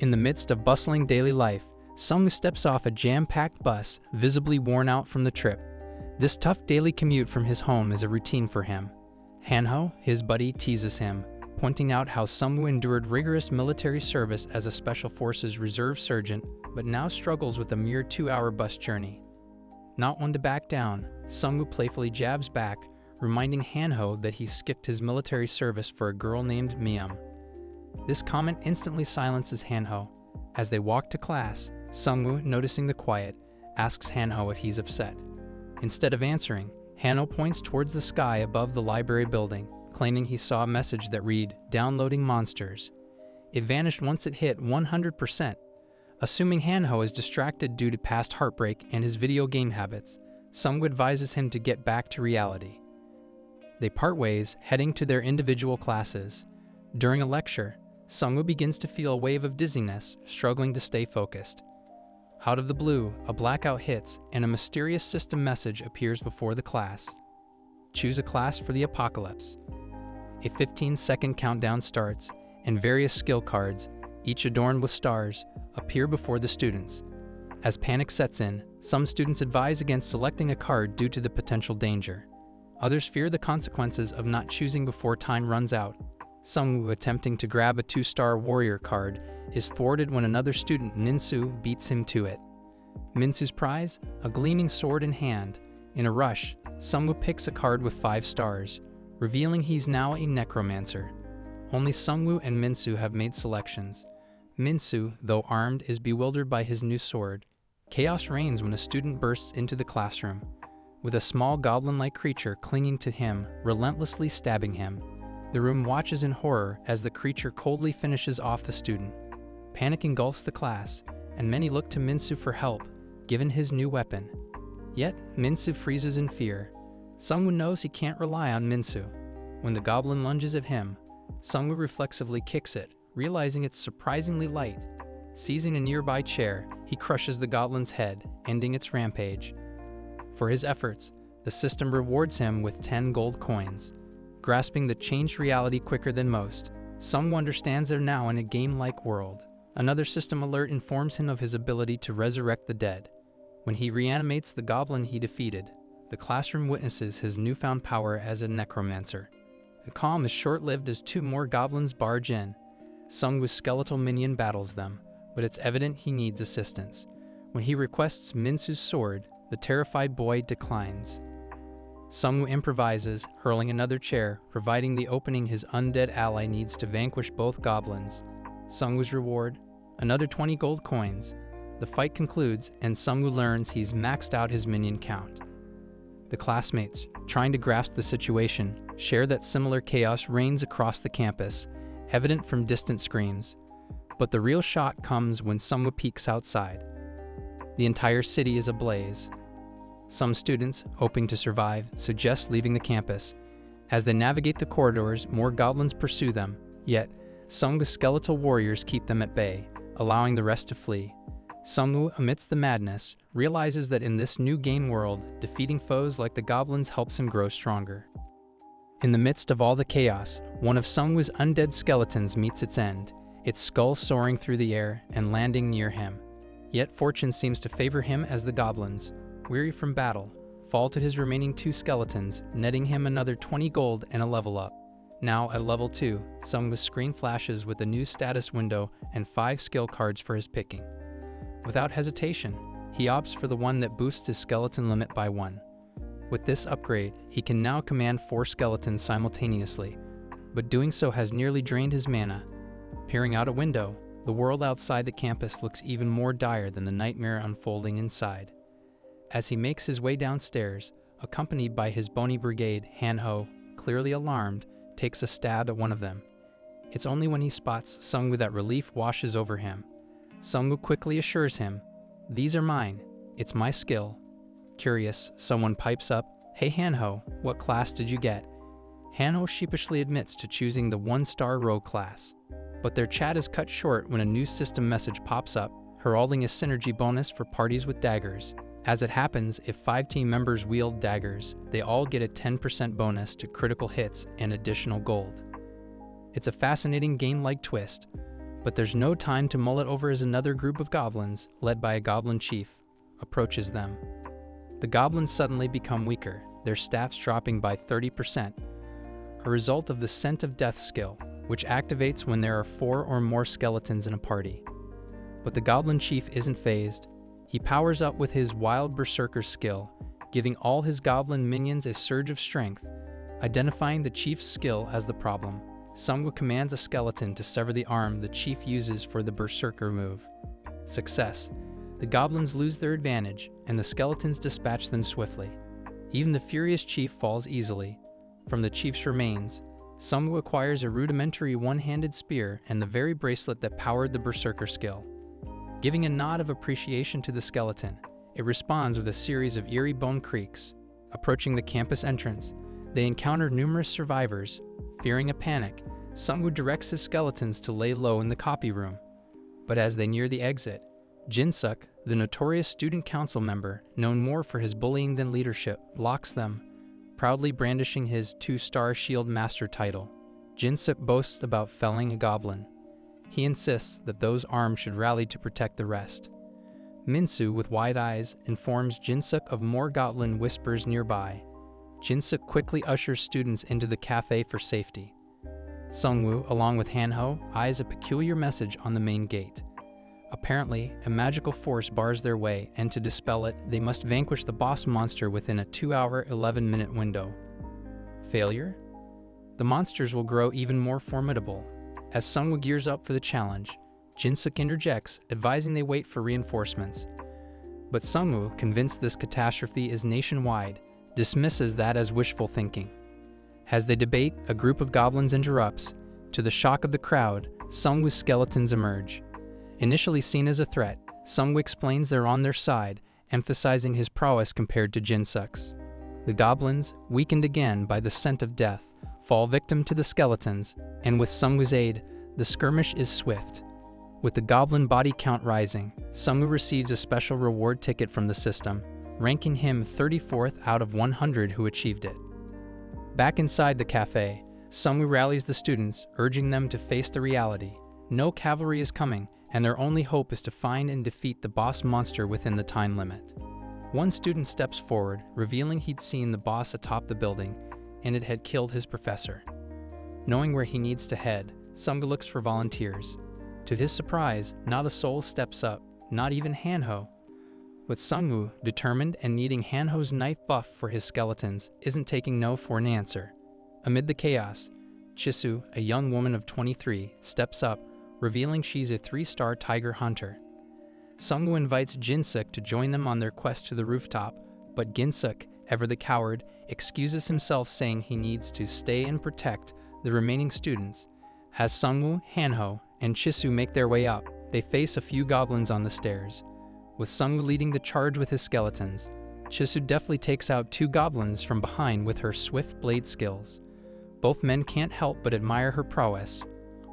In the midst of bustling daily life, Seongwu steps off a jam-packed bus, visibly worn out from the trip. This tough daily commute from his home is a routine for him. Hanho, his buddy, teases him, pointing out how Seongwu endured rigorous military service as a Special Forces Reserve sergeant, but now struggles with a mere 2-hour bus journey. Not one to back down, Seongwu playfully jabs back, reminding Hanho that he skipped his military service for a girl named Miam. This comment instantly silences Hanho. As they walk to class, Seongwu, noticing the quiet, asks Hanho if he's upset. Instead of answering, Hanho points towards the sky above the library building, claiming he saw a message that read, "Downloading monsters." It vanished once it hit 100%. Assuming Hanho is distracted due to past heartbreak and his video game habits, Seongwu advises him to get back to reality. They part ways, heading to their individual classes. During a lecture, Seongwu begins to feel a wave of dizziness, struggling to stay focused. Out of the blue, a blackout hits, and a mysterious system message appears before the class. Choose a class for the apocalypse. A 15-second countdown starts, and various skill cards, each adorned with stars, appear before the students. As panic sets in, some students advise against selecting a card due to the potential danger. Others fear the consequences of not choosing before time runs out. Seongwu, attempting to grab a 2-star warrior card, is thwarted when another student, Minsu, beats him to it. Minsu's prize? A gleaming sword in hand. In a rush, Seongwu picks a card with 5 stars, revealing he's now a necromancer. Only Seongwu and Minsu have made selections. Minsu, though armed, is bewildered by his new sword. Chaos reigns when a student bursts into the classroom, with a small goblin-like creature clinging to him, relentlessly stabbing him. The room watches in horror as the creature coldly finishes off the student. Panic engulfs the class, and many look to Minsu for help, given his new weapon. Yet, Minsu freezes in fear. Seongwu knows he can't rely on Minsu. When the goblin lunges at him, Seongwu reflexively kicks it, realizing it's surprisingly light. Seizing a nearby chair, he crushes the goblin's head, ending its rampage. For his efforts, the system rewards him with 10 gold coins. Grasping the changed reality quicker than most, Seongwu understands they're now in a game-like world. Another system alert informs him of his ability to resurrect the dead. When he reanimates the goblin he defeated, the classroom witnesses his newfound power as a necromancer. The calm is short-lived as 2 more goblins barge in. Seongwu's skeletal minion battles them, but it's evident he needs assistance. When he requests Minsu's sword, the terrified boy declines. Seongwu improvises, hurling another chair, providing the opening his undead ally needs to vanquish both goblins. Seongwu's reward? Another 20 gold coins. The fight concludes, and Seongwu learns he's maxed out his minion count. The classmates, trying to grasp the situation, share that similar chaos reigns across the campus, evident from distant screams. But the real shock comes when Seongwu peeks outside. The entire city is ablaze. Some students, hoping to survive, suggest leaving the campus. As they navigate the corridors, more goblins pursue them, yet Seongwu's skeletal warriors keep them at bay, allowing the rest to flee. Seongwu, amidst the madness, realizes that in this new game world, defeating foes like the goblins helps him grow stronger. In the midst of all the chaos, one of Seongwu's undead skeletons meets its end, its skull soaring through the air and landing near him. Yet fortune seems to favor him as the goblins, weary from battle, fall to his remaining 2 skeletons, netting him another 20 gold and a level up. Now at level 2, Seongwu's screen flashes with a new status window and 5 skill cards for his picking. Without hesitation, he opts for the one that boosts his skeleton limit by 1. With this upgrade, he can now command 4 skeletons simultaneously, but doing so has nearly drained his mana. Peering out a window, the world outside the campus looks even more dire than the nightmare unfolding inside. As he makes his way downstairs, accompanied by his bony brigade, Hanho, clearly alarmed, takes a stab at one of them. It's only when he spots Seongwu that relief washes over him. Seongwu quickly assures him, "These are mine. It's my skill." Curious, someone pipes up, "Hey Hanho, what class did you get?" Hanho sheepishly admits to choosing the 1-star rogue class. But their chat is cut short when a new system message pops up, heralding a synergy bonus for parties with daggers. As it happens, if 5 team members wield daggers, they all get a 10% bonus to critical hits and additional gold. It's a fascinating game-like twist. But there's no time to mull it over as another group of goblins, led by a goblin chief, approaches them. The goblins suddenly become weaker, their staffs dropping by 30%, a result of the Scent of Death skill, which activates when there are 4 or more skeletons in a party. But the goblin chief isn't phased. He powers up with his Wild Berserker skill, giving all his goblin minions a surge of strength. Identifying the chief's skill as the problem, Seongwu commands a skeleton to sever the arm the chief uses for the Berserker move. Success. The goblins lose their advantage, and the skeletons dispatch them swiftly. Even the furious chief falls easily. From the chief's remains, Seongwu acquires a rudimentary one-handed spear and the very bracelet that powered the Berserker skill. Giving a nod of appreciation to the skeleton, it responds with a series of eerie bone creaks. Approaching the campus entrance, they encounter numerous survivors. Fearing a panic, Seongwu directs his skeletons to lay low in the copy room. But as they near the exit, Jin-suk, the notorious student council member, known more for his bullying than leadership, blocks them, proudly brandishing his 2-star shield master title. Jin-suk boasts about felling a goblin. He insists that those armed should rally to protect the rest. Minsu, with wide eyes, informs Jin-suk of more goblin whispers nearby. Jin-suk quickly ushers students into the cafe for safety. Seongwu, along with Hanho, eyes a peculiar message on the main gate. Apparently, a magical force bars their way, and to dispel it, they must vanquish the boss monster within a 2-hour, 11-minute window. Failure? The monsters will grow even more formidable. As Seongwu gears up for the challenge, Jin-suk interjects, advising they wait for reinforcements. But Seongwu, convinced this catastrophe is nationwide, dismisses that as wishful thinking. As they debate, a group of goblins interrupts. To the shock of the crowd, Seongwu's skeletons emerge. Initially seen as a threat, Seongwu explains they're on their side, emphasizing his prowess compared to Jin-suk's. The goblins, weakened again by the Scent of Death, fall victim to the skeletons, and with Seongwu's aid, the skirmish is swift. With the goblin body count rising, Seongwu receives a special reward ticket from the system, ranking him 34th out of 100 who achieved it. Back inside the cafe, Seongwu rallies the students, urging them to face the reality. No cavalry is coming, and their only hope is to find and defeat the boss monster within the time limit. One student steps forward, revealing he'd seen the boss atop the building, and it had killed his professor. Knowing where he needs to head, Seongwu looks for volunteers. To his surprise, not a soul steps up, not even Hanho. But Seongwu, determined and needing Hanho's knife buff for his skeletons, isn't taking no for an answer. Amid the chaos, Chisu, a young woman of 23, steps up, revealing she's a 3-star tiger hunter. Seongwu invites Jin-suk to join them on their quest to the rooftop, but Jin-suk, ever the coward, excuses himself, saying he needs to stay and protect the remaining students. As Seongwu, Hanho, and Chisu make their way up, they face a few goblins on the stairs. With Seongwu leading the charge with his skeletons, Chisu deftly takes out 2 goblins from behind with her swift blade skills. Both men can't help but admire her prowess.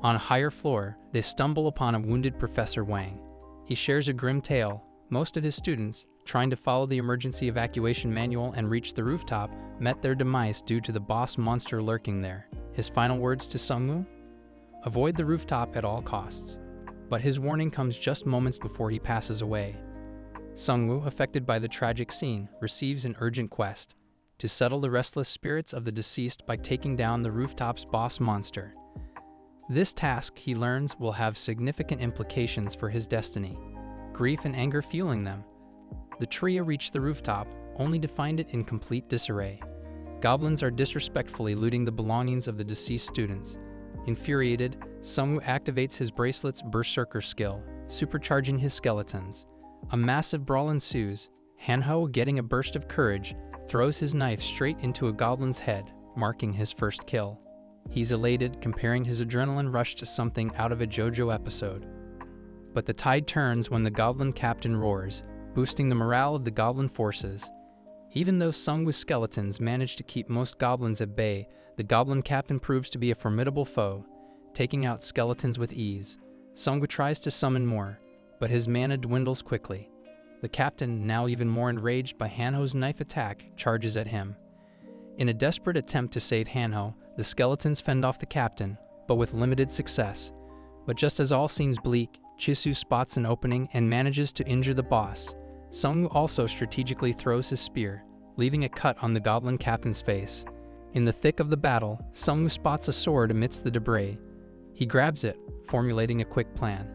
On a higher floor, they stumble upon a wounded Professor Wang. He shares a grim tale. Most of his students, trying to follow the emergency evacuation manual and reach the rooftop, met their demise due to the boss monster lurking there. His final words to Seongwu? Avoid the rooftop at all costs. But his warning comes just moments before he passes away. Seongwu, affected by the tragic scene, receives an urgent quest to settle the restless spirits of the deceased by taking down the rooftop's boss monster. This task, he learns, will have significant implications for his destiny, grief and anger fueling them. The trio reach the rooftop, only to find it in complete disarray. Goblins are disrespectfully looting the belongings of the deceased students. Infuriated, Seongwu activates his bracelet's Berserker skill, supercharging his skeletons. A massive brawl ensues. Hanho, getting a burst of courage, throws his knife straight into a goblin's head, marking his first kill. He's elated, comparing his adrenaline rush to something out of a JoJo episode. But the tide turns when the goblin captain roars, boosting the morale of the goblin forces. Even though Seongwu's skeletons manage to keep most goblins at bay, the goblin captain proves to be a formidable foe, taking out skeletons with ease. Seongwu tries to summon more, but his mana dwindles quickly. The captain, now even more enraged by Hanho's knife attack, charges at him. In a desperate attempt to save Hanho, the skeletons fend off the captain, but with limited success. But just as all seems bleak, Chisu spots an opening and manages to injure the boss. Seongwu also strategically throws his spear, leaving a cut on the goblin captain's face. In the thick of the battle, Seongwu spots a sword amidst the debris. He grabs it, formulating a quick plan.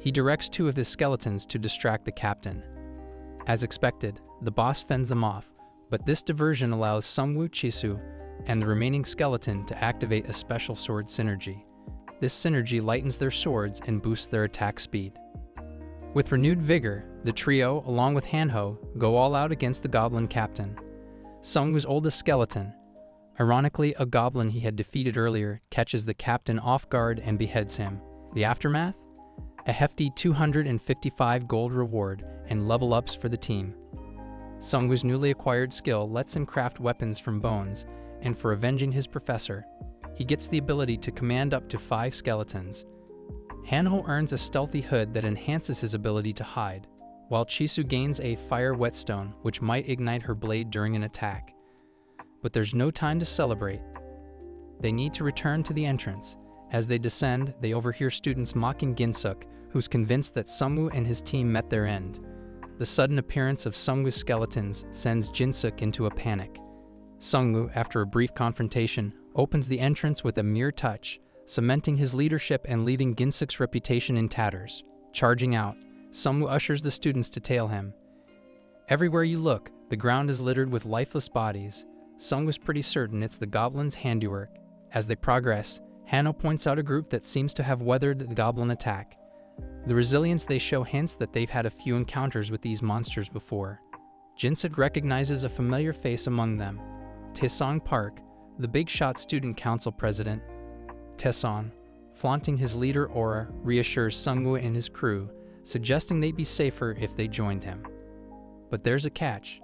He directs 2 of his skeletons to distract the captain. As expected, the boss fends them off, but this diversion allows Seongwu, Chisu, and the remaining skeleton to activate a special sword synergy. This synergy lightens their swords and boosts their attack speed. With renewed vigor, the trio, along with Hanho, go all out against the goblin captain. Seongwu's oldest skeleton, ironically a goblin he had defeated earlier, catches the captain off guard and beheads him. The aftermath? A hefty 255 gold reward and level ups for the team. Seongwu's newly acquired skill lets him craft weapons from bones, and for avenging his professor, he gets the ability to command up to 5 skeletons. Hanho earns a stealthy hood that enhances his ability to hide, while Chisu gains a fire whetstone which might ignite her blade during an attack. But there's no time to celebrate. They need to return to the entrance. As they descend, they overhear students mocking Ginsuk, who's convinced that Seongwu and his team met their end. The sudden appearance of Seongwu's skeletons sends Ginsuk into a panic. Seongwu, after a brief confrontation, opens the entrance with a mere touch, cementing his leadership and leaving Ginsuk's reputation in tatters. Charging out, Seongwu ushers the students to tail him. Everywhere you look, the ground is littered with lifeless bodies. Seongwu's pretty certain it's the goblin's handiwork. As they progress, Hanho points out a group that seems to have weathered the goblin attack. The resilience they show hints that they've had a few encounters with these monsters before. Ginsuk recognizes a familiar face among them. Taesong Park, the big shot student council president. Taesong, flaunting his leader aura, reassures Seongwu and his crew, suggesting they'd be safer if they joined him. But there's a catch.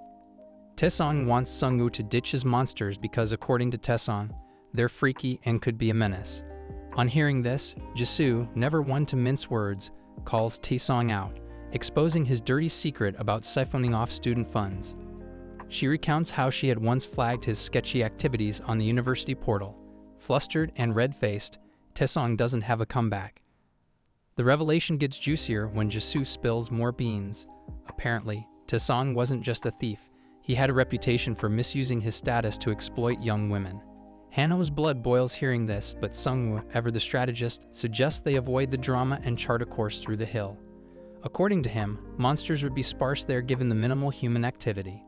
Taesong wants Seongwu to ditch his monsters because, according to Taesong, they're freaky and could be a menace. On hearing this, Jisoo, never one to mince words, calls Taesong out, exposing his dirty secret about siphoning off student funds. She recounts how she had once flagged his sketchy activities on the university portal. Flustered and red-faced, Taesong doesn't have a comeback. The revelation gets juicier when Jisoo spills more beans. Apparently, Taesong wasn't just a thief, he had a reputation for misusing his status to exploit young women. Hanho's blood boils hearing this, but Seongwu, ever the strategist, suggests they avoid the drama and chart a course through the hill. According to him, monsters would be sparse there given the minimal human activity.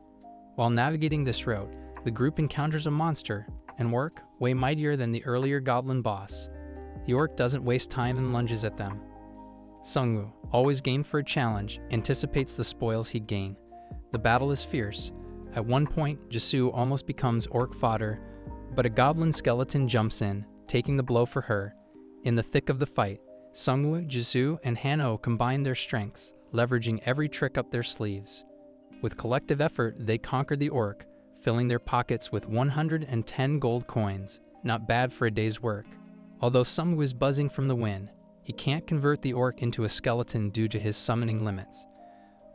While navigating this route, the group encounters a monster, and orc, way mightier than the earlier goblin boss. The orc doesn't waste time and lunges at them. Seongwu, always game for a challenge, anticipates the spoils he'd gain. The battle is fierce. At one point, Jisoo almost becomes orc fodder, but a goblin skeleton jumps in, taking the blow for her. In the thick of the fight, Seongwu, Jisoo, and Hanho combine their strengths, leveraging every trick up their sleeves. With collective effort, they conquer the orc, filling their pockets with 110 gold coins. Not bad for a day's work. Although Seongwu is buzzing from the win, he can't convert the orc into a skeleton due to his summoning limits.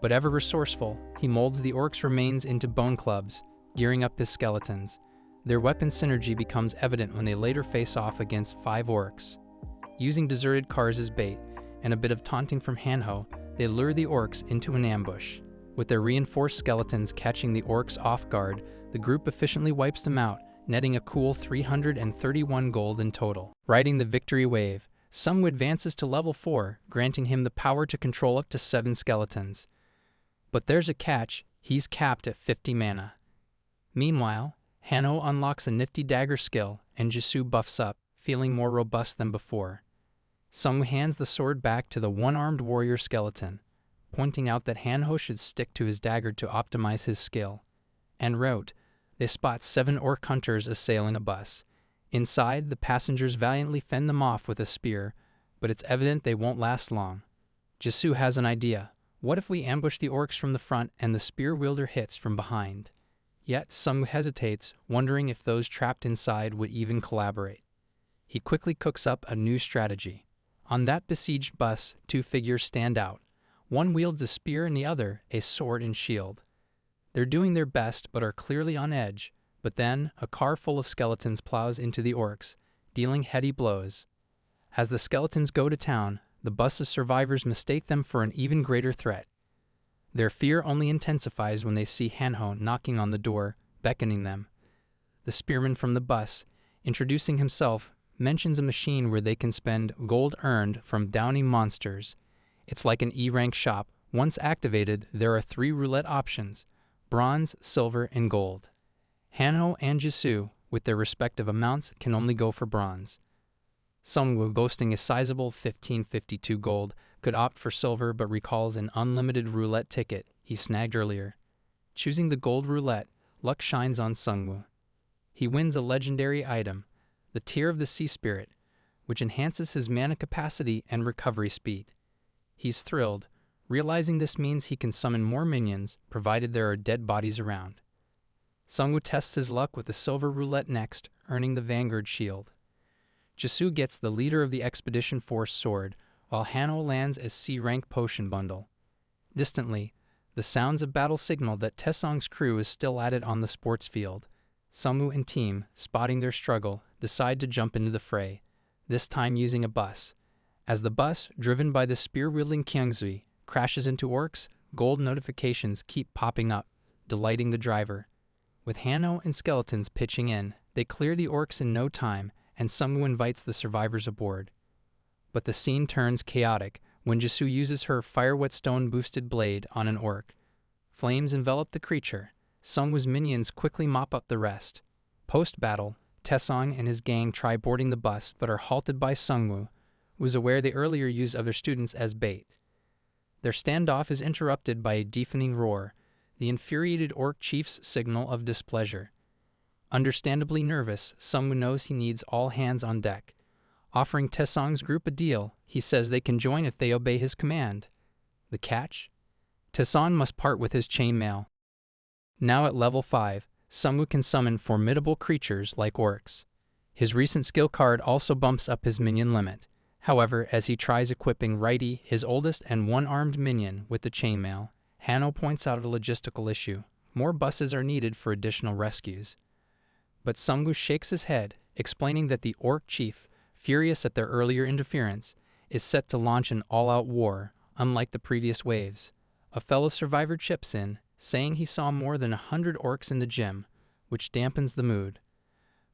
But ever resourceful, he molds the orc's remains into bone clubs, gearing up his skeletons. Their weapon synergy becomes evident when they later face off against 5 orcs. Using deserted cars as bait, and a bit of taunting from Hanho, they lure the orcs into an ambush. With their reinforced skeletons catching the orcs off guard, the group efficiently wipes them out, netting a cool 331 gold in total. Riding the victory wave, Seongwu advances to level 4, granting him the power to control up to 7 skeletons. But there's a catch, he's capped at 50 mana. Meanwhile, Hanho unlocks a nifty dagger skill, and Jisoo buffs up, feeling more robust than before. Seongwu hands the sword back to the one-armed warrior skeleton, pointing out that Hanho should stick to his dagger to optimize his skill. En route, they spot 7 orc hunters assailing a bus. Inside, the passengers valiantly fend them off with a spear, but it's evident they won't last long. Jisoo has an idea. What if we ambush the orcs from the front and the spear wielder hits from behind? Yet Seongwu hesitates, wondering if those trapped inside would even collaborate. He quickly cooks up a new strategy. On that besieged bus, 2 figures stand out. One wields a spear and the other a sword and shield. They're doing their best but are clearly on edge, but then a car full of skeletons plows into the orcs, dealing heady blows. As the skeletons go to town, the bus's survivors mistake them for an even greater threat. Their fear only intensifies when they see Hanho knocking on the door, beckoning them. The spearman from the bus, introducing himself, mentions a machine where they can spend gold earned from downing monsters. It's like an E-rank shop. Once activated, there are 3 roulette options: bronze, silver, and gold. Hanho and Jisoo, with their respective amounts, can only go for bronze. Seongwu, boasting a sizable 1552 gold, could opt for silver but recalls an unlimited roulette ticket he snagged earlier. Choosing the gold roulette, luck shines on Seongwu. He wins a legendary item, the Tear of the Sea Spirit, which enhances his mana capacity and recovery speed. He's thrilled, realizing this means he can summon more minions, provided there are dead bodies around. Seongwu tests his luck with the silver roulette next, earning the Vanguard shield. Jisoo gets the Leader of the Expedition Force sword, while Hanho lands a C-rank potion bundle. Distantly, the sounds of battle signal that Taesong's crew is still at it on the sports field. Seongwu and team, spotting their struggle, decide to jump into the fray, this time using a bus. As the bus, driven by the spear-wielding Kyungzui, crashes into orcs, gold notifications keep popping up, delighting the driver. With Hanho and skeletons pitching in, they clear the orcs in no time, and Seongwu invites the survivors aboard. But the scene turns chaotic when Jisoo uses her fire whetstone boosted blade on an orc. Flames envelop the creature. Seongwu's minions quickly mop up the rest. Post-battle, Taesong and his gang try boarding the bus but are halted by Seongwu, who is aware they earlier used other students as bait. Their standoff is interrupted by a deafening roar, the infuriated orc chief's signal of displeasure. Understandably nervous, Seongwu knows he needs all hands on deck. Offering Taesong's group a deal, he says they can join if they obey his command. The catch? Taesong must part with his chainmail. Now at level 5, Seongwu can summon formidable creatures like orcs. His recent skill card also bumps up his minion limit. However, as he tries equipping Righty, his oldest and one-armed minion, with the chainmail, Hanho points out a logistical issue. More buses are needed for additional rescues. But Seongwu shakes his head, explaining that the orc chief, furious at their earlier interference, is set to launch an all-out war, unlike the previous waves. A fellow survivor chips in, saying he saw more than 100 orcs in the gym, which dampens the mood.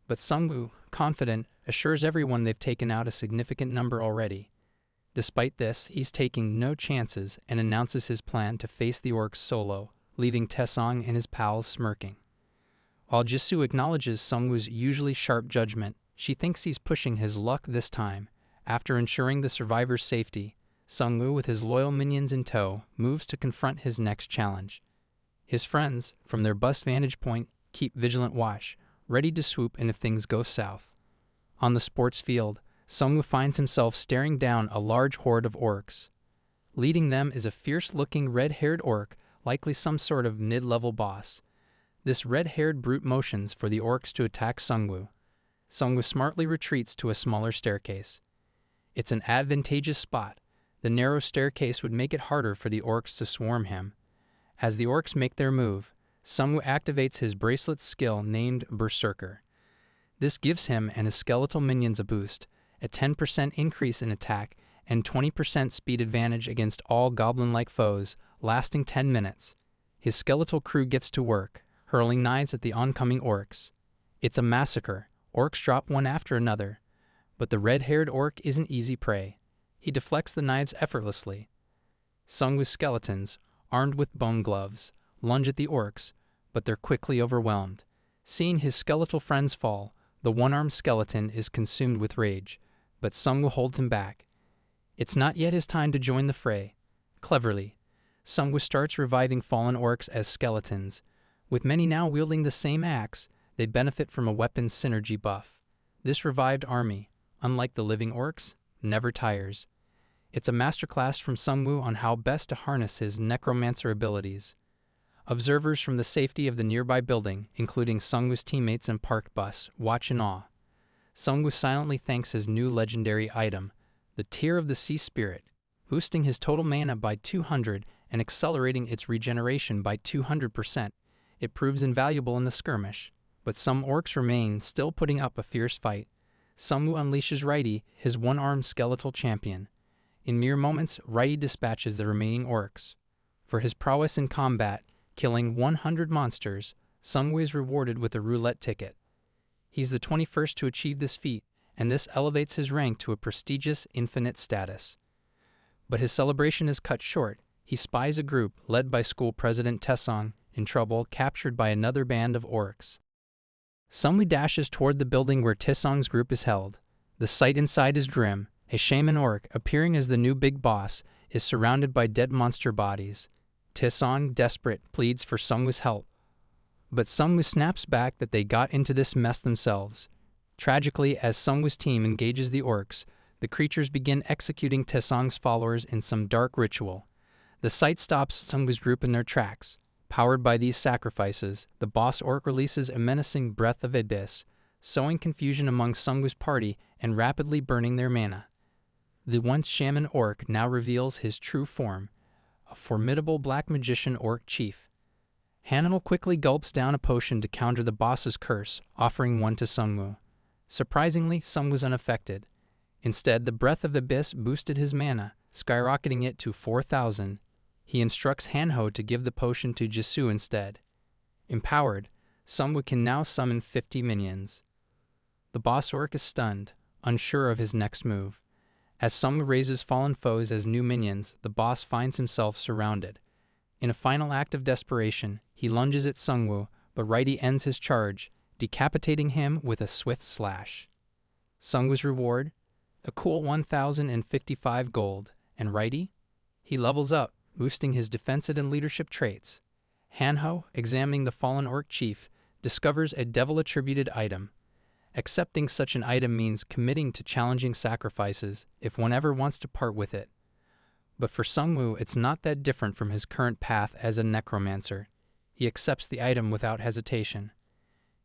But Seongwu, confident, assures everyone they've taken out a significant number already. Despite this, he's taking no chances and announces his plan to face the orcs solo, leaving Taesong and his pals smirking. While Jisoo acknowledges Seongwu's usually sharp judgment, she thinks he's pushing his luck this time. After ensuring the survivors' safety, Seongwu, with his loyal minions in tow, moves to confront his next challenge. His friends, from their bus vantage point, keep vigilant watch, ready to swoop in if things go south. On the sports field, Seongwu finds himself staring down a large horde of orcs. Leading them is a fierce-looking red-haired orc, likely some sort of mid-level boss. This red-haired brute motions for the orcs to attack Seongwu. Seongwu smartly retreats to a smaller staircase. It's an advantageous spot. The narrow staircase would make it harder for the orcs to swarm him. As the orcs make their move, Seongwu activates his bracelet skill named Berserker. This gives him and his skeletal minions a boost, a 10% increase in attack, and 20% speed advantage against all goblin-like foes, lasting 10 minutes. His skeletal crew gets to work, hurling knives at the oncoming orcs. It's a massacre. Orcs drop one after another. But the red-haired orc isn't easy prey. He deflects the knives effortlessly. Seongwu's skeletons, armed with bone gloves, lunge at the orcs, but they're quickly overwhelmed. Seeing his skeletal friends fall, the one-armed skeleton is consumed with rage, but Seongwu holds him back. It's not yet his time to join the fray. Cleverly, Seongwu starts reviving fallen orcs as skeletons. With many now wielding the same axe, they benefit from a weapons synergy buff. This revived army, unlike the living orcs, never tires. It's a masterclass from Seongwu on how best to harness his necromancer abilities. Observers from the safety of the nearby building, including Seongwu's teammates and parked bus, watch in awe. Seongwu silently thanks his new legendary item, the Tear of the Sea Spirit, boosting his total mana by 200 and accelerating its regeneration by 200%. It proves invaluable in the skirmish, but some orcs remain, still putting up a fierce fight. Seongwu unleashes Righty, his one-armed skeletal champion. In mere moments, Righty dispatches the remaining orcs. For his prowess in combat, killing 100 monsters, Seongwu is rewarded with a roulette ticket. He's the 21st to achieve this feat, and this elevates his rank to a prestigious infinite status. But his celebration is cut short. He spies a group, led by school president Taesong, in trouble, captured by another band of orcs. Seongwu dashes toward the building where Taesong's group is held. The sight inside is grim. A shaman orc, appearing as the new big boss, is surrounded by dead monster bodies. Taesong, desperate, pleads for Seongwu's help. But Seongwu snaps back that they got into this mess themselves. Tragically, as Seongwu's team engages the orcs, the creatures begin executing Taesong's followers in some dark ritual. The sight stops Seongwu's group in their tracks. Powered by these sacrifices, the boss orc releases a menacing breath of abyss, sowing confusion among Seongwu's party and rapidly burning their mana. The once shaman orc now reveals his true form, a formidable black magician orc chief. Hannibal quickly gulps down a potion to counter the boss's curse, offering one to Seongwu. Surprisingly, Seongwu's unaffected. Instead, the breath of abyss boosted his mana, skyrocketing it to 4,000. He instructs Hanho to give the potion to Jisoo instead. Empowered, Seongwu can now summon 50 minions. The boss orc is stunned, unsure of his next move. As Seongwu raises fallen foes as new minions, the boss finds himself surrounded. In a final act of desperation, he lunges at Seongwu, but Righty ends his charge, decapitating him with a swift slash. Seongwu's reward? A cool 1,055 gold, and Righty? He levels up, boosting his defensive and leadership traits. Hanho, examining the fallen orc chief, discovers a devil-attributed item. Accepting such an item means committing to challenging sacrifices if one ever wants to part with it. But for Seongwu, it's not that different from his current path as a necromancer. He accepts the item without hesitation.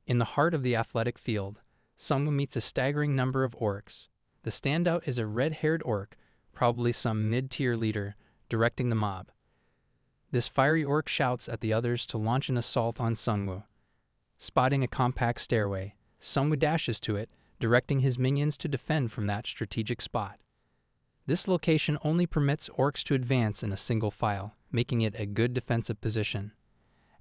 In the heart of the athletic field, Seongwu meets a staggering number of orcs. The standout is a red-haired orc, probably some mid-tier leader, directing the mob. This fiery orc shouts at the others to launch an assault on Seongwu. Spotting a compact stairway, Seongwu dashes to it, directing his minions to defend from that strategic spot. This location only permits orcs to advance in a single file, making it a good defensive position.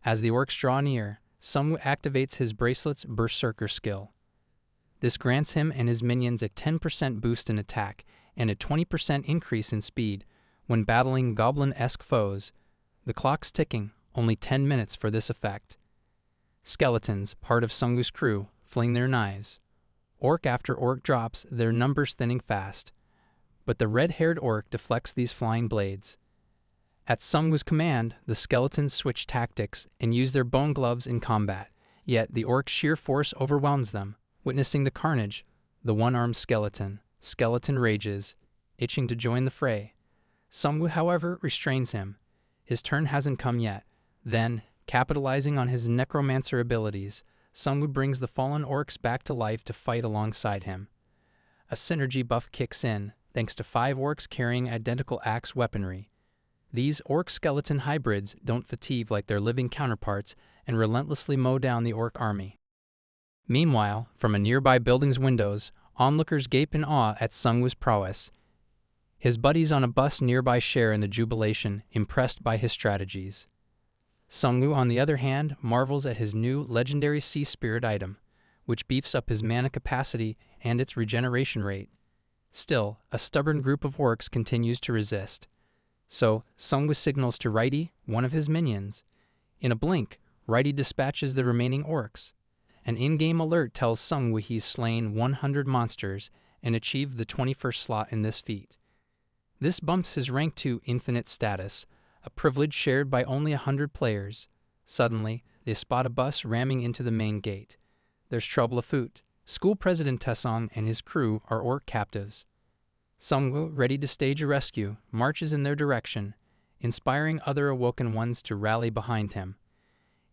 As the orcs draw near, Seongwu activates his bracelet's Berserker skill. This grants him and his minions a 10% boost in attack and a 20% increase in speed when battling goblin-esque foes. The clock's ticking, only 10 minutes for this effect. Skeletons, part of Seongwu's crew, fling their knives. Orc after orc drops, their numbers thinning fast. But the red-haired orc deflects these flying blades. At Seongwu's command, the skeletons switch tactics and use their bone gloves in combat, yet the orc's sheer force overwhelms them. Witnessing the carnage, the one-armed skeleton rages, itching to join the fray. Seongwu, however, restrains him. His turn hasn't come yet. Then, capitalizing on his necromancer abilities, Seongwu brings the fallen orcs back to life to fight alongside him. A synergy buff kicks in, thanks to 5 orcs carrying identical axe weaponry. These orc-skeleton hybrids don't fatigue like their living counterparts and relentlessly mow down the orc army. Meanwhile, from a nearby building's windows, onlookers gape in awe at Seongwu's prowess. His buddies on a bus nearby share in the jubilation, impressed by his strategies. Seongwu, on the other hand, marvels at his new legendary sea spirit item, which beefs up his mana capacity and its regeneration rate. Still, a stubborn group of orcs continues to resist. So, Seongwu signals to Righty, one of his minions. In a blink, Righty dispatches the remaining orcs. An in-game alert tells Seongwu he's slain 100 monsters and achieved the 21st slot in this feat. This bumps his rank to infinite status, a privilege shared by only 100 players. Suddenly, they spot a bus ramming into the main gate. There's trouble afoot. School President Taesong and his crew are orc captives. Seongwu, ready to stage a rescue, marches in their direction, inspiring other awoken ones to rally behind him.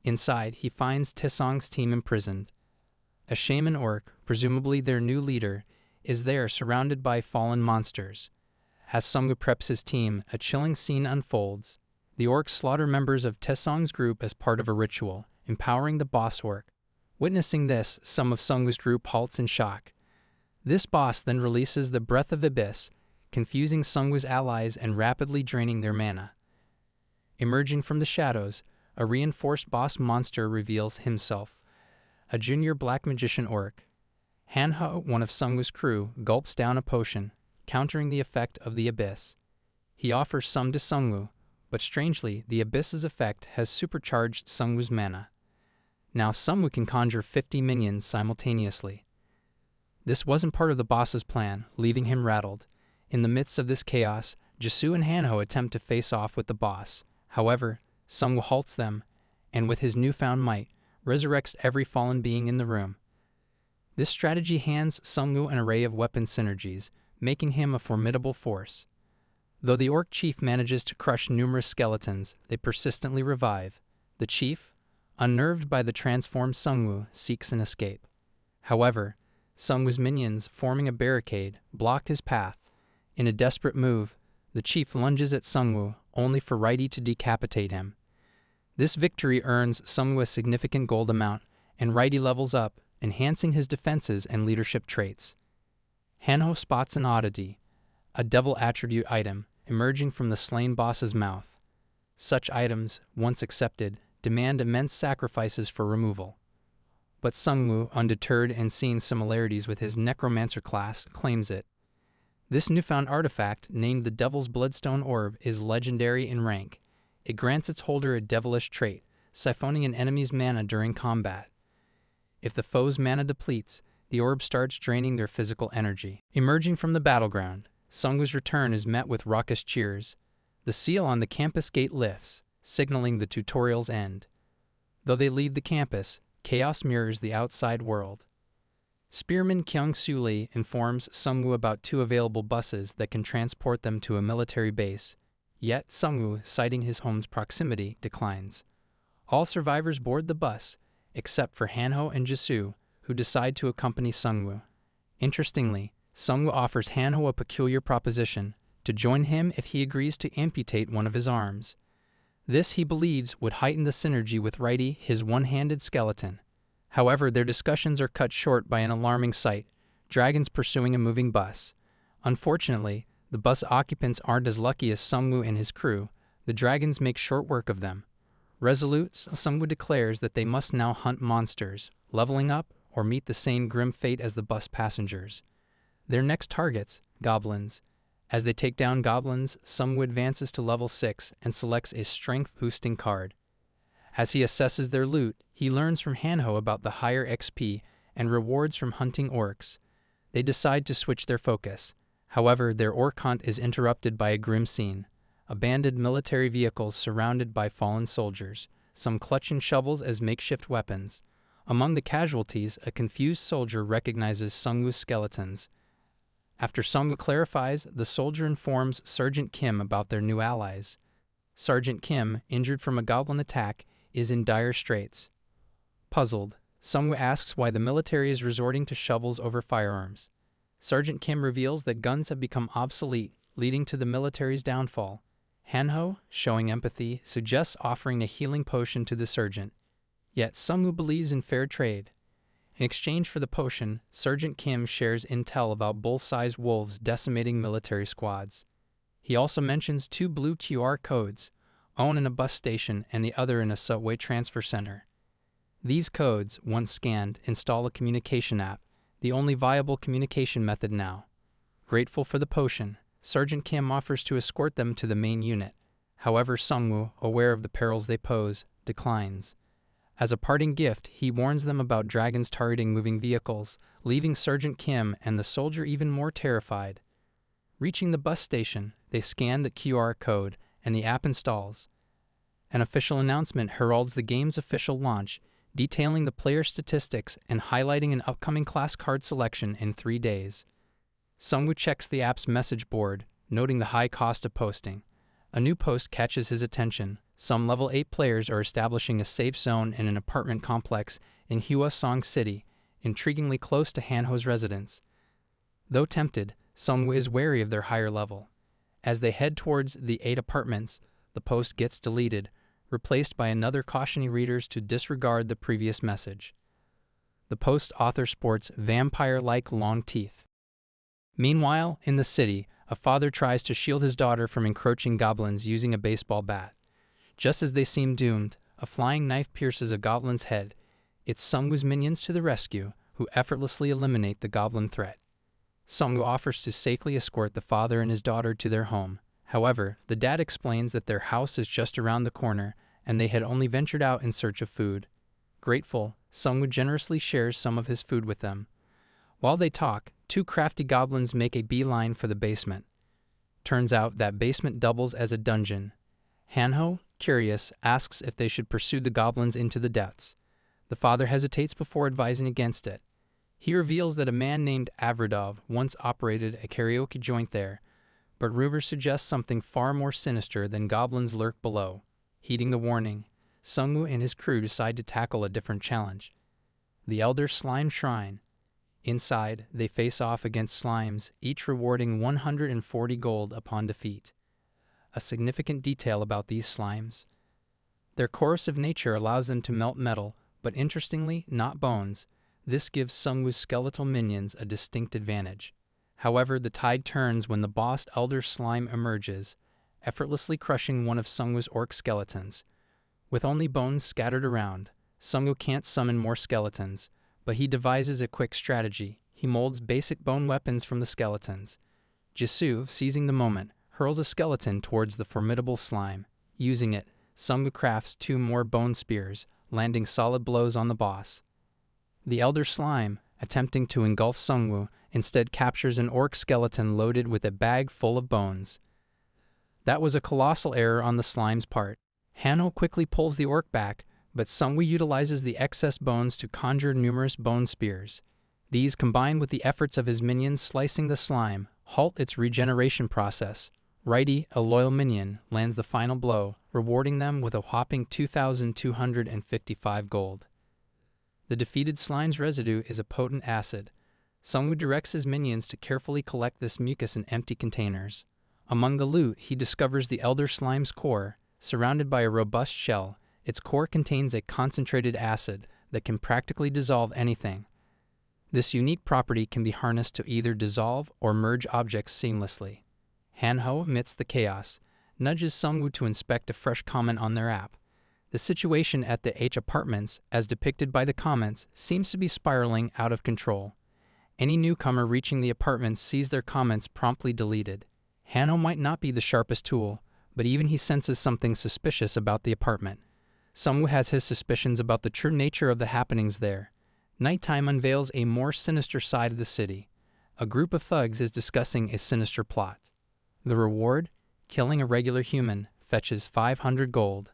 Inside, he finds Taesong's team imprisoned. A shaman orc, presumably their new leader, is there surrounded by fallen monsters. As Seongwu preps his team, a chilling scene unfolds. The orcs slaughter members of Taesong's group as part of a ritual, empowering the boss orc. Witnessing this, some of Seongwu's group halts in shock. This boss then releases the Breath of Abyss, confusing Seongwoo's allies and rapidly draining their mana. Emerging from the shadows, a reinforced boss monster reveals himself, a junior black magician orc. Manhwa, one of Seongwoo's crew, gulps down a potion, countering the effect of the abyss. He offers some to Seongwoo, but strangely, the abyss's effect has supercharged Seongwoo's mana. Now Seongwoo can conjure 50 minions simultaneously. This wasn't part of the boss's plan, leaving him rattled. In the midst of this chaos, Jisoo and Manhwa attempt to face off with the boss. However, Seongwoo halts them, and with his newfound might, resurrects every fallen being in the room. This strategy hands Seongwoo an array of weapon synergies, making him a formidable force. Though the orc chief manages to crush numerous skeletons, they persistently revive. The chief, unnerved by the transformed Seongwoo, seeks an escape. However, Seongwoo's minions, forming a barricade, block his path. In a desperate move, the chief lunges at Seongwoo, only for Righty to decapitate him. This victory earns Seongwoo a significant gold amount, and Righty levels up, enhancing his defenses and leadership traits. Manhwa spots an oddity, a devil attribute item, emerging from the slain boss's mouth. Such items, once accepted, demand immense sacrifices for removal. But Seongwoo, undeterred and seeing similarities with his Necromancer class, claims it. This newfound artifact, named the Devil's Bloodstone Orb, is legendary in rank. It grants its holder a devilish trait, siphoning an enemy's mana during combat. If the foe's mana depletes, the orb starts draining their physical energy. Emerging from the battleground, Seongwoo's return is met with raucous cheers. The seal on the campus gate lifts, signaling the tutorial's end. Though they leave the campus, chaos mirrors the outside world. Spearman Kyung-soo Lee informs Seongwoo about 2 available buses that can transport them to a military base, yet Seongwoo, citing his home's proximity, declines. All survivors board the bus, except for Manhwa and Jisoo, who decide to accompany Seongwoo. Interestingly, Seongwoo offers Manhwa a peculiar proposition, to join him if he agrees to amputate one of his arms. This, he believes, would heighten the synergy with Righty, his one-handed skeleton. However, their discussions are cut short by an alarming sight, dragons pursuing a moving bus. Unfortunately, the bus occupants aren't as lucky as Seongwoo and his crew. The dragons make short work of them. Resolute, Seongwoo declares that they must now hunt monsters, leveling up, or meet the same grim fate as the bus passengers. Their next targets, goblins. As they take down goblins, Seongwoo advances to level 6 and selects a strength-boosting card. As he assesses their loot, he learns from Manhwa about the higher XP and rewards from hunting orcs. They decide to switch their focus. However, their orc hunt is interrupted by a grim scene. Abandoned military vehicles surrounded by fallen soldiers, some clutching shovels as makeshift weapons. Among the casualties, a confused soldier recognizes Seongwoo's skeletons. After Seongwoo clarifies, the soldier informs Sergeant Kim about their new allies. Sergeant Kim, injured from a goblin attack, is in dire straits. Puzzled, Seongwoo asks why the military is resorting to shovels over firearms. Sergeant Kim reveals that guns have become obsolete, leading to the military's downfall. Manhwa, showing empathy, suggests offering a healing potion to the sergeant. Yet Seongwoo believes in fair trade. In exchange for the potion, Sergeant Kim shares intel about bull-sized wolves decimating military squads. He also mentions 2 blue QR codes, one in a bus station and the other in a subway transfer center. These codes, once scanned, install a communication app, the only viable communication method now. Grateful for the potion, Sergeant Kim offers to escort them to the main unit. However, Seongwoo, aware of the perils they pose, declines. As a parting gift, he warns them about dragons targeting moving vehicles, leaving Sergeant Kim and the soldier even more terrified. Reaching the bus station, they scan the QR code, and the app installs. An official announcement heralds the game's official launch, detailing the player statistics and highlighting an upcoming class card selection in 3 days. Seongwoo checks the app's message board, noting the high cost of posting. A new post catches his attention. Some level 8 players are establishing a safe zone in an apartment complex in Hwasong City, intriguingly close to Manhwa's residence. Though tempted, Seongwoo is wary of their higher level. As they head towards the 8 apartments, the post gets deleted, replaced by another cautioning readers to disregard the previous message. The post author sports vampire-like long teeth. Meanwhile, in the city, a father tries to shield his daughter from encroaching goblins using a baseball bat. Just as they seem doomed, a flying knife pierces a goblin's head. It's Seongwoo's minions to the rescue, who effortlessly eliminate the goblin threat. Seongwu offers to safely escort the father and his daughter to their home. However, the dad explains that their house is just around the corner, and they had only ventured out in search of food. Grateful, Seongwu generously shares some of his food with them. While they talk, two crafty goblins make a beeline for the basement. Turns out that basement doubles as a dungeon. Manhwa, curious, asks if they should pursue the goblins into the depths. The father hesitates before advising against it. He reveals that a man named Avradov once operated a karaoke joint there, but rumors suggest something far more sinister than goblins lurk below. Heeding the warning, Seongwu and his crew decide to tackle a different challenge: the Elder Slime Shrine. Inside, they face off against slimes, each rewarding 140 gold upon defeat. A significant detail about these slimes: their corrosive nature allows them to melt metal, but interestingly, not bones. This gives Seongwoo's skeletal minions a distinct advantage. However, the tide turns when the boss Elder Slime emerges, effortlessly crushing one of Seongwoo's orc skeletons. With only bones scattered around, Seongwu can't summon more skeletons, but he devises a quick strategy. He molds basic bone weapons from the skeletons. Jisoo, seizing the moment, hurls a skeleton towards the formidable slime. Using it, Seongwu crafts 2 more bone spears, landing solid blows on the boss. The Elder Slime, attempting to engulf Seongwu, instead captures an orc skeleton loaded with a bag full of bones. That was a colossal error on the slime's part. Manhwa quickly pulls the orc back, but Seongwu utilizes the excess bones to conjure numerous bone spears. These, combined with the efforts of his minions slicing the slime, halt its regeneration process. Righty, a loyal minion, lands the final blow, rewarding them with a whopping 2,255 gold. The defeated slime's residue is a potent acid. Seongwu directs his minions to carefully collect this mucus in empty containers. Among the loot, he discovers the Elder Slime's core. Surrounded by a robust shell, its core contains a concentrated acid that can practically dissolve anything. This unique property can be harnessed to either dissolve or merge objects seamlessly. Manhwa, amidst the chaos, nudges Seongwu to inspect a fresh comment on their app. The situation at the H apartments, as depicted by the comments, seems to be spiraling out of control. Any newcomer reaching the apartments sees their comments promptly deleted. Manhwa might not be the sharpest tool, but even he senses something suspicious about the apartment. Seongwu has his suspicions about the true nature of the happenings there. Nighttime unveils a more sinister side of the city. A group of thugs is discussing a sinister plot. The reward? Killing a regular human fetches 500 gold.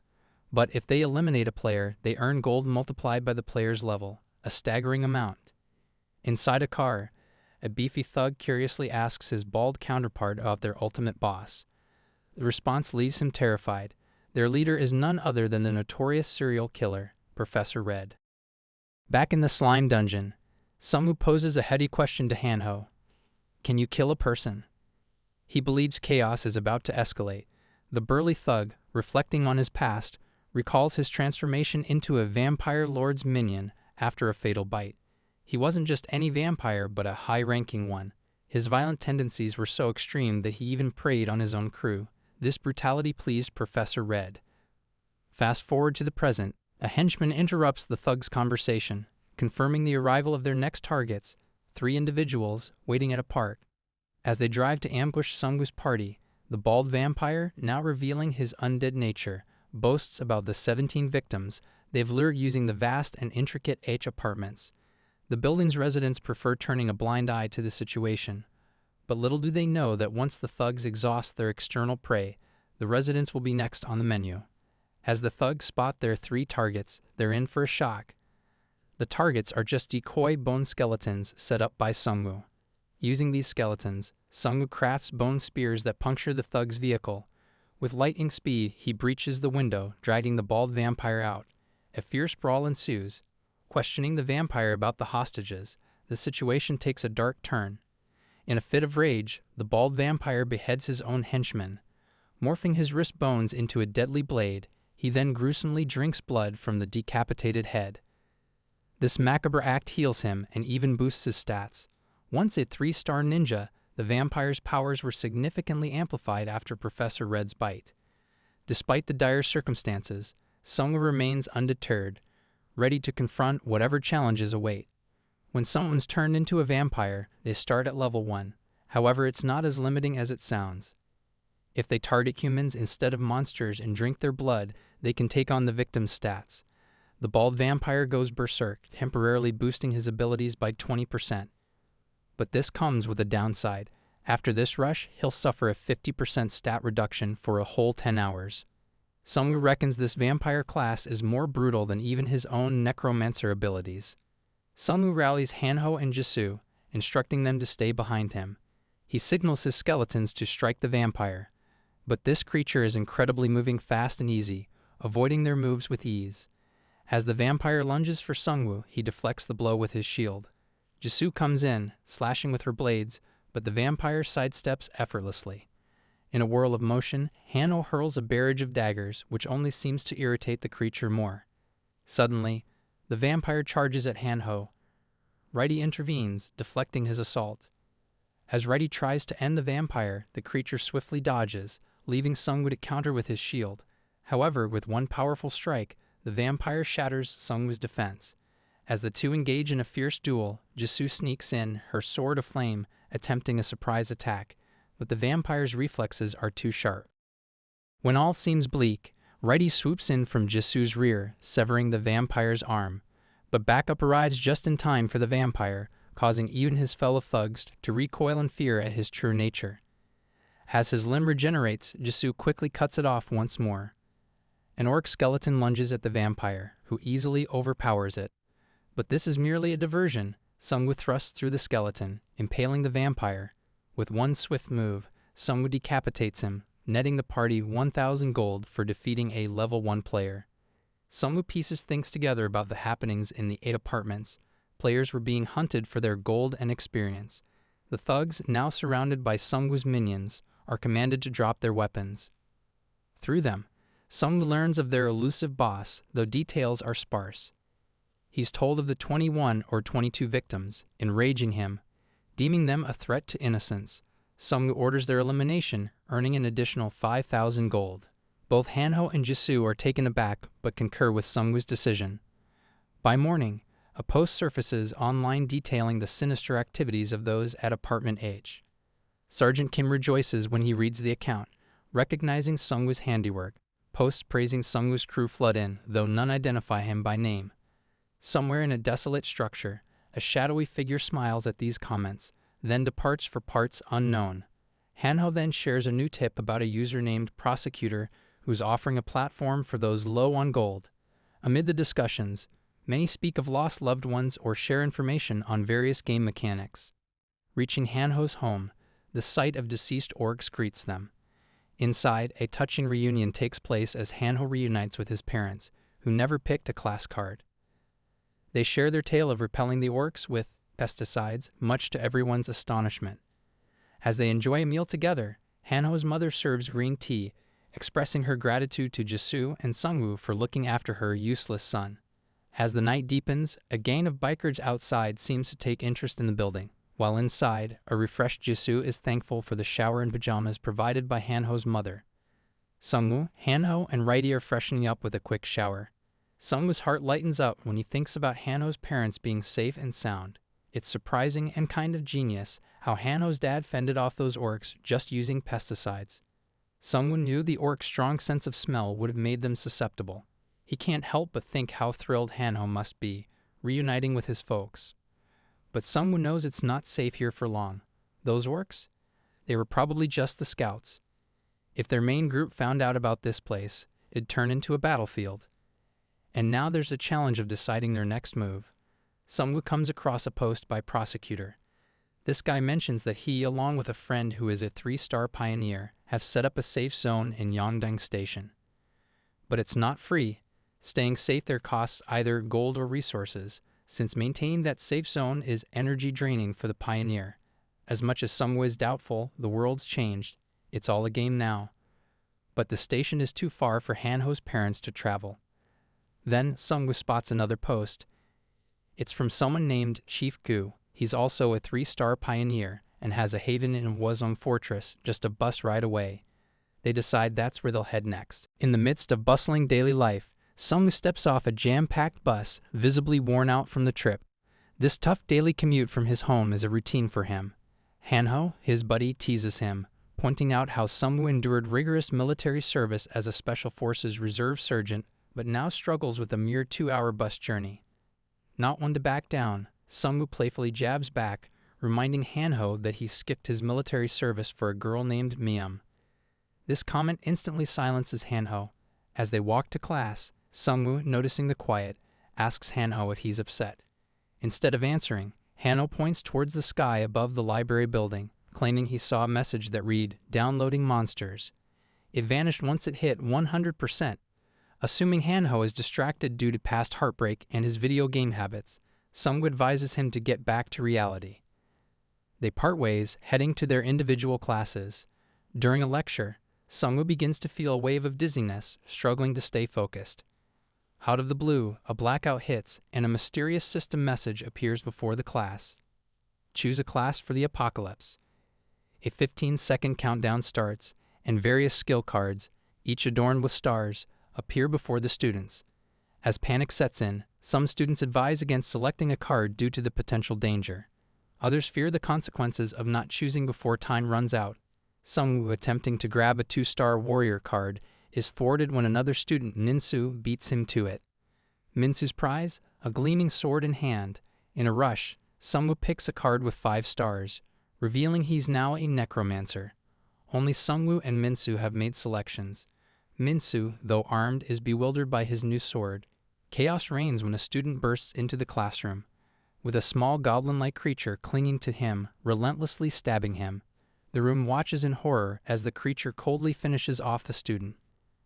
But if they eliminate a player, they earn gold multiplied by the player's level, a staggering amount. Inside a car, a beefy thug curiously asks his bald counterpart about their ultimate boss. The response leaves him terrified. Their leader is none other than the notorious serial killer, Professor Red. Back in the slime dungeon, Seongwu poses a heady question to Manhwa. Can you kill a person? He believes chaos is about to escalate. The burly thug, reflecting on his past, recalls his transformation into a vampire lord's minion after a fatal bite. He wasn't just any vampire, but a high-ranking one. His violent tendencies were so extreme that he even preyed on his own crew. This brutality pleased Professor Red. Fast forward to the present, a henchman interrupts the thug's conversation, confirming the arrival of their next targets, 3 individuals waiting at a park. As they drive to ambush Seongwoo's party, the bald vampire, now revealing his undead nature, boasts about the 17 victims they've lured using the vast and intricate H apartments. The building's residents prefer turning a blind eye to the situation. But little do they know that once the thugs exhaust their external prey, the residents will be next on the menu. As the thugs spot their 3 targets, they're in for a shock. The targets are just decoy bone skeletons set up by Seongwu. Using these skeletons, Seongwu crafts bone spears that puncture the thug's vehicle. With lightning speed, he breaches the window, dragging the bald vampire out. A fierce brawl ensues. Questioning the vampire about the hostages, the situation takes a dark turn. In a fit of rage, the bald vampire beheads his own henchman. Morphing his wrist bones into a deadly blade, he then gruesomely drinks blood from the decapitated head. This macabre act heals him and even boosts his stats. Once a 3-star ninja, The vampire's powers were significantly amplified after Professor Red's bite. Despite the dire circumstances, Seongwu remains undeterred, ready to confront whatever challenges await. When someone's turned into a vampire, they start at level 1. However, it's not as limiting as it sounds. If they target humans instead of monsters and drink their blood, they can take on the victim's stats. The bald vampire goes berserk, temporarily boosting his abilities by 20%. But this comes with a downside. After this rush, he'll suffer a 50% stat reduction for a whole 10 hours. Seongwu reckons this vampire class is more brutal than even his own necromancer abilities. Seongwu rallies Hanho and Jisoo, instructing them to stay behind him. He signals his skeletons to strike the vampire, but this creature is incredibly moving fast and easy, avoiding their moves with ease. As the vampire lunges for Seongwu, he deflects the blow with his shield. Jisoo comes in, slashing with her blades, but the vampire sidesteps effortlessly. In a whirl of motion, Hanho hurls a barrage of daggers, which only seems to irritate the creature more. Suddenly, the vampire charges at Hanho. Righty intervenes, deflecting his assault. As Righty tries to end the vampire, the creature swiftly dodges, leaving Seongwu to counter with his shield. However, with one powerful strike, the vampire shatters Seongwu's defense. As the two engage in a fierce duel, Jisoo sneaks in, her sword aflame, attempting a surprise attack, but the vampire's reflexes are too sharp. When all seems bleak, Righty swoops in from Jisoo's rear, severing the vampire's arm, but backup arrives just in time for the vampire, causing even his fellow thugs to recoil in fear at his true nature. As his limb regenerates, Jisoo quickly cuts it off once more. An orc skeleton lunges at the vampire, who easily overpowers it. But this is merely a diversion. Seongwu thrusts through the skeleton, impaling the vampire. With one swift move, Seongwu decapitates him, netting the party 1,000 gold for defeating a level 1 player. Seongwu pieces things together about the happenings in the 8 apartments. Players were being hunted for their gold and experience. The thugs, now surrounded by Seongwu's minions, are commanded to drop their weapons. Through them, Seongwu learns of their elusive boss, though details are sparse. He's told of the 21 or 22 victims, enraging him. Deeming them a threat to innocence, Seongwu orders their elimination, earning an additional 5,000 gold. Both Hanho and Jisoo are taken aback but concur with Seongwu's decision. By morning, a post surfaces online detailing the sinister activities of those at Apartment H. Sergeant Kim rejoices when he reads the account, recognizing Seongwu's handiwork. Posts praising Seongwu's crew flood in, though none identify him by name. Somewhere in a desolate structure, a shadowy figure smiles at these comments, then departs for parts unknown. Hanho then shares a new tip about a user named Prosecutor who's offering a platform for those low on gold. Amid the discussions, many speak of lost loved ones or share information on various game mechanics. Reaching Hanho's home, the sight of deceased orcs greets them. Inside, a touching reunion takes place as Hanho reunites with his parents, who never picked a class card. They share their tale of repelling the orcs with pesticides, much to everyone's astonishment. As they enjoy a meal together, Hanho's mother serves green tea, expressing her gratitude to Jisoo and Seongwu for looking after her useless son. As the night deepens, a gang of bikers outside seems to take interest in the building, while inside, a refreshed Jisoo is thankful for the shower and pajamas provided by Hanho's mother. Seongwu, Hanho, and Righty are freshening up with a quick shower. Seongwu's heart lightens up when he thinks about Hanho's parents being safe and sound. It's surprising and kind of genius how Hanho's dad fended off those orcs just using pesticides. Seongwu knew the orcs' strong sense of smell would have made them susceptible. He can't help but think how thrilled Hanho must be, reuniting with his folks. But Seongwu knows it's not safe here for long. Those orcs? They were probably just the scouts. If their main group found out about this place, it'd turn into a battlefield. And now there's a challenge of deciding their next move. Seongwu comes across a post by Prosecutor. This guy mentions that he, along with a friend who is a 3-star pioneer, have set up a safe zone in Yongdong Station. But it's not free. Staying safe there costs either gold or resources, since maintaining that safe zone is energy draining for the pioneer. As much as Seongwu is doubtful, the world's changed. It's all a game now. But the station is too far for Hanho's parents to travel. Then Seongwu spots another post. It's from someone named Chief Gu. He's also a 3-star pioneer, and has a haven in Hwasong Fortress just a bus ride away. They decide that's where they'll head next. In the midst of bustling daily life, Seongwu steps off a jam-packed bus, visibly worn out from the trip. This tough daily commute from his home is a routine for him. Hanho, his buddy, teases him, pointing out how Seongwu endured rigorous military service as a Special Forces Reserve Sergeant, but now struggles with a mere 2-hour bus journey. Not one to back down, Seongwu playfully jabs back, reminding Hanho that he skipped his military service for a girl named Miam. This comment instantly silences Hanho. As they walk to class, Seongwu, noticing the quiet, asks Hanho if he's upset. Instead of answering, Hanho points towards the sky above the library building, claiming he saw a message that read, "Downloading monsters." It vanished once it hit 100%. Assuming Hanho is distracted due to past heartbreak and his video game habits, Seongwu advises him to get back to reality. They part ways, heading to their individual classes. During a lecture, Seongwu begins to feel a wave of dizziness, struggling to stay focused. Out of the blue, a blackout hits, and a mysterious system message appears before the class. Choose a class for the apocalypse. A 15-second countdown starts, and various skill cards, each adorned with stars, appear before the students. As panic sets in, some students advise against selecting a card due to the potential danger. Others fear the consequences of not choosing before time runs out. Seongwu, attempting to grab a 2-star warrior card, is thwarted when another student, Minsu, beats him to it. Minsu's prize? A gleaming sword in hand. In a rush, Seongwu picks a card with 5 stars, revealing he's now a necromancer. Only Seongwu and Minsu have made selections. Minsu, though armed, is bewildered by his new sword. Chaos reigns when a student bursts into the classroom, with a small goblin-like creature clinging to him, relentlessly stabbing him. The room watches in horror as the creature coldly finishes off the student.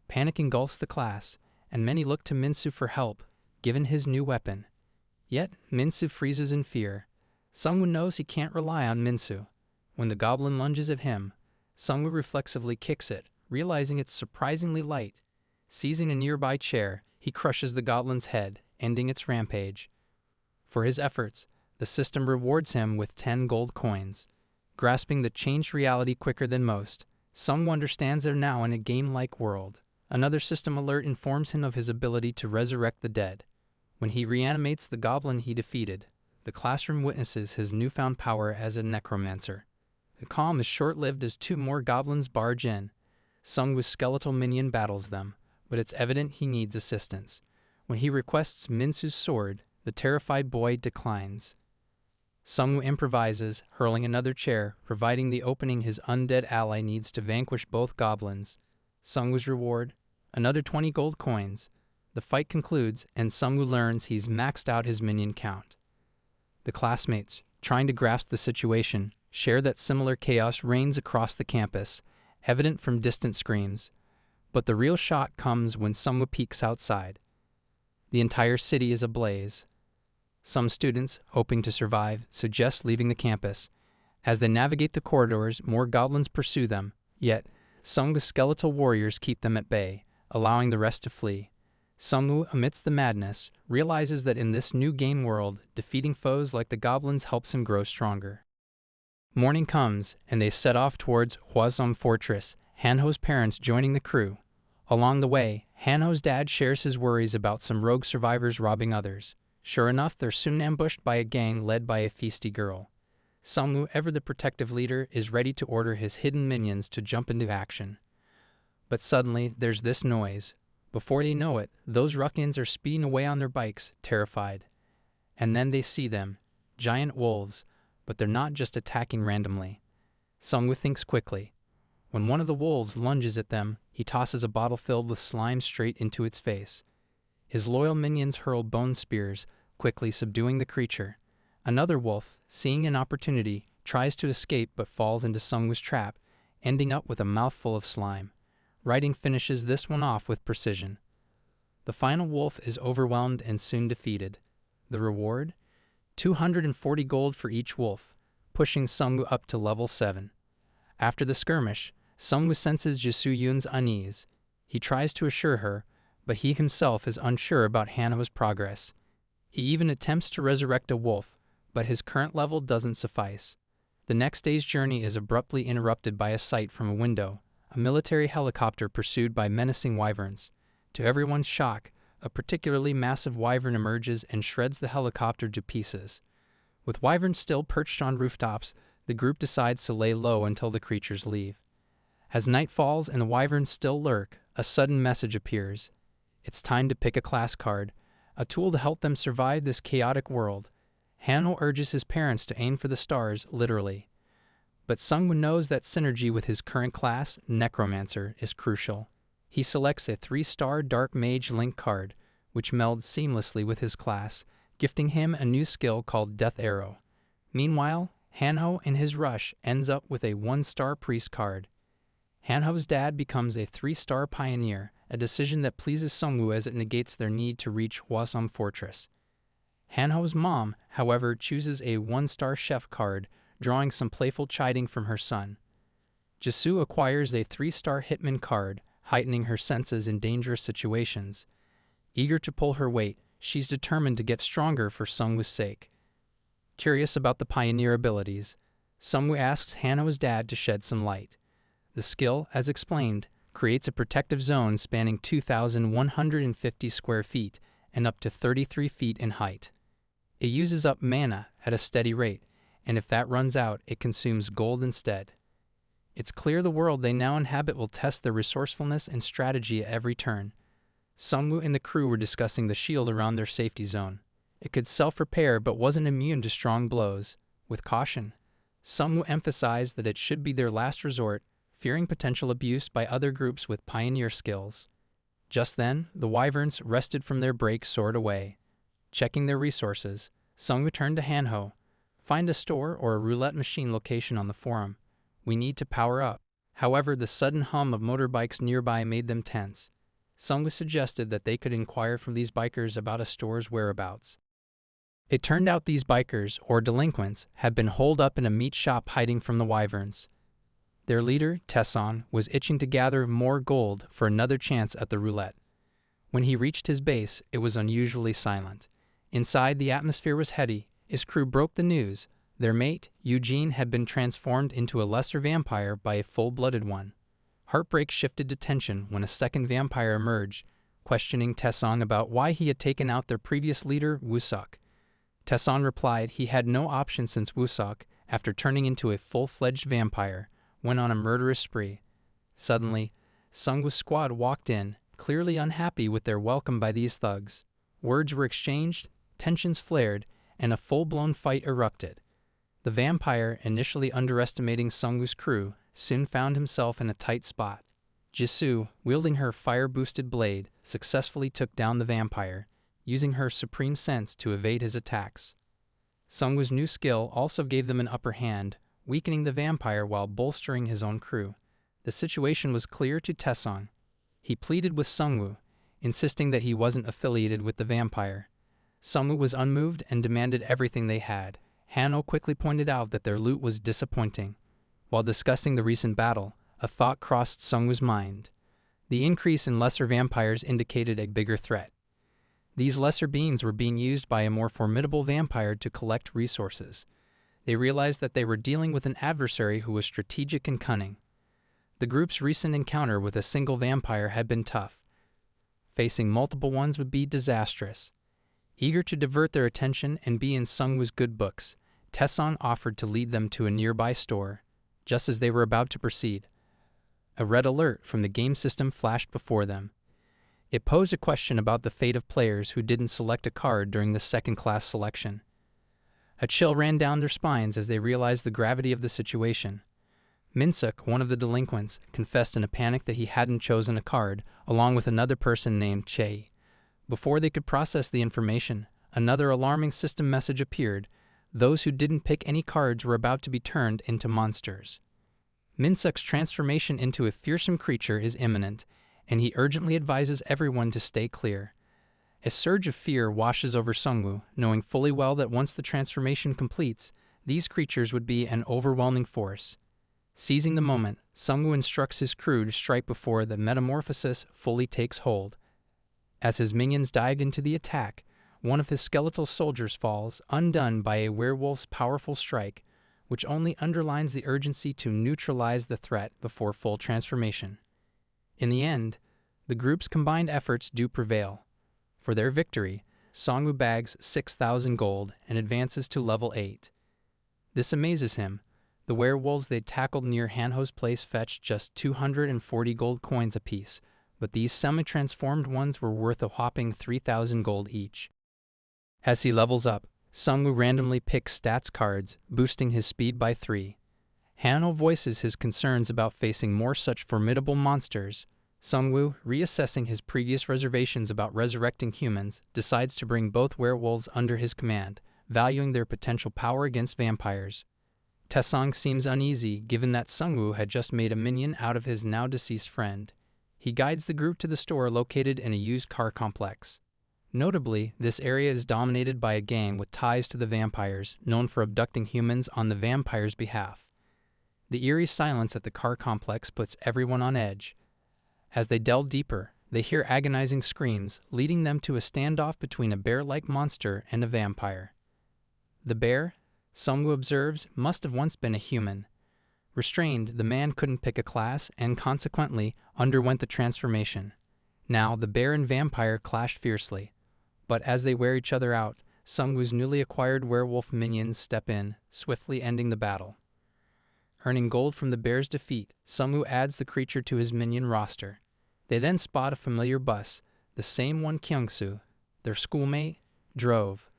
Panic engulfs the class, and many look to Minsu for help, given his new weapon. Yet, Minsu freezes in fear. Seongwu knows he can't rely on Minsu. When the goblin lunges at him, Seongwu reflexively kicks it, realizing it's surprisingly light. Seizing a nearby chair, he crushes the goblin's head, ending its rampage. For his efforts, the system rewards him with 10 gold coins. Grasping the changed reality quicker than most, Seongwu understands they're now in a game-like world. Another system alert informs him of his ability to resurrect the dead. When he reanimates the goblin he defeated, the classroom witnesses his newfound power as a necromancer. The calm is short-lived as 2 more goblins barge in. Seongwu's skeletal minion battles them, but it's evident he needs assistance. When he requests Minsu's sword, the terrified boy declines. Seongwu improvises, hurling another chair, providing the opening his undead ally needs to vanquish both goblins. Seongwu's reward? Another 20 gold coins. The fight concludes, and Seongwu learns he's maxed out his minion count. The classmates, trying to grasp the situation, share that similar chaos reigns across the campus, evident from distant screams. But the real shock comes when Seongwu peeks outside. The entire city is ablaze. Some students, hoping to survive, suggest leaving the campus. As they navigate the corridors, more goblins pursue them, yet Seongwu's skeletal warriors keep them at bay, allowing the rest to flee. Seongwu, amidst the madness, realizes that in this new game world, defeating foes like the goblins helps him grow stronger. Morning comes, and they set off towards Hwasong Fortress, Hanho's parents joining the crew. Along the way, Hanho's dad shares his worries about some rogue survivors robbing others. Sure enough, they're soon ambushed by a gang led by a feisty girl. Seongwu, ever the protective leader, is ready to order his hidden minions to jump into action. But suddenly, there's this noise. Before they know it, those ruffians are speeding away on their bikes, terrified. And then they see them, giant wolves, but they're not just attacking randomly. Seongwu thinks quickly. When one of the wolves lunges at them, he tosses a bottle filled with slime straight into its face. His loyal minions hurl bone spears, quickly subduing the creature. Another wolf, seeing an opportunity, tries to escape but falls into Seongwu's trap, ending up with a mouthful of slime. Writing finishes this one off with precision. The final wolf is overwhelmed and soon defeated. The reward? 240 gold for each wolf, pushing Seongwu up to level 7. After the skirmish, Seongwu senses Jisoo-yoon's unease. He tries to assure her, but he himself is unsure about Hanho's progress. He even attempts to resurrect a wolf, but his current level doesn't suffice. The next day's journey is abruptly interrupted by a sight from a window, a military helicopter pursued by menacing wyverns. To everyone's shock, a particularly massive wyvern emerges and shreds the helicopter to pieces. With wyverns still perched on rooftops, the group decides to lay low until the creatures leave. As night falls and the wyverns still lurk, a sudden message appears. It's time to pick a class card, a tool to help them survive this chaotic world. Hanho urges his parents to aim for the stars, literally. But Seongwu knows that synergy with his current class, Necromancer, is crucial. He selects a 3-star Dark Mage Link card, which melds seamlessly with his class, gifting him a new skill called Death Arrow. Meanwhile, Hanho, in his rush, ends up with a 1-star Priest card. Hanho's dad becomes a 3-star Pioneer, a decision that pleases Seongwu as it negates their need to reach Hwasong Fortress. Hanho's mom, however, chooses a 1-star Chef card, drawing some playful chiding from her son. Jisoo acquires a 3-star Hitman card, heightening her senses in dangerous situations. Eager to pull her weight, she's determined to get stronger for Seongwu's sake. Curious about the Pioneer abilities, Seongwu asks Hanho's dad to shed some light. The skill, as explained, creates a protective zone spanning 2,150 square feet and up to 33 feet in height. It uses up mana at a steady rate, and if that runs out, it consumes gold instead. It's clear the world they now inhabit will test their resourcefulness and strategy at every turn. Seongwu and the crew were discussing the shield around their safety zone. It could self-repair but wasn't immune to strong blows. With caution, Seongwu emphasized that it should be their last resort, fearing potential abuse by other groups with Pioneer skills. Just then, the wyverns, rested from their break, soared away. Checking their resources, Seongwu turned to Hanho. Find a store or a roulette machine location on the forum. We need to power up. However, the sudden hum of motorbikes nearby made them tense. Seongwu suggested that they could inquire from these bikers about a store's whereabouts. It turned out these bikers, or delinquents, had been holed up in a meat shop hiding from the wyverns. Their leader, Taeson, was itching to gather more gold for another chance at the roulette. When he reached his base, it was unusually silent. Inside, the atmosphere was heady. His crew broke the news. Their mate, Eugene, had been transformed into a lesser vampire by a full-blooded one. Heartbreak shifted to tension when a second vampire emerged, questioning Taeson about why he had taken out their previous leader, Woo-seok. Taeson replied he had no option since Woo-seok, after turning into a full-fledged vampire, went on a murderous spree. Suddenly, Seongwu's squad walked in, clearly unhappy with their welcome by these thugs. Words were exchanged, tensions flared, and a full-blown fight erupted. The vampire, initially underestimating Seongwu's crew, soon found himself in a tight spot. Jisoo, wielding her fire-boosted blade, successfully took down the vampire, using her supreme sense to evade his attacks. Seongwu's new skill also gave them an upper hand, weakening the vampire while bolstering his own crew. The situation was clear to Taeson. He pleaded with Seongwu, insisting that he wasn't affiliated with the vampire. Seongwu was unmoved and demanded everything they had. Hanho quickly pointed out that their loot was disappointing. While discussing the recent battle, a thought crossed Seongwu's mind. The increase in lesser vampires indicated a bigger threat. These lesser beings were being used by a more formidable vampire to collect resources. They realized that they were dealing with an adversary who was strategic and cunning. The group's recent encounter with a single vampire had been tough. Facing multiple ones would be disastrous. Eager to divert their attention and be in Seongwu's good books, Taeson offered to lead them to a nearby store. Just as they were about to proceed, a red alert from the game system flashed before them. It posed a question about the fate of players who didn't select a card during the second-class selection. A chill ran down their spines as they realized the gravity of the situation. Minsuk, one of the delinquents, confessed in a panic that he hadn't chosen a card, along with another person named Chae. Before they could process the information, another alarming system message appeared. Those who didn't pick any cards were about to be turned into monsters. Minsuk's transformation into a fearsome creature is imminent, and he urgently advises everyone to stay clear. A surge of fear washes over Seongwu, knowing fully well that once the transformation completes, these creatures would be an overwhelming force. Seizing the moment, Seongwu instructs his crew to strike before the metamorphosis fully takes hold. As his minions dived into the attack, one of his skeletal soldiers falls, undone by a werewolf's powerful strike. which only underlines the urgency to neutralize the threat before full transformation. In the end, the group's combined efforts do prevail. For their victory, Seongwu bags 6,000 gold and advances to level 8. This amazes him. The werewolves they tackled near Hanho's place fetched just 240 gold coins apiece, but these semi-transformed ones were worth a whopping 3,000 gold each. As he levels up, Seongwu randomly picks stats cards, boosting his speed by 3. Hanho voices his concerns about facing more such formidable monsters. Seongwu, reassessing his previous reservations about resurrecting humans, decides to bring both werewolves under his command, valuing their potential power against vampires. Taesong seems uneasy given that Seongwu had just made a minion out of his now-deceased friend. He guides the group to the store located in a used car complex. Notably, this area is dominated by a gang with ties to the vampires, known for abducting humans on the vampires' behalf. The eerie silence at the car complex puts everyone on edge. As they delve deeper, they hear agonizing screams, leading them to a standoff between a bear-like monster and a vampire. The bear, Seongwu observes, must have once been a human. Restrained, the man couldn't pick a class and consequently underwent the transformation. Now, the bear and vampire clash fiercely. But as they wear each other out, Seongwu's newly acquired werewolf minions step in, swiftly ending the battle. Earning gold from the bear's defeat, Seongwu adds the creature to his minion roster. They then spot a familiar bus, the same one Kyungsoo, their schoolmate, drove.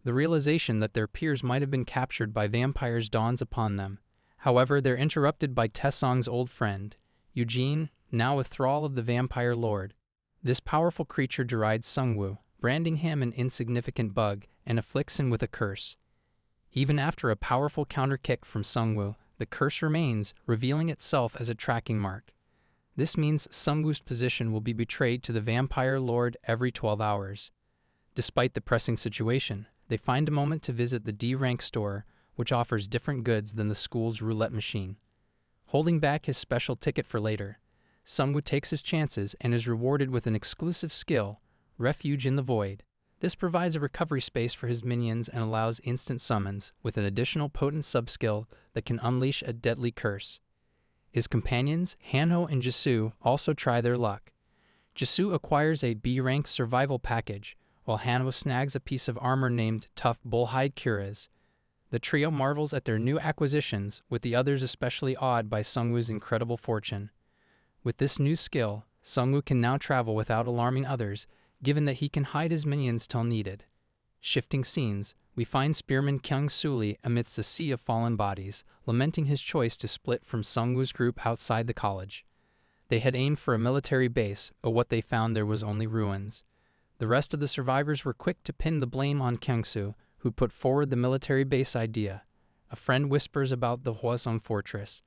The realization that their peers might have been captured by vampires dawns upon them. However, they're interrupted by Taesong's old friend, Eugene, now a thrall of the vampire lord. This powerful creature derides Seongwu, branding him an insignificant bug, and afflicts him with a curse. Even after a powerful counter-kick from Seongwu, the curse remains, revealing itself as a tracking mark. This means Seongwu's position will be betrayed to the vampire lord every 12 hours. Despite the pressing situation, they find a moment to visit the D-rank store, which offers different goods than the school's roulette machine. Holding back his special ticket for later, Seongwu takes his chances and is rewarded with an exclusive skill, Refuge in the Void. This provides a recovery space for his minions and allows instant summons, with an additional potent subskill that can unleash a deadly curse. His companions, Hanho and Jisoo, also try their luck. Jisoo acquires a B-rank survival package, while Hanho snags a piece of armor named Tough Bullhide Cuirass. The trio marvels at their new acquisitions, with the others especially awed by Seongwu's incredible fortune. With this new skill, Seongwu can now travel without alarming others, given that he can hide his minions till needed. Shifting scenes, we find Spearman Kyungsoo amidst a sea of fallen bodies, lamenting his choice to split from Seongwu's group outside the college. They had aimed for a military base, but what they found there was only ruins. The rest of the survivors were quick to pin the blame on Kyungsoo, who put forward the military base idea. A friend whispers about the Hwasong fortress.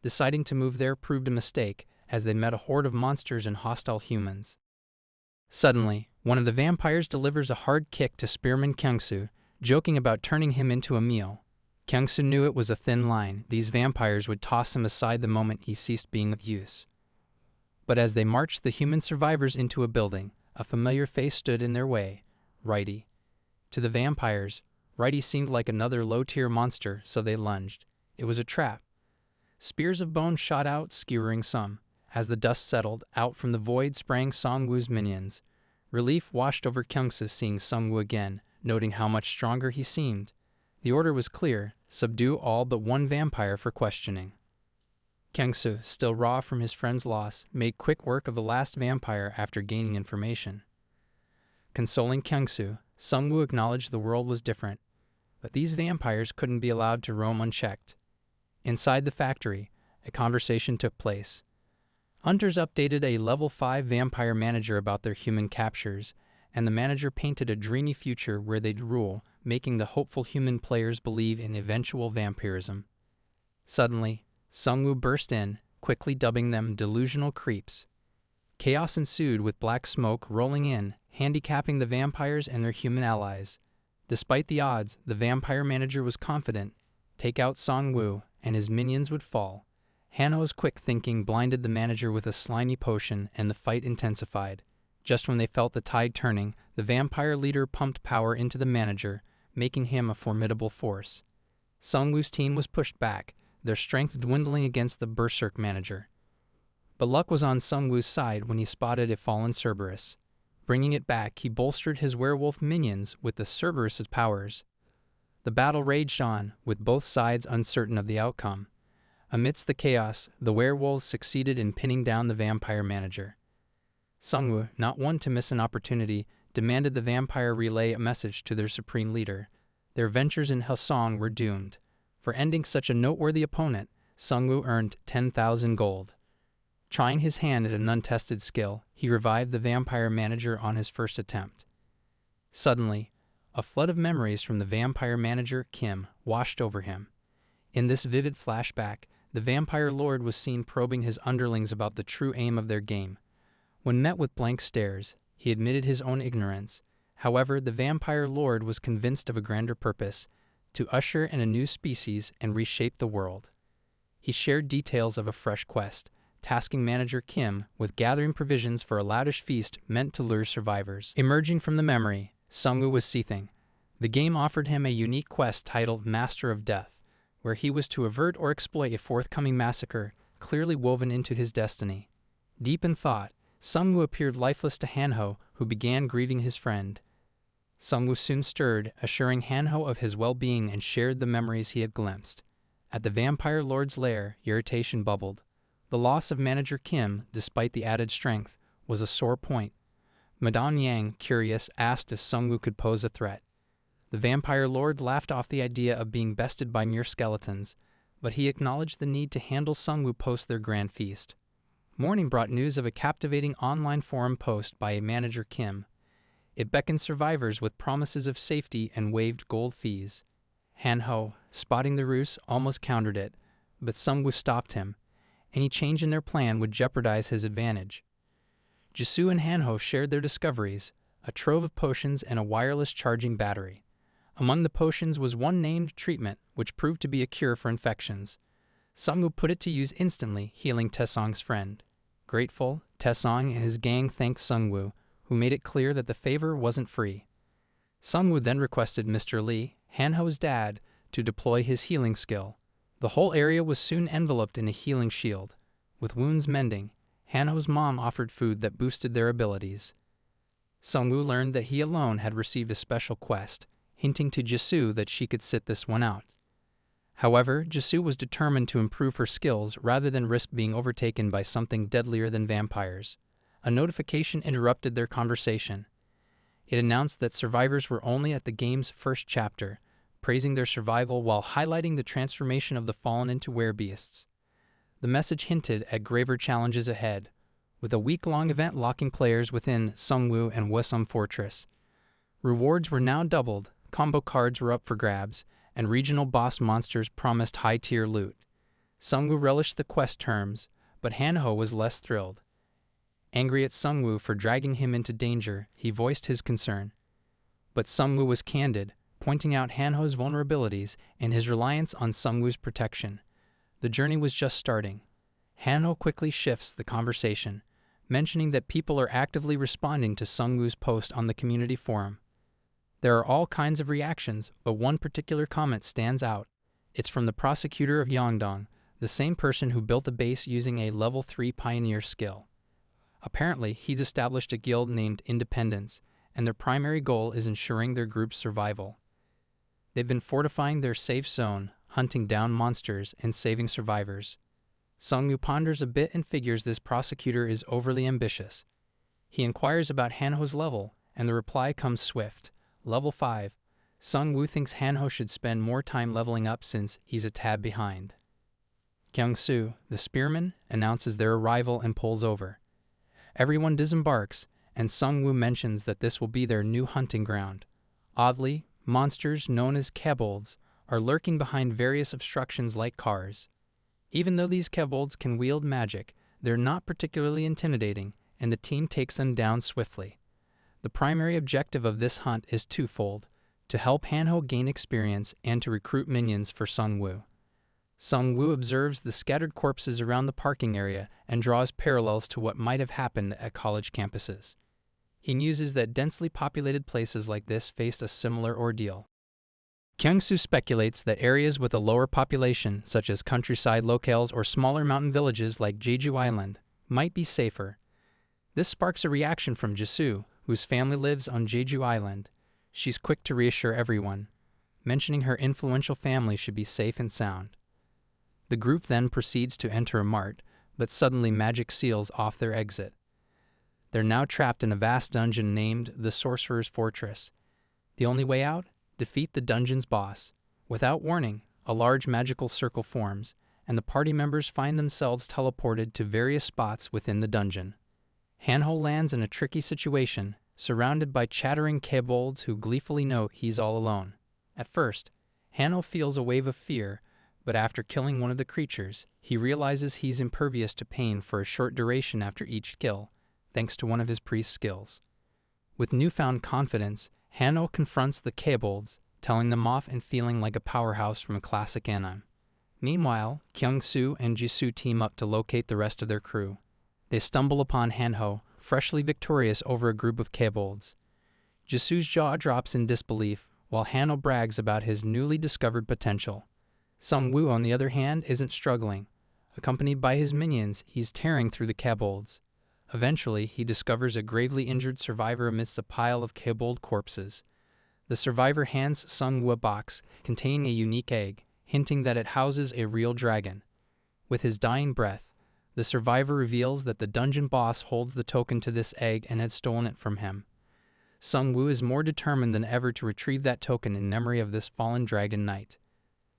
Deciding to move there proved a mistake, as they met a horde of monsters and hostile humans. Suddenly, one of the vampires delivers a hard kick to Spearman Kyungsoo, joking about turning him into a meal. Kyungsoo knew it was a thin line. These vampires would toss him aside the moment he ceased being of use. But as they marched the human survivors into a building, a familiar face stood in their way, Righty. To the vampires, Righty seemed like another low-tier monster, so they lunged. It was a trap. Spears of bone shot out, skewering some. As the dust settled, out from the void sprang Seongwu's minions. Relief washed over Kyungsoo seeing Seongwu again, noting how much stronger he seemed. The order was clear: subdue all but one vampire for questioning. Kyungsoo, still raw from his friend's loss, made quick work of the last vampire after gaining information. Consoling Kyungsoo, Seongwu acknowledged the world was different, but these vampires couldn't be allowed to roam unchecked. Inside the factory, a conversation took place. Hunters updated a level 5 vampire manager about their human captures, and the manager painted a dreamy future where they'd rule, making the hopeful human players believe in eventual vampirism. Suddenly, Seongwu burst in, quickly dubbing them delusional creeps. Chaos ensued with black smoke rolling in, handicapping the vampires and their human allies. Despite the odds, the vampire manager was confident. Take out Seongwu, and his minions would fall. Hanho's quick thinking blinded the manager with a slimy potion, and the fight intensified. Just when they felt the tide turning, the vampire leader pumped power into the manager, making him a formidable force. Seongwu's team was pushed back, their strength dwindling against the Berserk manager. But luck was on Seongwu's side when he spotted a fallen Cerberus. Bringing it back, he bolstered his werewolf minions with the Cerberus's powers. The battle raged on, with both sides uncertain of the outcome. Amidst the chaos, the werewolves succeeded in pinning down the vampire manager. Seongwu, not one to miss an opportunity, demanded the vampire relay a message to their supreme leader. Their ventures in Hwasong were doomed. For ending such a noteworthy opponent, Seongwu earned 10,000 gold. Trying his hand at an untested skill, he revived the vampire manager on his first attempt. Suddenly, a flood of memories from the vampire manager, Kim, washed over him. In this vivid flashback, the vampire lord was seen probing his underlings about the true aim of their game. When met with blank stares, he admitted his own ignorance. However, the vampire lord was convinced of a grander purpose, to usher in a new species and reshape the world. He shared details of a fresh quest, tasking manager Kim with gathering provisions for a lavish feast meant to lure survivors. Emerging from the memory, Seongwu was seething. The game offered him a unique quest titled Master of Death, where he was to avert or exploit a forthcoming massacre, clearly woven into his destiny. Deep in thought, Seongwu appeared lifeless to Hanho, who began grieving his friend. Seongwu soon stirred, assuring Hanho of his well-being and shared the memories he had glimpsed. At the vampire lord's lair, irritation bubbled. The loss of manager Kim, despite the added strength, was a sore point. Madame Yang, curious, asked if Seongwu could pose a threat. The vampire lord laughed off the idea of being bested by mere skeletons, but he acknowledged the need to handle Seongwu post their grand feast. Morning brought news of a captivating online forum post by a manager Kim. It beckoned survivors with promises of safety and waived gold fees. Hanho, spotting the ruse, almost countered it, but Seongwu stopped him. Any change in their plan would jeopardize his advantage. Jisoo and Hanho shared their discoveries, a trove of potions and a wireless charging battery. Among the potions was one named treatment, which proved to be a cure for infections. Seongwu put it to use instantly, healing Taesong's friend. Grateful, Taesong and his gang thanked Seongwu, who made it clear that the favor wasn't free. Seongwu then requested Mr. Lee, Hanho's dad, to deploy his healing skill. The whole area was soon enveloped in a healing shield. With wounds mending, Hanho's mom offered food that boosted their abilities. Seongwu learned that he alone had received a special quest, hinting to Jisoo that she could sit this one out. However, Jisoo was determined to improve her skills rather than risk being overtaken by something deadlier than vampires. A notification interrupted their conversation. It announced that survivors were only at the game's first chapter, praising their survival while highlighting the transformation of the fallen into werebeasts. The message hinted at graver challenges ahead, with a week-long event locking players within Seongwu and Hwasong Fortress. Rewards were now doubled, combo cards were up for grabs, and regional boss monsters promised high-tier loot. Seongwu relished the quest terms, but Hanho was less thrilled. Angry at Seongwu for dragging him into danger, he voiced his concern. But Seongwu was candid, pointing out Hanho's vulnerabilities and his reliance on Seongwu's protection. The journey was just starting. Hanho quickly shifts the conversation, mentioning that people are actively responding to Seongwu's post on the community forum. There are all kinds of reactions, but one particular comment stands out. It's from the prosecutor of Yongdong, the same person who built a base using a level 3 pioneer skill. Apparently, he's established a guild named Independence, and their primary goal is ensuring their group's survival. They've been fortifying their safe zone, hunting down monsters, and saving survivors. Seongwu ponders a bit and figures this prosecutor is overly ambitious. He inquires about Hanho's level, and the reply comes swift. Level 5. Seongwu thinks Hanho should spend more time leveling up since he's a tad behind. Kyung-soo, the spearman, announces their arrival and pulls over. Everyone disembarks, and Seongwu mentions that this will be their new hunting ground. Oddly, monsters known as kobolds are lurking behind various obstructions like cars. Even though these kobolds can wield magic, they're not particularly intimidating, and the team takes them down swiftly. The primary objective of this hunt is twofold: to help Hanho gain experience and to recruit minions for Seongwu. Seongwu observes the scattered corpses around the parking area and draws parallels to what might have happened at college campuses. He muses that densely populated places like this faced a similar ordeal. Kyung-soo speculates that areas with a lower population, such as countryside locales or smaller mountain villages like Jeju Island, might be safer. This sparks a reaction from Jisoo, whose family lives on Jeju Island. She's quick to reassure everyone, mentioning her influential family should be safe and sound. The group then proceeds to enter a mart, but suddenly magic seals off their exit. They're now trapped in a vast dungeon named the Sorcerer's Fortress. The only way out? Defeat the dungeon's boss. Without warning, a large magical circle forms, and the party members find themselves teleported to various spots within the dungeon. Hanho lands in a tricky situation, surrounded by chattering kobolds who gleefully note he's all alone. At first, Hanho feels a wave of fear, but after killing one of the creatures, he realizes he's impervious to pain for a short duration after each kill, thanks to one of his priest's skills. With newfound confidence, Hanho confronts the kobolds, telling them off and feeling like a powerhouse from a classic anime. Meanwhile, Kyung-soo and Jisoo team up to locate the rest of their crew. They stumble upon Hanho, freshly victorious over a group of kobolds. Jisoo's jaw drops in disbelief, while Hanho brags about his newly discovered potential. Seongwu, on the other hand, isn't struggling. Accompanied by his minions, he's tearing through the kobolds. Eventually, he discovers a gravely injured survivor amidst a pile of kobold corpses. The survivor hands Seongwu a box containing a unique egg, hinting that it houses a real dragon. With his dying breath, the survivor reveals that the dungeon boss holds the token to this egg and had stolen it from him. Seongwu is more determined than ever to retrieve that token in memory of this fallen dragon knight.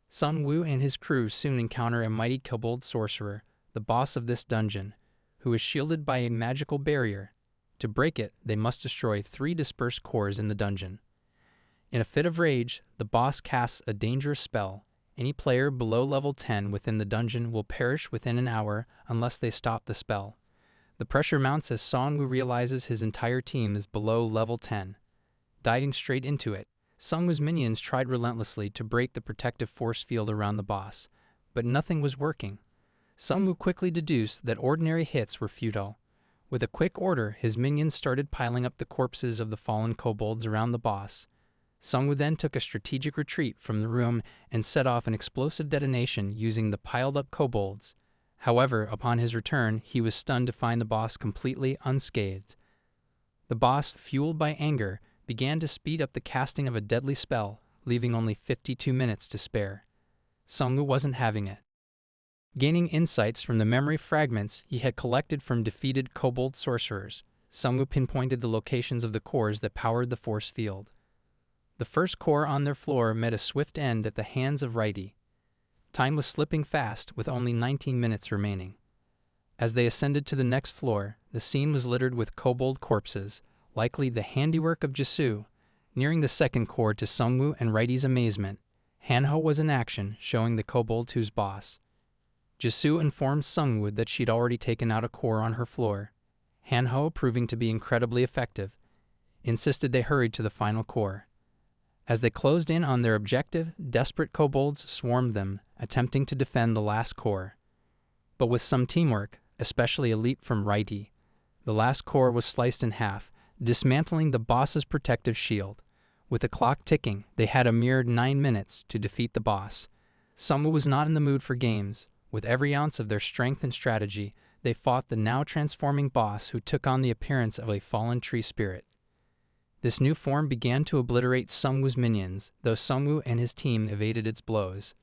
Seongwu and his crew soon encounter a mighty kobold sorcerer, the boss of this dungeon, who is shielded by a magical barrier. To break it, they must destroy 3 dispersed cores in the dungeon. In a fit of rage, the boss casts a dangerous spell. Any player below level 10 within the dungeon will perish within an hour unless they stop the spell. The pressure mounts as Seongwu realizes his entire team is below level 10. Diving straight into it, Seongwu's minions tried relentlessly to break the protective force field around the boss, but nothing was working. Seongwu quickly deduced that ordinary hits were futile. With a quick order, his minions started piling up the corpses of the fallen kobolds around the boss. Seongwu then took a strategic retreat from the room and set off an explosive detonation using the piled-up kobolds. However, upon his return, he was stunned to find the boss completely unscathed. The boss, fueled by anger, began to speed up the casting of a deadly spell, leaving only 52 minutes to spare. Seongwu wasn't having it. Gaining insights from the memory fragments he had collected from defeated kobold sorcerers, Seongwu pinpointed the locations of the cores that powered the force field. The first core on their floor met a swift end at the hands of Righty. Time was slipping fast, with only 19 minutes remaining. As they ascended to the next floor, the scene was littered with kobold corpses, likely the handiwork of Jisoo. Nearing the second core to Seongwu and Righty's amazement, Hanho was in action, showing the kobolds who's boss. Jisoo informed Seongwu that she'd already taken out a core on her floor. Hanho, proving to be incredibly effective, insisted they hurried to the final core. As they closed in on their objective, desperate kobolds swarmed them, attempting to defend the last core. But with some teamwork, especially a leap from Righty, the last core was sliced in half, dismantling the boss's protective shield. With the clock ticking, they had a mere 9 minutes to defeat the boss. Seongwu was not in the mood for games. With every ounce of their strength and strategy, they fought the now transforming boss who took on the appearance of a fallen tree spirit. This new form began to obliterate Seongwu's minions, though Seongwu and his team evaded its blows.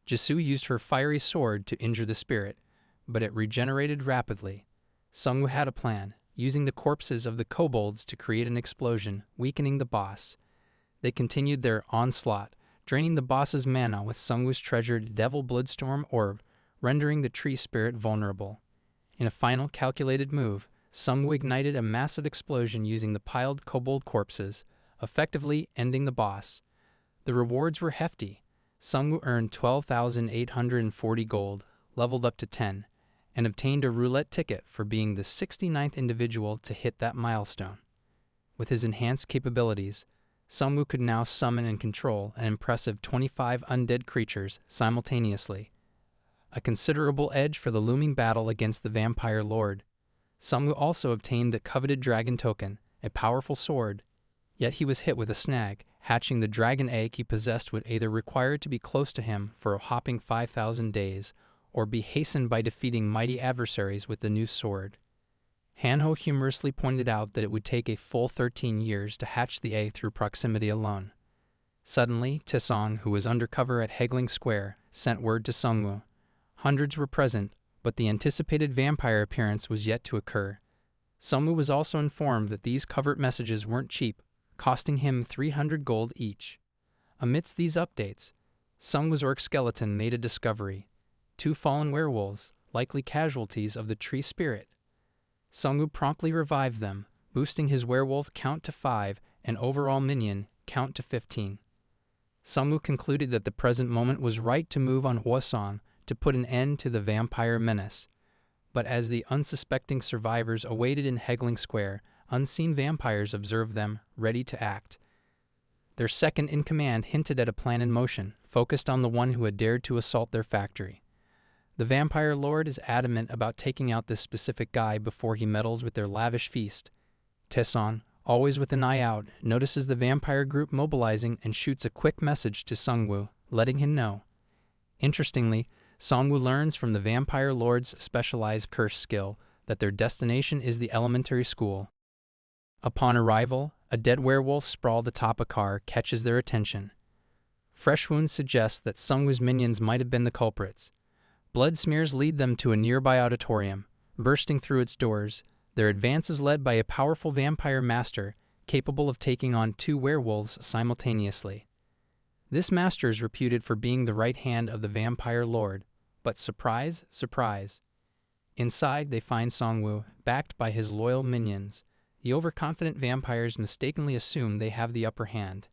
Jisoo used her fiery sword to injure the spirit, but it regenerated rapidly. Seongwu had a plan, using the corpses of the kobolds to create an explosion, weakening the boss. They continued their onslaught, draining the boss's mana with Seongwu's treasured Devil Bloodstorm orb, rendering the tree spirit vulnerable. In a final calculated move, Seongwu ignited a massive explosion using the piled kobold corpses, effectively ending the boss. The rewards were hefty. Seongwu earned 12,840 gold, leveled up to 10, and obtained a roulette ticket for being the 69th individual to hit that milestone. With his enhanced capabilities, Seongwu could now summon and control an impressive 25 undead creatures simultaneously, a considerable edge for the looming battle against the vampire lord. Seongwu also obtained the coveted dragon token, a powerful sword, yet he was hit with a snag, Hatching the dragon egg he possessed would either require to be close to him for a hopping 5,000 days, or be hastened by defeating mighty adversaries with the new sword. Hanho humorously pointed out that it would take a full 13 years to hatch the egg through proximity alone. Suddenly, Taesong, who was undercover at Haegling Square, sent word to Seongwu. Hundreds were present, but the anticipated vampire appearance was yet to occur. Seongwu was also informed that these covert messages weren't cheap, costing him 300 gold each. Amidst these updates, Seongwu's orc skeleton made a discovery: 2 fallen werewolves, likely casualties of the tree spirit. Seongwu promptly revived them, boosting his werewolf count to 5 and overall minion count to 15. Seongwu concluded that the present moment was right to move on Hwaseong to put an end to the vampire menace. But as the unsuspecting survivors awaited in Haegling Square, unseen vampires observed them, ready to act. Their second-in-command hinted at a plan in motion, focused on the one who had dared to assault their factory. The vampire lord is adamant about taking out this specific guy before he meddles with their lavish feast. Taesong, always with an eye out, notices the vampire group mobilizing and shoots a quick message to Seongwu, letting him know. Interestingly, Seongwu learns from the vampire lord's specialized curse skill that their destination is the elementary school. Upon arrival, a dead werewolf sprawled atop a car catches their attention. Fresh wounds suggest that Seongwu's minions might have been the culprits. Blood smears lead them to a nearby auditorium. Bursting through its doors, their advance is led by a powerful vampire master capable of taking on 2 werewolves simultaneously. This master is reputed for being the right hand of the vampire lord, but surprise, surprise. Inside, they find Seongwu, backed by his loyal minions. The overconfident vampires mistakenly assume they have the upper hand.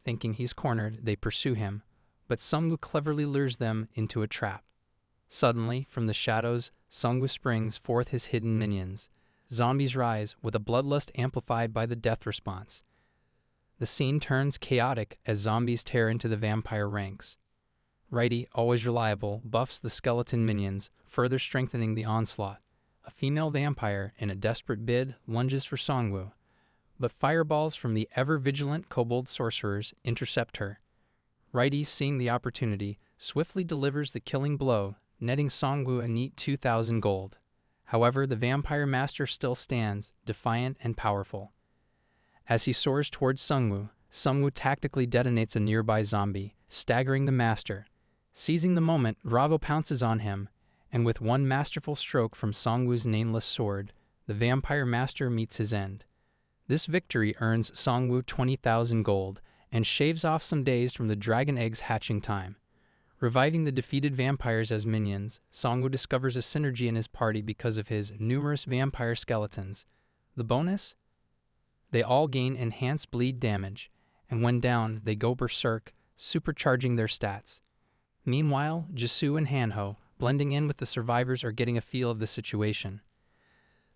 Thinking he's cornered, they pursue him, but Seongwu cleverly lures them into a trap. Suddenly, from the shadows, Seongwu springs forth his hidden minions. Zombies rise, with a bloodlust amplified by the death response. The scene turns chaotic as zombies tear into the vampire ranks. Righty, always reliable, buffs the skeleton minions, further strengthening the onslaught. A female vampire, in a desperate bid, lunges for Seongwu, but fireballs from the ever-vigilant kobold sorcerers intercept her. Righty, seeing the opportunity, swiftly delivers the killing blow, netting Seongwu a neat 2,000 gold. However, the vampire master still stands, defiant and powerful. As he soars towards Seongwu tactically detonates a nearby zombie, staggering the master. Seizing the moment, Ravo pounces on him, and with one masterful stroke from Seongwu's nameless sword, the vampire master meets his end. This victory earns Seongwu 20,000 gold and shaves off some days from the dragon egg's hatching time. Reviving the defeated vampires as minions, Seongwu discovers a synergy in his party because of his numerous vampire skeletons. The bonus? They all gain enhanced bleed damage, and when down, they go berserk, supercharging their stats. Meanwhile, Jisoo and Hanho, blending in with the survivors, are getting a feel of the situation.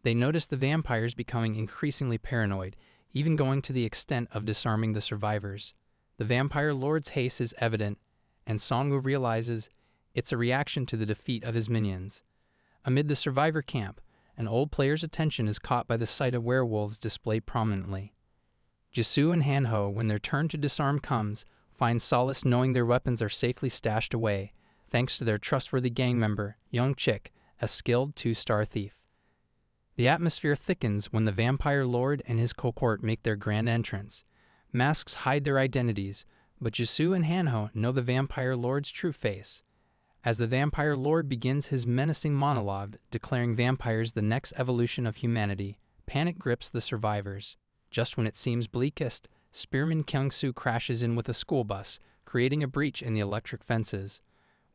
They notice the vampires becoming increasingly paranoid, even going to the extent of disarming the survivors. The vampire lord's haste is evident, and Seongwu realizes it's a reaction to the defeat of his minions. Amid the survivor camp, an old player's attention is caught by the sight of werewolves displayed prominently. Jisoo and Hanho, when their turn to disarm comes, find solace knowing their weapons are safely stashed away, thanks to their trustworthy gang member, Young Chick, a skilled 2-star thief. The atmosphere thickens when the vampire lord and his cohort make their grand entrance. Masks hide their identities, but Jisoo and Hanho know the vampire lord's true face. As the vampire lord begins his menacing monologue, declaring vampires the next evolution of humanity, panic grips the survivors. Just when it seems bleakest, Spearman Kyung-soo crashes in with a school bus, creating a breach in the electric fences.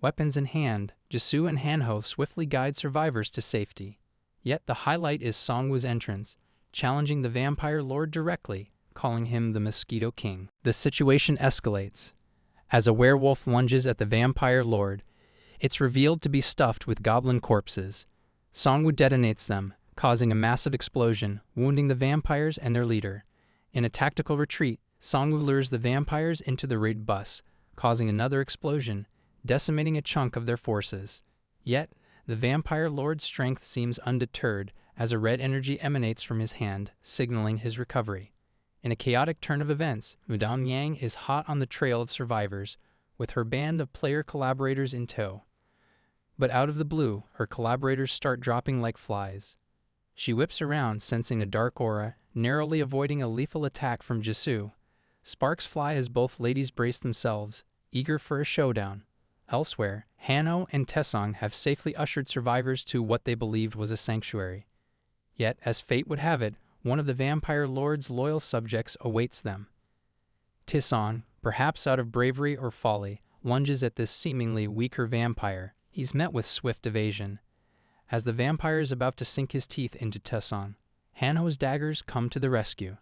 Weapons in hand, Jisoo and Hanho swiftly guide survivors to safety. Yet the highlight is Seongwu's entrance, challenging the vampire lord directly, calling him the Mosquito King. The situation escalates. As a werewolf lunges at the vampire lord, it's revealed to be stuffed with goblin corpses. Seongwu detonates them, causing a massive explosion, wounding the vampires and their leader. In a tactical retreat, Seongwu lures the vampires into the raid bus, causing another explosion, decimating a chunk of their forces. Yet, the vampire lord's strength seems undeterred as a red energy emanates from his hand, signaling his recovery. In a chaotic turn of events, Madame Yang is hot on the trail of survivors, with her band of player collaborators in tow. But out of the blue, her collaborators start dropping like flies. She whips around, sensing a dark aura, narrowly avoiding a lethal attack from Jisoo. Sparks fly as both ladies brace themselves, eager for a showdown. Elsewhere, Hanho and Taesong have safely ushered survivors to what they believed was a sanctuary. Yet, as fate would have it, one of the vampire lord's loyal subjects awaits them. Taesong, perhaps out of bravery or folly, lunges at this seemingly weaker vampire. He's met with swift evasion. As the vampire is about to sink his teeth into Taesong, Hanho's daggers come to the rescue.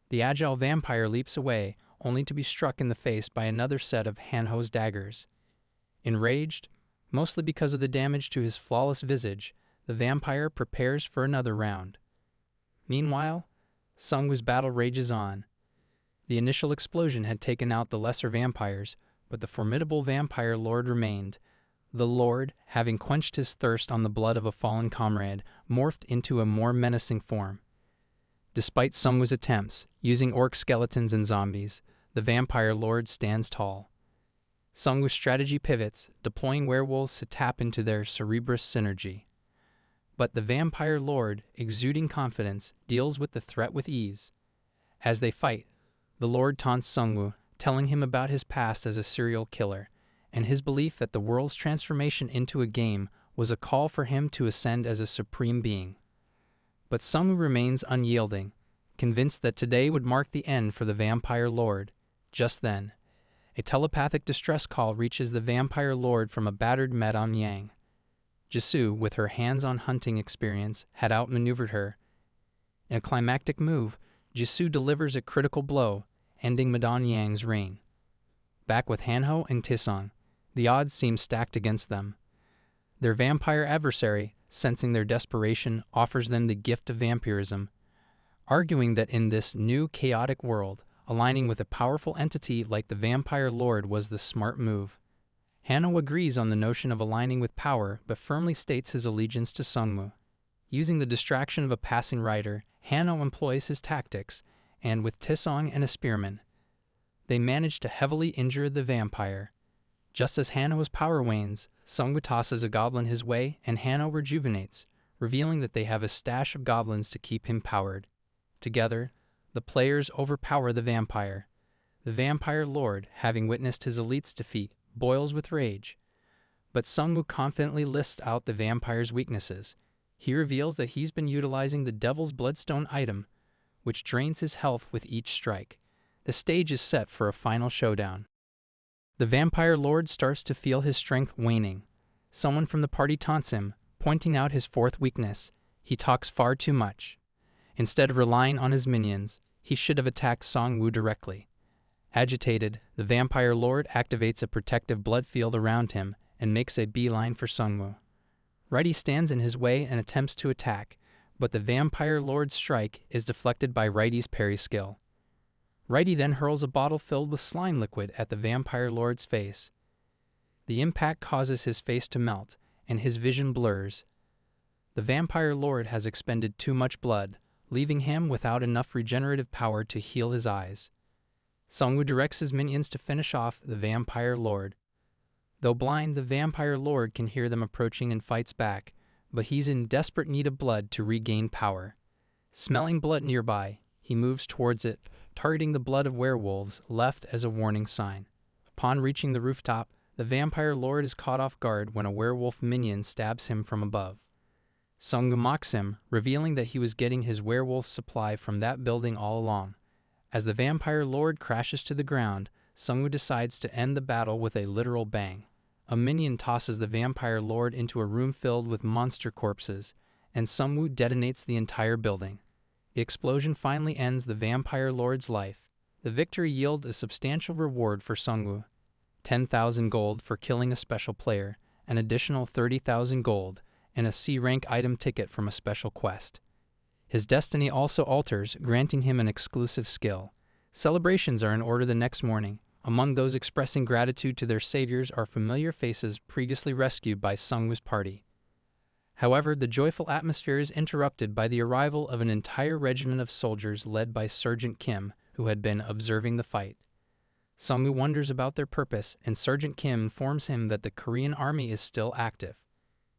The agile vampire leaps away, only to be struck in the face by another set of Hanho's daggers. Enraged, mostly because of the damage to his flawless visage, the vampire prepares for another round. Meanwhile, Seongwu's battle rages on. The initial explosion had taken out the lesser vampires, but the formidable vampire lord remained. The lord, having quenched his thirst on the blood of a fallen comrade, morphed into a more menacing form. Despite Seongwu's attempts, using orc skeletons and zombies, the vampire lord stands tall. Seongwu's strategy pivots, deploying werewolves to tap into their Cerebrus synergy. But the vampire lord, exuding confidence, deals with the threat with ease. As they fight, the lord taunts Seongwu, telling him about his past as a serial killer, and his belief that the world's transformation into a game was a call for him to ascend as a supreme being. But Seongwu remains unyielding, convinced that today would mark the end for the vampire lord. Just then, a telepathic distress call reaches the vampire lord from a battered Madame Yang. Jisoo, with her hands-on hunting experience, had outmaneuvered her. In a climactic move, Jisoo delivers a critical blow, ending Madame Yang's reign. Back with Hanho and Taesong, the odds seem stacked against them. Their vampire adversary, sensing their desperation, offers them the gift of vampirism, arguing that in this new chaotic world, aligning with a powerful entity like the vampire lord was the smart move. Hanho agrees on the notion of aligning with power, but firmly states his allegiance to Seongwu. Using the distraction of a passing rider, Hanho employs his tactics, and with Taesong and a spearman, they manage to heavily injure the vampire. Just as Hanho's power wanes, Seongwu tosses a goblin his way, and Hanho rejuvenates, revealing that they have a stash of goblins to keep him powered. Together, the players overpower the vampire. The vampire lord, having witnessed his elite's defeat, boils with rage. But Seongwu confidently lists out the vampire's weaknesses. He reveals that he's been utilizing the Devil's Bloodstone item, which drains his health with each strike. The stage is set for a final showdown. The vampire lord starts to feel his strength waning. Someone from the party taunts him, pointing out his fourth weakness. He talks far too much. Instead of relying on his minions, he should have attacked Seongwu directly. Agitated, the vampire lord activates a protective blood field around him and makes a beeline for Seongwu. Righty stands in his way and attempts to attack, but the vampire lord's strike is deflected by Righty's parry skill. Righty then hurls a bottle filled with slime liquid at the vampire lord's face. The impact causes his face to melt, and his vision blurs. The vampire lord has expended too much blood, leaving him without enough regenerative power to heal his eyes. Seongwu directs his minions to finish off the vampire lord. Though blind, the vampire lord can hear them approaching and fights back, but he's in desperate need of blood to regain power. Smelling blood nearby, he moves towards it, targeting the blood of werewolves left as a warning sign. Upon reaching the rooftop, the vampire lord is caught off guard when a werewolf minion stabs him from above. Seongwu mocks him, revealing that he was getting his werewolf supply from that building all along. As the vampire lord crashes to the ground, Seongwu decides to end the battle with a literal bang. A minion tosses the vampire lord into a room filled with monster corpses, and Seongwu detonates the entire building. The explosion finally ends the vampire lord's life. The victory yields a substantial reward for Seongwu: 10,000 gold for killing a special player, an additional 30,000 gold, and a C-rank item ticket from a special quest. His destiny also alters, granting him an exclusive skill. Celebrations are in order the next morning. Among those expressing gratitude to their saviors are familiar faces previously rescued by Seongwu's party. However, the joyful atmosphere is interrupted by the arrival of an entire regiment of soldiers led by Sergeant Kim, who had been observing the fight. Seongwu wonders about their purpose, and Sergeant Kim informs him that the Korean army is still active.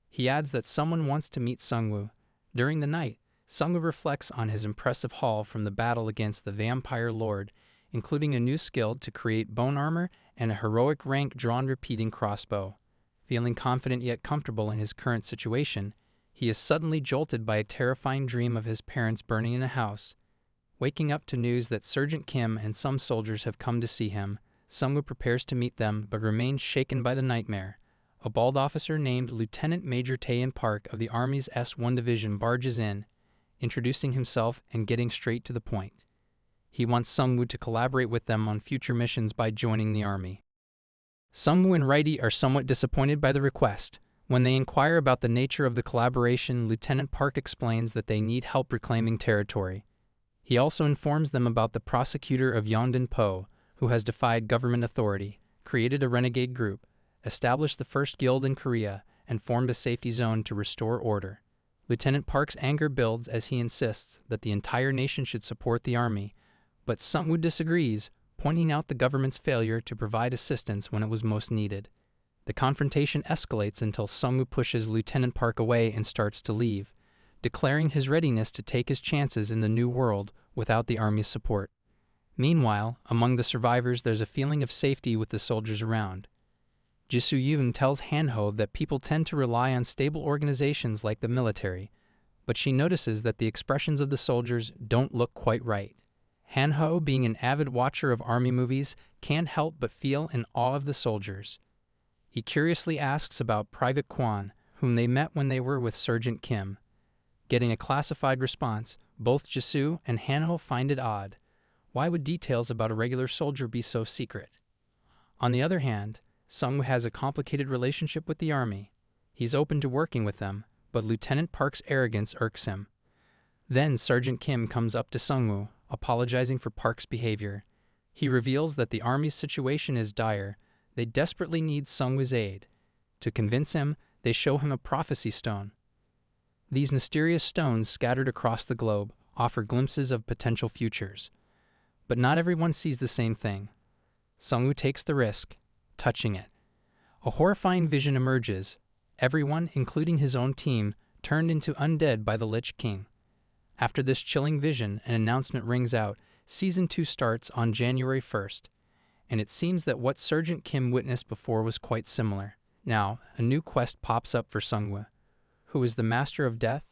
He adds that someone wants to meet Seongwu. During the night, Seongwu reflects on his impressive haul from the battle against the vampire lord, including a new skill to create bone armor and a heroic rank-drawn repeating crossbow. Feeling confident yet comfortable in his current situation, he is suddenly jolted by a terrifying dream of his parents burning in a house. Waking up to news that Sergeant Kim and some soldiers have come to see him, Seongwu prepares to meet them but remains shaken by the nightmare. A bald officer named Lieutenant Major Taein Park of the Army's S-1 Division barges in, introducing himself and getting straight to the point. He wants Seongwu to collaborate with them on future missions by joining the army. Seongwu and Righty are somewhat disappointed by the request. When they inquire about the nature of the collaboration, Lieutenant Park explains that they need help reclaiming territory. He also informs them about the prosecutor of Yeondan-po, who has defied government authority, created a renegade group, established the first guild in Korea, and formed a safety zone to restore order. Lieutenant Park's anger builds as he insists that the entire nation should support the army, but Seongwu disagrees, pointing out the government's failure to provide assistance when it was most needed. The confrontation escalates until Seongwu pushes Lieutenant Park away and starts to leave, declaring his readiness to take his chances in the new world without the army's support. Meanwhile, among the survivors there's a feeling of safety with the soldiers around. Jisoo-yoon tells Han-ho that people tend to rely on stable organizations like the military, but she notices that the expressions of the soldiers don't look quite right. Han-ho, being an avid watcher of army movies, can't help but feel in awe of the soldiers. He curiously asks about Private Kwan, whom they met when they were with Sergeant Kim. Getting a classified response, both Jisoo and Han-ho find it odd. Why would details about a regular soldier be so secret? On the other hand, Seongwu has a complicated relationship with the army. He's open to working with them, but Lieutenant Park's arrogance irks him. Then Sergeant Kim comes up to Seongwu, apologizing for Park's behavior. He reveals that the army's situation is dire. They desperately need Seongwu's aid. To convince him, they show him a prophecy stone. These mysterious stones scattered across the globe offer glimpses of potential futures. But not everyone sees the same thing. Seongwu takes the risk, touching it. A horrifying vision emerges. Everyone, including his own team, turned into undead by the Lich King. After this chilling vision, an announcement rings out. Season 2 starts on January 1st, and it seems that what Sergeant Kim witnessed before was quite similar. Now, a new quest pops up for Seongwu. Who is the Master of Death?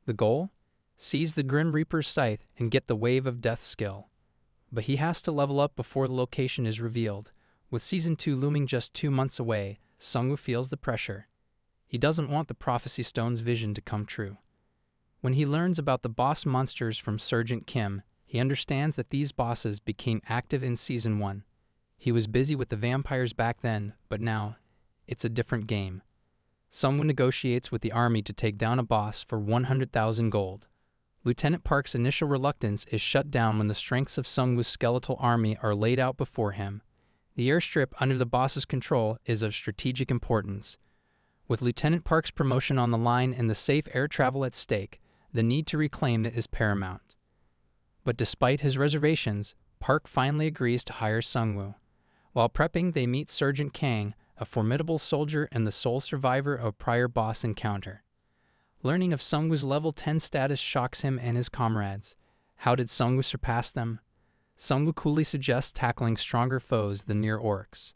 The goal? Seize the Grim Reaper's scythe and get the Wave of Death skill. But he has to level up before the location is revealed. With Season 2 looming just 2 months away, Seongwu feels the pressure. He doesn't want the Prophecy Stone's vision to come true. When he learns about the boss monsters from Sergeant Kim, he understands that these bosses became active in Season 1. He was busy with the vampires back then, but now, it's a different game. Seongwu negotiates with the army to take down a boss for 100,000 gold. Lieutenant Park's initial reluctance is shut down when the strengths of Seongwu's skeletal army are laid out before him. The airstrip under the boss's control is of strategic importance. With Lieutenant Park's promotion on the line and the safe air travel at stake, the need to reclaim it is paramount. But despite his reservations, Park finally agrees to hire Seongwu. While prepping, they meet Sergeant Kang, a formidable soldier and the sole survivor of a prior boss encounter. Learning of Seongwu's level 10 status shocks him and his comrades. How did Seongwu surpass them? Seongwu coolly suggests tackling stronger foes than mere orcs.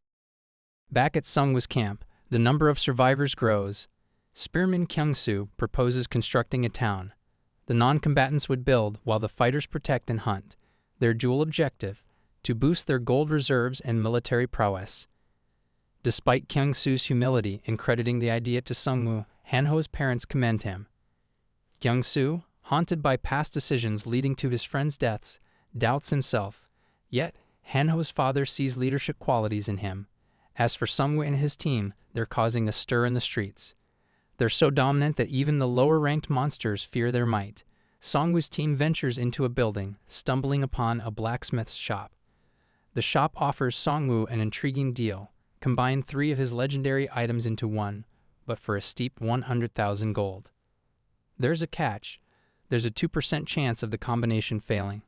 Back at Seongwu's camp, the number of survivors grows. Spearman Kyung-soo proposes constructing a town. The non-combatants would build while the fighters protect and hunt. Their dual objective, to boost their gold reserves and military prowess. Despite Kyung-soo's humility in crediting the idea to Seongwu, Han-ho's parents commend him. Kyung-soo, haunted by past decisions leading to his friends' deaths, doubts himself. Yet, Han-ho's father sees leadership qualities in him. As for Seongwu and his team, they're causing a stir in the streets. They're so dominant that even the lower-ranked monsters fear their might. Seongwu's team ventures into a building, stumbling upon a blacksmith's shop. The shop offers Seongwu an intriguing deal. Combine 3 of his legendary items into one, but for a steep 100,000 gold. There's a catch. There's a 2% chance of the combination failing.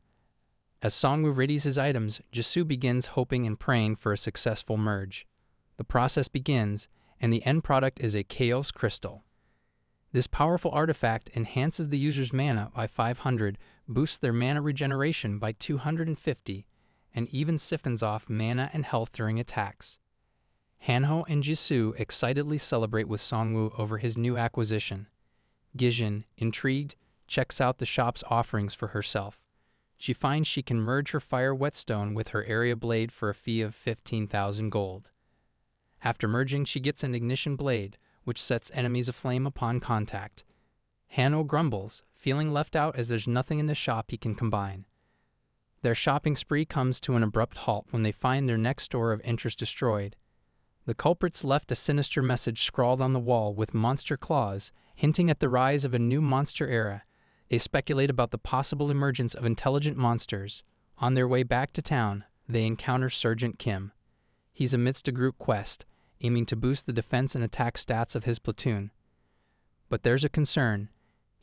As Seongwu readies his items, Jisoo begins hoping and praying for a successful merge. The process begins, and the end product is a Chaos Crystal. This powerful artifact enhances the user's mana by 500, boosts their mana regeneration by 250, and even siphons off mana and health during attacks. Hanho and Jisoo excitedly celebrate with Seongwu over his new acquisition. Gijin, intrigued, checks out the shop's offerings for herself. She finds she can merge her fire whetstone with her area blade for a fee of 15,000 gold. After merging, she gets an ignition blade, which sets enemies aflame upon contact. Hanho grumbles, feeling left out as there's nothing in the shop he can combine. Their shopping spree comes to an abrupt halt when they find their next store of interest destroyed. The culprits left a sinister message scrawled on the wall with monster claws, hinting at the rise of a new monster era. They speculate about the possible emergence of intelligent monsters. On their way back to town, they encounter Sergeant Kim. He's amidst a group quest, aiming to boost the defense and attack stats of his platoon. But there's a concern.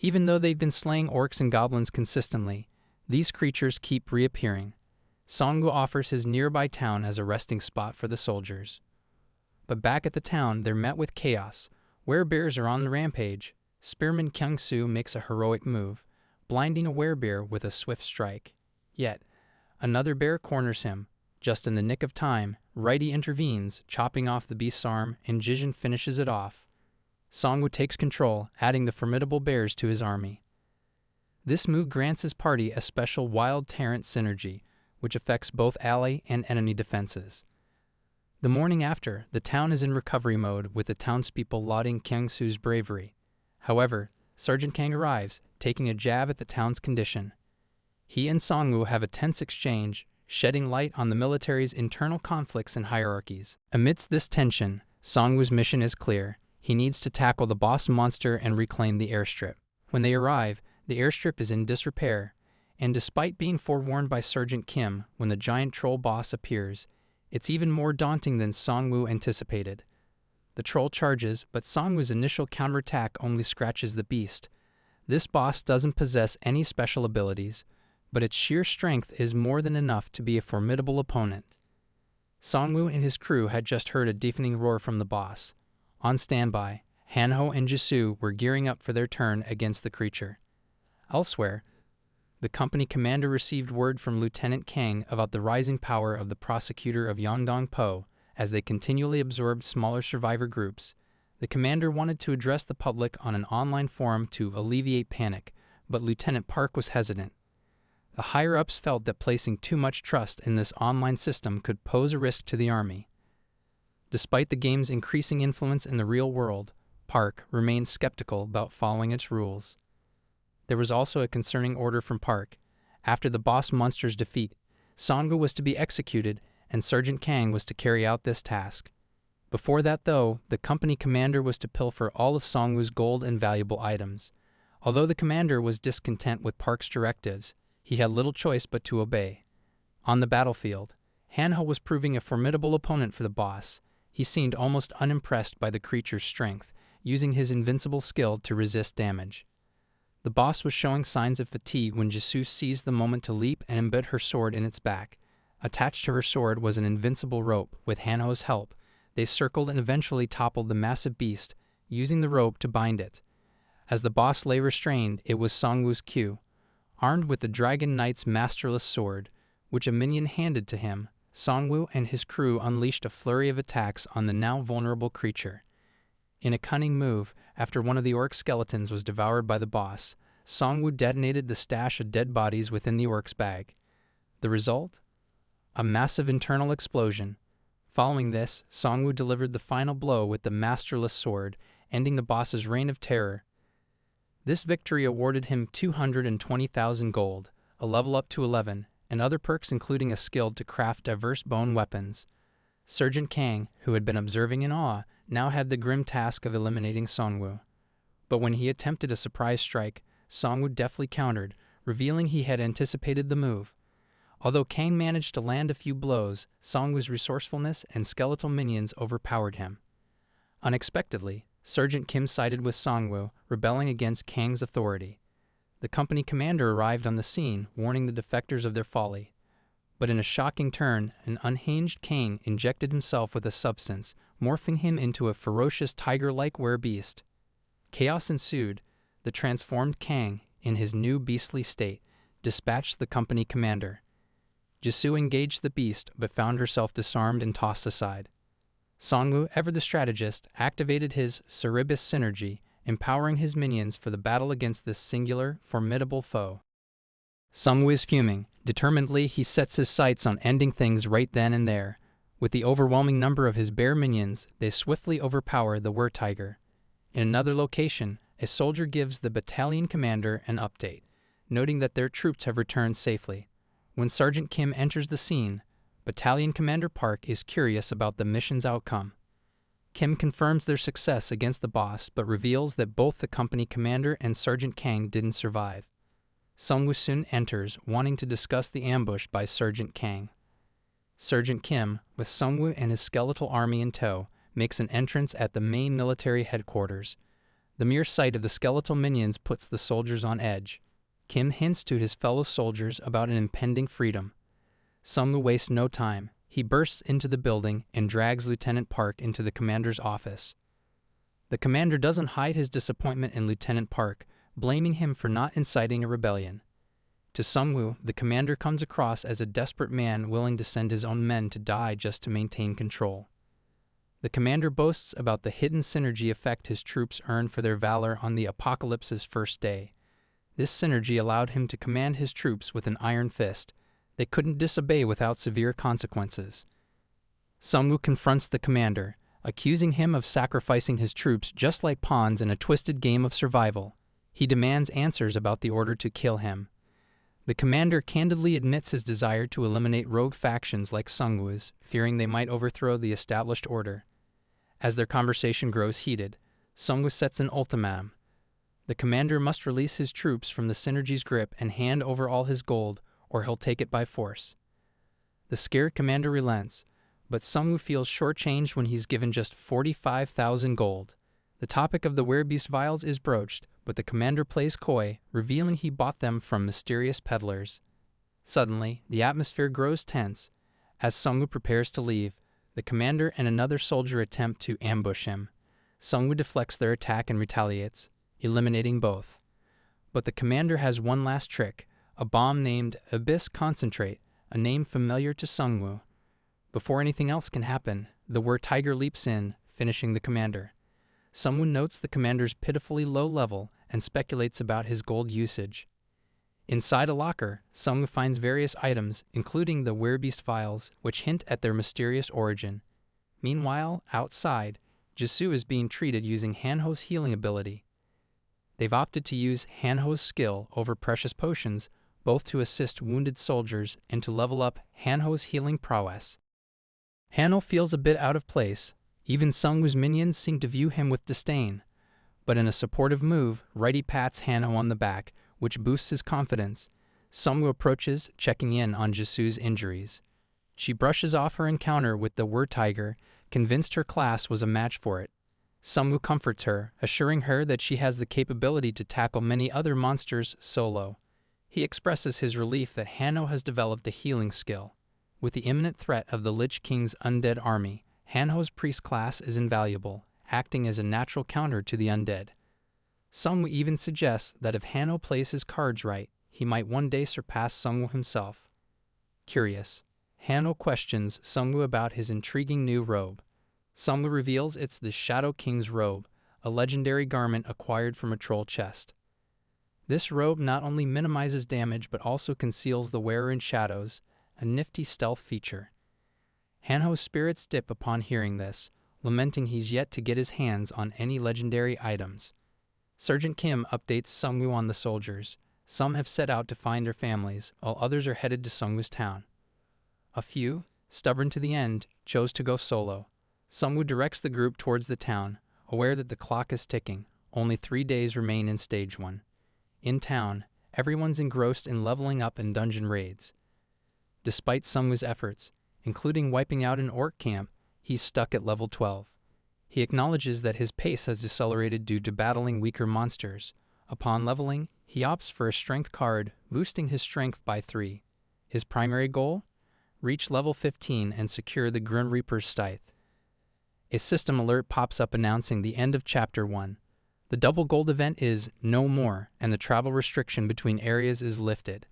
Even though they've been slaying orcs and goblins consistently, these creatures keep reappearing. Seongwu offers his nearby town as a resting spot for the soldiers. But back at the town, they're met with chaos. Werebears are on the rampage. Spearman Kyung-soo makes a heroic move, blinding a werebear with a swift strike. Yet, another bear corners him. Just in the nick of time, Righty intervenes, chopping off the beast's arm, and Jijin finishes it off. Seongwu takes control, adding the formidable bears to his army. This move grants his party a special Wild Tyrant synergy, which affects both ally and enemy defenses. The morning after, the town is in recovery mode, with the townspeople lauding Kyung-soo's bravery. However, Sergeant Kang arrives, taking a jab at the town's condition. He and Seongwu have a tense exchange, shedding light on the military's internal conflicts and hierarchies. Amidst this tension, Seongwu's mission is clear. He needs to tackle the boss monster and reclaim the airstrip. When they arrive, the airstrip is in disrepair, and despite being forewarned by Sergeant Kim when the giant troll boss appears, it's even more daunting than Seongwu anticipated. The troll charges, but Seongwu's initial counterattack only scratches the beast. This boss doesn't possess any special abilities, but its sheer strength is more than enough to be a formidable opponent. Seongwu and his crew had just heard a deafening roar from the boss. On standby, Hanho and Jisoo were gearing up for their turn against the creature. Elsewhere, the company commander received word from Lieutenant Kang about the rising power of the prosecutor of Yongdong-po. As they continually absorbed smaller survivor groups, the commander wanted to address the public on an online forum to alleviate panic, but Lieutenant Park was hesitant. The higher-ups felt that placing too much trust in this online system could pose a risk to the army. Despite the game's increasing influence in the real world, Park remained skeptical about following its rules. There was also a concerning order from Park. After the boss monster's defeat, Seongwu was to be executed, and Sergeant Kang was to carry out this task. Before that, though, the company commander was to pilfer all of Seongwu's gold and valuable items. Although the commander was discontent with Park's directives, he had little choice but to obey. On the battlefield, Hanho was proving a formidable opponent for the boss. He seemed almost unimpressed by the creature's strength, using his invincible skill to resist damage. The boss was showing signs of fatigue when Jisoo seized the moment to leap and embed her sword in its back. Attached to her sword was an invincible rope. With Hanho's help, they circled and eventually toppled the massive beast, using the rope to bind it. As the boss lay restrained, it was Seongwu's cue. Armed with the Dragon Knight's masterless sword, which a minion handed to him, Seongwu and his crew unleashed a flurry of attacks on the now vulnerable creature. In a cunning move, after one of the orc skeletons was devoured by the boss, Seongwu detonated the stash of dead bodies within the orc's bag. The result? A massive internal explosion. Following this, Seongwu delivered the final blow with the masterless sword, ending the boss's reign of terror. This victory awarded him 220,000 gold, a level up to 11, and other perks including a skill to craft diverse bone weapons. Sergeant Kang, who had been observing in awe, now had the grim task of eliminating Seongwu. But when he attempted a surprise strike, Seongwu deftly countered, revealing he had anticipated the move. Although Kang managed to land a few blows, Seongwu's resourcefulness and skeletal minions overpowered him. Unexpectedly, Sergeant Kim sided with Seongwu, rebelling against Kang's authority. The company commander arrived on the scene, warning the defectors of their folly. But in a shocking turn, an unhinged Kang injected himself with a substance, morphing him into a ferocious tiger-like werebeast. Chaos ensued. The transformed Kang, in his new beastly state, dispatched the company commander. Jisoo engaged the beast, but found herself disarmed and tossed aside. Seongwu, ever the strategist, activated his Cerberus synergy, empowering his minions for the battle against this singular, formidable foe. Seongwu is fuming. Determinedly, he sets his sights on ending things right then and there. With the overwhelming number of his bear minions, they swiftly overpower the were-tiger. In another location, a soldier gives the battalion commander an update, noting that their troops have returned safely. When Sergeant Kim enters the scene, Battalion Commander Park is curious about the mission's outcome. Kim confirms their success against the boss, but reveals that both the company commander and Sergeant Kang didn't survive. Seongwu soon enters, wanting to discuss the ambush by Sergeant Kang. Sergeant Kim, with Seongwu and his skeletal army in tow, makes an entrance at the main military headquarters. The mere sight of the skeletal minions puts the soldiers on edge. Kim hints to his fellow soldiers about an impending freedom. Seongwu wastes no time. He bursts into the building and drags Lieutenant Park into the commander's office. The commander doesn't hide his disappointment in Lieutenant Park, blaming him for not inciting a rebellion. To Seongwu, the commander comes across as a desperate man willing to send his own men to die just to maintain control. The commander boasts about the hidden synergy effect his troops earned for their valor on the apocalypse's first day. This synergy allowed him to command his troops with an iron fist. They couldn't disobey without severe consequences. Seongwu confronts the commander, accusing him of sacrificing his troops just like pawns in a twisted game of survival. He demands answers about the order to kill him. The commander candidly admits his desire to eliminate rogue factions like Seongwu's, fearing they might overthrow the established order. As their conversation grows heated, Seongwu sets an ultimatum. The commander must release his troops from the synergy's grip and hand over all his gold, or he'll take it by force. The scared commander relents, but Seongwu feels shortchanged when he's given just 45,000 gold. The topic of the werebeast vials is broached, but the commander plays coy, revealing he bought them from mysterious peddlers. Suddenly, the atmosphere grows tense. As Seongwu prepares to leave, the commander and another soldier attempt to ambush him. Seongwu deflects their attack and retaliates, eliminating both. But the commander has one last trick, a bomb named Abyss Concentrate, a name familiar to Seongwu. Before anything else can happen, the were-tiger leaps in, finishing the commander. Seongwu notes the commander's pitifully low level and speculates about his gold usage. Inside a locker, Seongwu finds various items, including the werebeast vials, which hint at their mysterious origin. Meanwhile, outside, Jisoo is being treated using Hanho's healing ability. They've opted to use Hanho's skill over precious potions, both to assist wounded soldiers and to level up Hanho's healing prowess. Hanho feels a bit out of place. Even Seongwu's minions seem to view him with disdain. But in a supportive move, Righty pats Hanho on the back, which boosts his confidence. Seongwu approaches, checking in on Jisoo's injuries. She brushes off her encounter with the were-tiger, convinced her class was a match for it. Seongwu comforts her, assuring her that she has the capability to tackle many other monsters solo. He expresses his relief that Hanho has developed a healing skill. With the imminent threat of the Lich King's undead army, Hanho's priest class is invaluable, acting as a natural counter to the undead. Seongwu even suggests that if Hanho plays his cards right, he might one day surpass Seongwu himself. Curious, Hanho questions Seongwu about his intriguing new robe. Seongwu reveals it's the Shadow King's robe, a legendary garment acquired from a troll chest. This robe not only minimizes damage but also conceals the wearer in shadows, a nifty stealth feature. Hanho's spirits dip upon hearing this, lamenting he's yet to get his hands on any legendary items. Sergeant Kim updates Seongwu on the soldiers. Some have set out to find their families, while others are headed to Seongwu's town. A few, stubborn to the end, chose to go solo. Seongwu directs the group towards the town, aware that the clock is ticking. Only 3 days remain in Stage 1. In town, everyone's engrossed in leveling up in dungeon raids. Despite Seongwu's efforts, including wiping out an orc camp, he's stuck at level 12. He acknowledges that his pace has decelerated due to battling weaker monsters. Upon leveling, he he opts for a strength card, boosting his strength by 3. His primary goal? Reach level 15 and secure the Grim Reaper's scythe. A system alert pops up announcing the end of Chapter 1. The double gold event is no more, and the travel restriction between areas is lifted.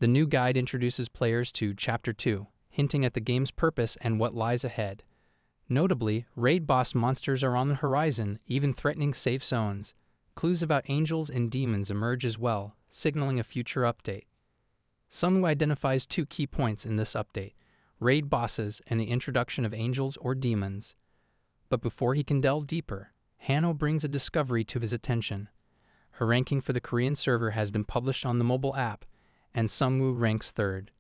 The new guide introduces players to Chapter 2, hinting at the game's purpose and what lies ahead. Notably, raid boss monsters are on the horizon, even threatening safe zones. Clues about angels and demons emerge as well, signaling a future update. Seongwu identifies 2 key points in this update: raid bosses and the introduction of angels or demons. But before he can delve deeper, Manhwa brings a discovery to his attention. Her ranking for the Korean server has been published on the mobile app, and Seongwu ranks 3rd.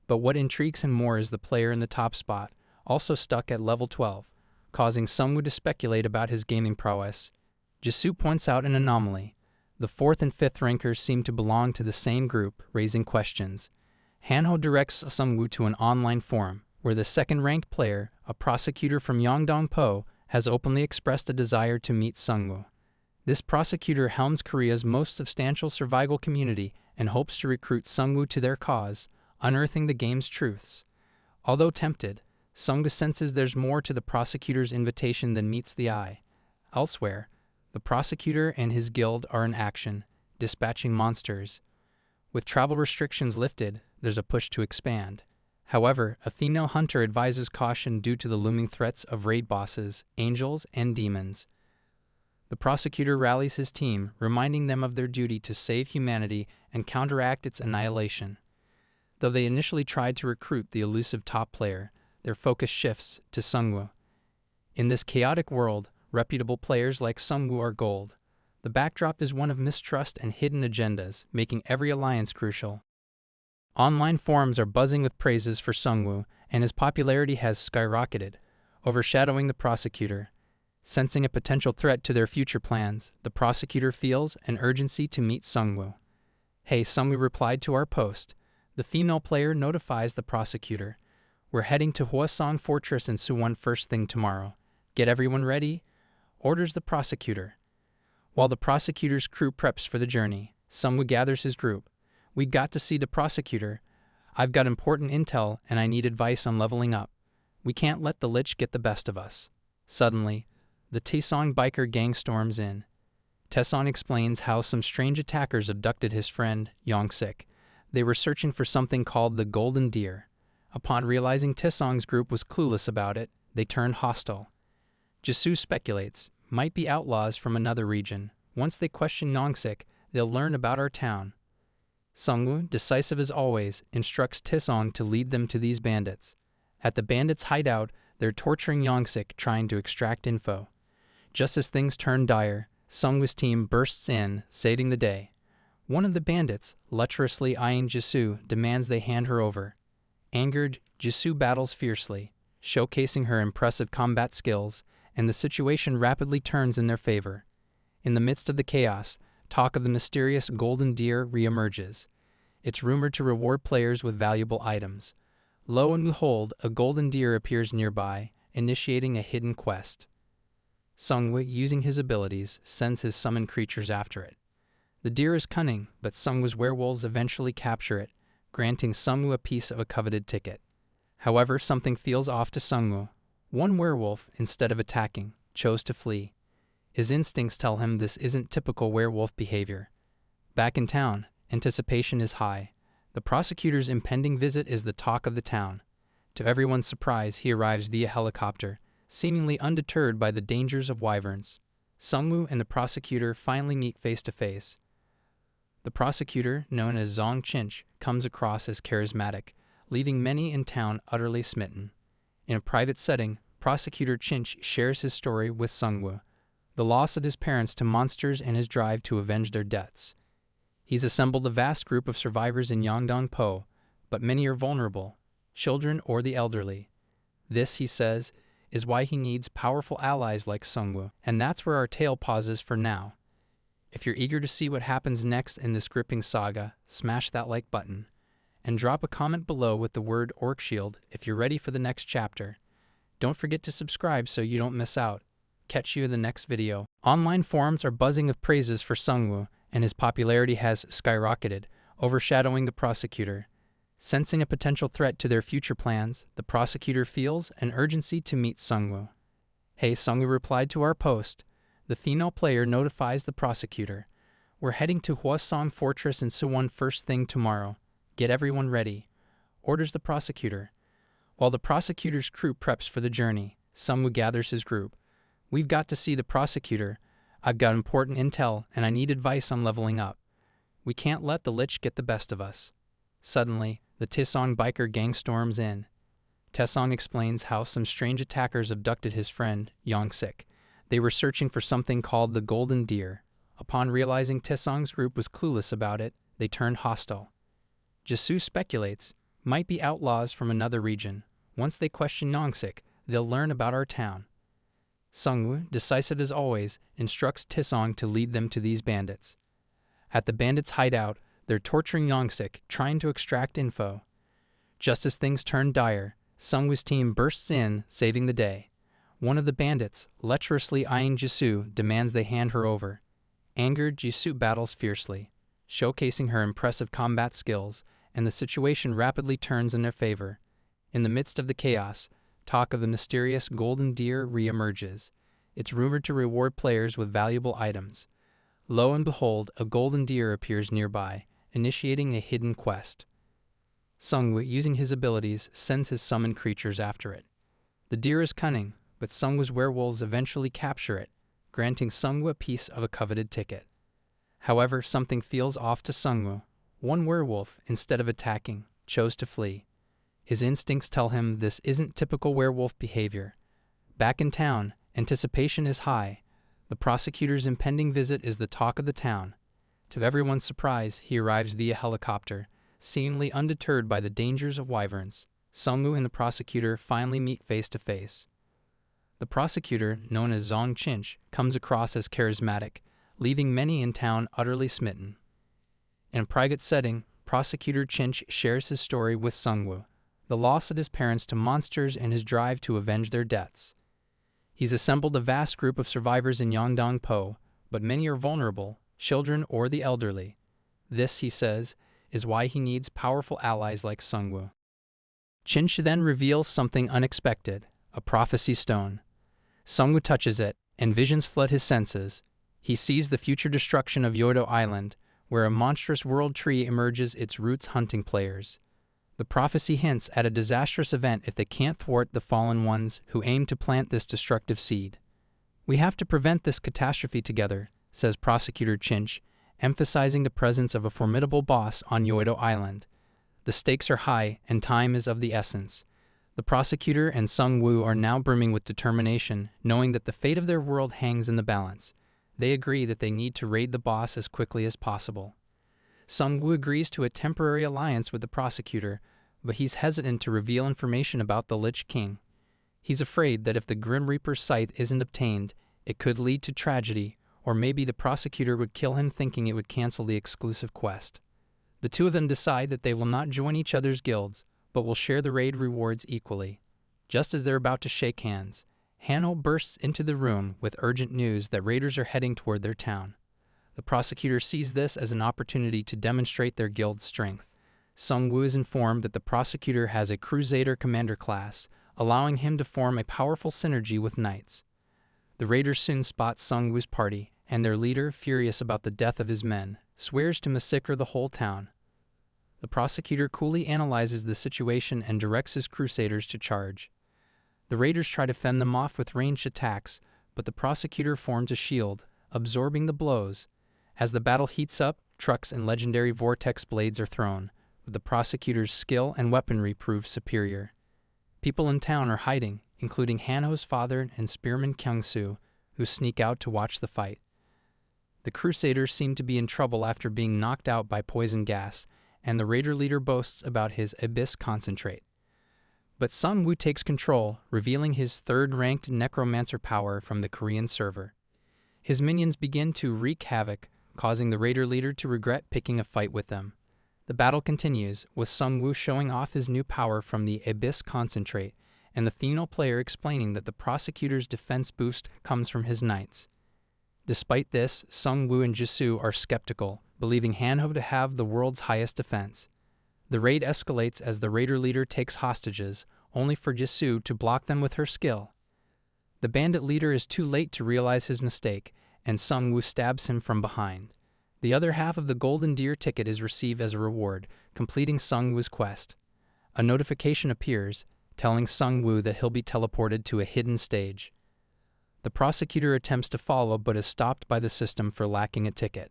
But what intrigues him more is the player in the top spot, also stuck at level 12, causing Seongwu to speculate about his gaming prowess. Jisoo points out an anomaly. The 4th and 5th rankers seem to belong to the same group, raising questions. Manhwa directs Seongwu to an online forum, where the 2nd-ranked player, a prosecutor from Yeongdong-po, has openly expressed a desire to meet Seongwu. This prosecutor helms Korea's most substantial survival community and hopes to recruit Seongwu to their cause, unearthing the game's truths. Although tempted, Seongwu senses there's more to the prosecutor's invitation than meets the eye. Elsewhere, the prosecutor and his guild are in action, dispatching monsters. With travel restrictions lifted, there's a push to expand. However, a female hunter advises caution due to the looming threats of raid bosses, angels, and demons. The prosecutor rallies his team, reminding them of their duty to save humanity and counteract its annihilation. Though they initially tried to recruit the elusive top player, their focus shifts to Seongwu. In this chaotic world, reputable players like Seongwu are gold. The backdrop is one of mistrust and hidden agendas, making every alliance crucial. Online forums are buzzing with praises for Seongwu, and his popularity has skyrocketed, overshadowing the prosecutor. Sensing a potential threat to their future plans, the prosecutor feels an urgency to meet Seongwu. "Hey," Seongwu replied to our post. The female player notifies the prosecutor. "We're heading to Hwasong Fortress in Suwon first thing tomorrow. Get everyone ready," orders the prosecutor. While the prosecutor's crew preps for the journey, Seongwu gathers his group. "We got to see the prosecutor. I've got important intel and I need advice on leveling up. We can't let the lich get the best of us." Suddenly, the Taesong biker gang storms in. Taesong explains how some strange attackers abducted his friend, Yongsik. They were searching for something called the Golden Deer. Upon realizing Taesong's group was clueless about it, they turned hostile. Jisoo speculates, might be outlaws from another region. Once they question Yongsik, they'll learn about our town. Seongwu, decisive as always, instructs Taesong to lead them to these bandits. At the bandits' hideout, they're torturing Yongsik, trying to extract info. Just as things turn dire, Seongwu's team bursts in, saving the day. One of the bandits, lecherously eyeing Jisoo, demands they hand her over. Angered, Jisoo battles fiercely, showcasing her impressive combat skills, and the situation rapidly turns in their favor. In the midst of the chaos, talk of the mysterious Golden Deer reemerges. It's rumored to reward players with valuable items. Lo and behold, a golden deer appears nearby, initiating a hidden quest. Seongwu, using his abilities, sends his summoned creatures after it. The deer is cunning, but Seongwu's werewolves eventually capture it, granting Seongwu a piece of a coveted ticket. However, something feels off to Seongwu. One werewolf, instead of attacking, chose to flee. His instincts tell him this isn't typical werewolf behavior. Back in town, anticipation is high. The prosecutor's impending visit is the talk of the town. To everyone's surprise, he arrives via helicopter, seemingly undeterred by the dangers of wyverns. Seongwu and the prosecutor finally meet face to face. The prosecutor, known as Zong Chinch, comes across as charismatic, leaving many in town utterly smitten. In a private setting, Prosecutor Chinch shares his story with Seongwu, the loss of his parents to monsters and his drive to avenge their deaths. He's assembled a vast group of survivors in Yeongdong-po, but many are vulnerable, children or the elderly. This, he says, is why he needs powerful allies like Seongwu, and that's where our tale pauses for now. If you're eager to see what happens next in this gripping saga, smash that like button, and drop a comment below with the word Orcshield if you're ready for the next chapter. Don't forget to subscribe so you don't miss out. Catch you in the next video. Online forums are buzzing with praises for Seongwu, and his popularity has skyrocketed, overshadowing the prosecutor. Sensing a potential threat to their future plans, the prosecutor feels an urgency to meet Seongwu. "Hey," Seongwu replied to our post. The female player notifies the prosecutor. "We're heading to Hwasong Fortress in Suwon first thing tomorrow. Get everyone ready," orders the prosecutor. While the prosecutor's crew preps for the journey, Seongwu gathers his group. "We've got to see the prosecutor. I've got important intel, and I need advice on leveling up. We can't let the Lich get the best of us." Suddenly, the Taesong biker gang storms in. Taesong explains how some strange attackers abducted his friend, Yongsik. They were searching for something called the Golden Deer. Upon realizing Taesong's group was clueless about it, they turned hostile. Jisoo speculates, might be outlaws from another region. Once they question Yongsik, they'll learn about our town. Seongwu, decisive as always, instructs Taesong to lead them to these bandits. At the bandits' hideout, they're torturing Yongsik, trying to extract info. Just as things turn dire, Seongwu's team bursts in, saving the day. One of the bandits, lecherously eyeing Jisoo, demands they hand her over. Angered, Jisoo battles fiercely, showcasing her impressive combat skills, and the situation rapidly turns in their favor. In the midst of the chaos, talk of the mysterious Golden Deer re-emerges. It's rumored to reward players with valuable items. Lo and behold, a golden deer appears nearby, initiating a hidden quest. Seongwu, using his abilities, sends his summoned creatures after it. The deer is cunning, but Seongwu's werewolves eventually capture it, granting Seongwu a piece of a coveted ticket. However, something feels off to Seongwu. One werewolf, instead of attacking, chose to flee. His instincts tell him this isn't typical werewolf behavior. Back in town, anticipation is high. The prosecutor's impending visit is the talk of the town. To everyone's surprise, he arrives via helicopter, seemingly undeterred by the dangers of wyverns. Seongwu and the prosecutor finally meet face to face. The prosecutor, known as Zong Chinch, comes across as charismatic, leaving many in town utterly smitten. In a private setting, Prosecutor Chinch shares his story with Seongwu, the loss of his parents to monsters and his drive to avenge their deaths. He's assembled a vast group of survivors in Yongdong-po, but many are vulnerable, children or the elderly. This, he says, is why he needs powerful allies like Seongwu. Chinch then reveals something unexpected, a prophecy stone. Seongwu touches it, and visions flood his senses. He sees the future destruction of Yodo Island, where a monstrous world tree emerges, its roots hunting players. The prophecy hints at a disastrous event if they can't thwart the fallen ones who aim to plant this destructive seed. "We have to prevent this catastrophe together," says Prosecutor Chinch, emphasizing the presence of a formidable boss on Yodo Island. The stakes are high, and time is of the essence. The prosecutor and Seongwu are now brimming with determination, knowing that the fate of their world hangs in the balance. They agree that they need to raid the boss as quickly as possible. Seongwu agrees to a temporary alliance with the prosecutor, but he's hesitant to reveal information about the Lich King. He's afraid that if the Grim Reaper's scythe isn't obtained, it could lead to tragedy, or maybe the prosecutor would kill him thinking it would cancel the exclusive quest. The two of them decide that they will not join each other's guilds, but will share the raid rewards equally. Just as they're about to shake hands, Hanho bursts into the room with urgent news that raiders are heading toward their town. The prosecutor sees this as an opportunity to demonstrate their guild's strength. Seongwu is informed that the prosecutor has a Crusader commander class, allowing him to form a powerful synergy with knights. The raiders soon spot Seongwu's party, and their leader, furious about the death of his men, swears to massacre the whole town. The prosecutor coolly analyzes the situation and directs his crusaders to charge. The raiders try to fend them off with ranged attacks, but the prosecutor forms a shield, absorbing the blows. As the battle heats up, trucks and legendary vortex blades are thrown, but the prosecutor's skill and weaponry prove superior. People in town are hiding, including Hanho's father and spearman Kyung-soo, who sneak out to watch the fight. The crusaders seem to be in trouble after being knocked out by poison gas, and the raider leader boasts about his abyss concentrate. But Seongwu takes control, revealing his third-ranked necromancer power from the Korean server. His minions begin to wreak havoc, causing the raider leader to regret picking a fight with them. The battle continues, with Seongwu showing off his new power from the abyss concentrate, and the female player explaining that the prosecutor's defense boost comes from his knights. Despite this, Seongwu and Jisoo are skeptical, believing Hanho to have the world's highest defense. The raid escalates as the raider leader takes hostages, only for Jisoo to block them with her skill. The bandit leader is too late to realize his mistake, and Seongwu stabs him from behind. The other half of the golden deer ticket is received as a reward, completing Seongwu's quest. A notification appears, telling Seongwu that he'll be teleported to a hidden stage. The prosecutor attempts to follow but is stopped by the system for lacking a ticket.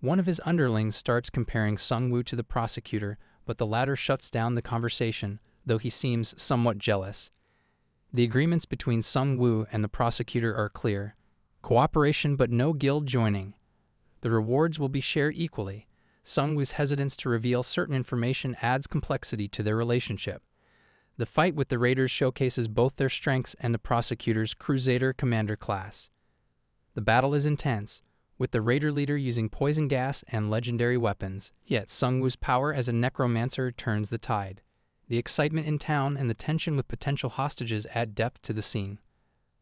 One of his underlings starts comparing Seongwu to the prosecutor, but the latter shuts down the conversation, though he seems somewhat jealous. The agreements between Seongwu and the prosecutor are clear: cooperation but no guild joining. The rewards will be shared equally. Seongwu's hesitance to reveal certain information adds complexity to their relationship. The fight with the raiders showcases both their strengths and the prosecutor's Crusader Commander class. The battle is intense, with the raider leader using poison gas and legendary weapons, yet Seongwu's power as a necromancer turns the tide. The excitement in town and the tension with potential hostages add depth to the scene.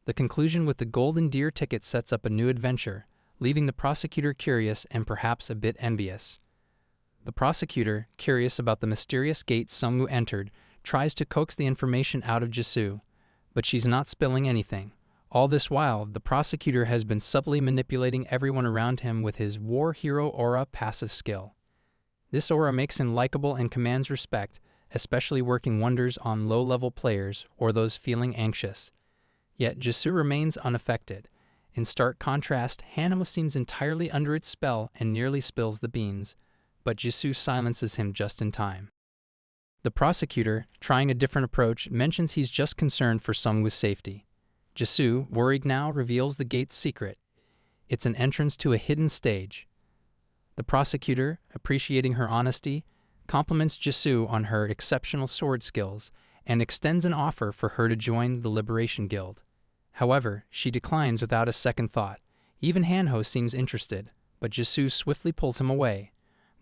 The conclusion with the golden deer ticket sets up a new adventure, leaving the prosecutor curious and perhaps a bit envious. The prosecutor, curious about the mysterious gate Seongwu entered, tries to coax the information out of Jisoo, but she's not spilling anything. All this while, the prosecutor has been subtly manipulating everyone around him with his War Hero Aura passive skill. This aura makes him likable and commands respect, especially working wonders on low-level players or those feeling anxious. Yet Jisoo remains unaffected. In stark contrast, Hanho seems entirely under its spell and nearly spills the beans, but Jisoo silences him just in time. The prosecutor, trying a different approach, mentions he's just concerned for Seongwu's safety. Jisoo, worried now, reveals the gate's secret. It's an entrance to a hidden stage. The prosecutor, appreciating her honesty, compliments Jisoo on her exceptional sword skills and extends an offer for her to join the Liberation Guild. However, she declines without a second thought. Even Hanho seems interested, but Jisoo swiftly pulls him away.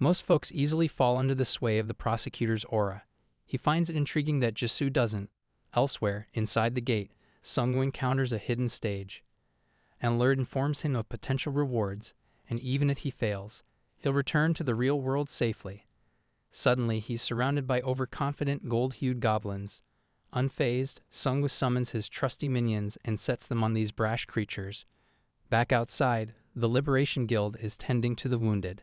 Most folks easily fall under the sway of the prosecutor's aura. He finds it intriguing that Jisoo doesn't. Elsewhere, inside the gate, Seongwu encounters a hidden stage. An alert informs him of potential rewards, and even if he fails, he'll return to the real world safely. Suddenly, he's surrounded by overconfident, gold-hued goblins. Unfazed, Seongwu summons his trusty minions and sets them on these brash creatures. Back outside, the Liberation Guild is tending to the wounded.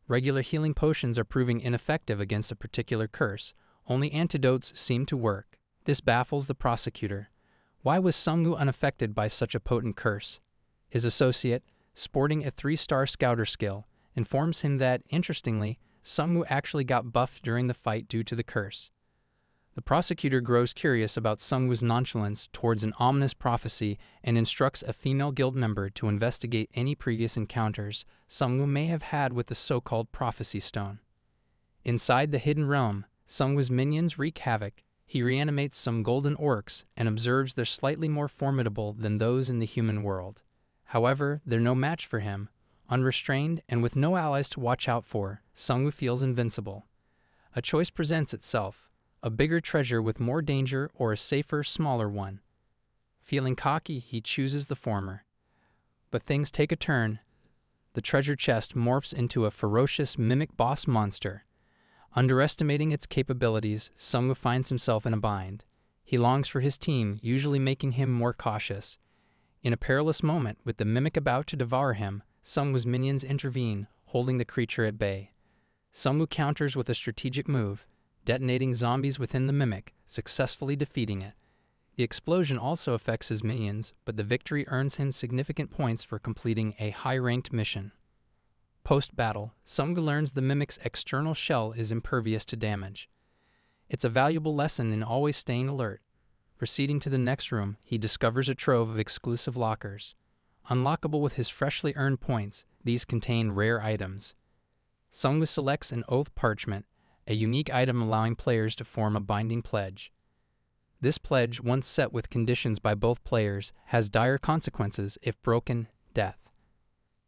Regular healing potions are proving ineffective against a particular curse. Only antidotes seem to work. This baffles the prosecutor. Why was Seongwu unaffected by such a potent curse? His associate, sporting a 3-star scouter skill, informs him that, interestingly, Seongwu actually got buffed during the fight due to the curse. The prosecutor grows curious about Seongwu's nonchalance towards an ominous prophecy and instructs a female guild member to investigate any previous encounters Seongwu may have had with the so-called prophecy stone. Inside the hidden realm, Seongwu's minions wreak havoc. He reanimates some golden orcs and observes they're slightly more formidable than those in the human world. However, they're no match for him. Unrestrained and with no allies to watch out for, Seongwu feels invincible. A choice presents itself: a bigger treasure with more danger or a safer, smaller one. Feeling cocky, he chooses the former. But things take a turn. The treasure chest morphs into a ferocious mimic boss monster. Underestimating its capabilities, Seongwu finds himself in a bind. He longs for his team, usually making him more cautious. In a perilous moment, with the mimic about to devour him, Seongwu's minions intervene, holding the creature at bay. Seongwu counters with a strategic move, detonating zombies within the mimic, successfully defeating it. The explosion also affects his minions, but the victory earns him significant points for completing a high-ranked mission. Post-battle, Seongwu learns the mimic's external shell is impervious to damage. It's a valuable lesson in always staying alert. Proceeding to the next room, he discovers a trove of exclusive lockers. Unlockable with his freshly earned points, these contain rare items. Seongwu selects an oath parchment, a unique item allowing players to form a binding pledge. This pledge, once set with conditions by both players, has dire consequences if broken: death.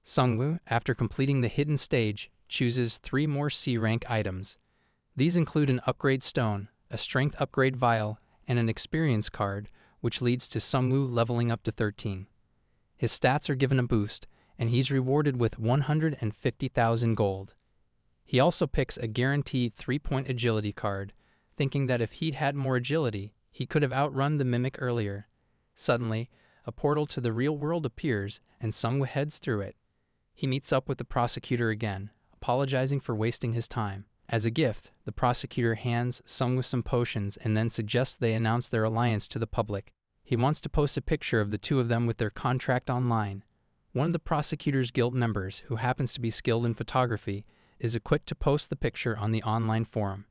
Seongwu, after completing the hidden stage, chooses 3 more C-rank items. These include an upgrade stone, a strength upgrade vial, and an experience card, which leads to Seongwu leveling up to 13. His stats are given a boost, and he's rewarded with 150,000 gold. He also picks a guaranteed 3-point agility card, thinking that if he'd had more agility, he could have outrun the mimic earlier. Suddenly, a portal to the real world appears, and Seongwu heads through it. He meets up with the prosecutor again, apologizing for wasting his time. As a gift, the prosecutor hands Seongwu some potions and then suggests they announce their alliance to the public. He wants to post a picture of the two of them with their contract online. One of the prosecutor's guild members, who happens to be skilled in photography, is equipped to post the picture on the online forum.